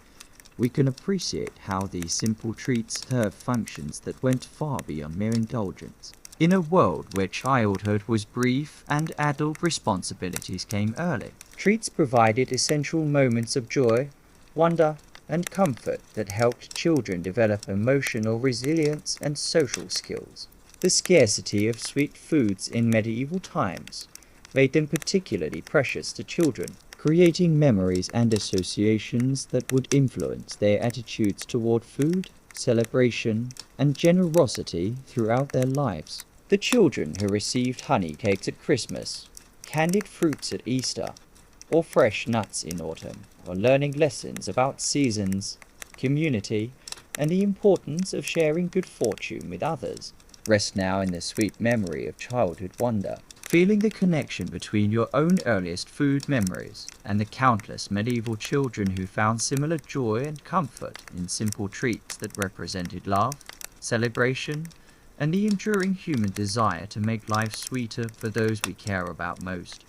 we can appreciate how these simple treats serve functions that went far beyond mere indulgence. In a world where childhood was brief and adult responsibilities came early, treats provided essential moments of joy, wonder, and comfort that helped children develop emotional resilience and social skills. The scarcity of sweet foods in medieval times made them particularly precious to children, creating memories and associations that would influence their attitudes toward food, celebration, and generosity throughout their lives. The children who received honey cakes at Christmas, candied fruits at Easter, or fresh nuts in autumn were learning lessons about seasons, community, and the importance of sharing good fortune with others. Rest now in the sweet memory of childhood wonder, feeling the connection between your own earliest food memories and the countless medieval children who found similar joy and comfort in simple treats that represented love, celebration, and the enduring human desire to make life sweeter for those we care about most.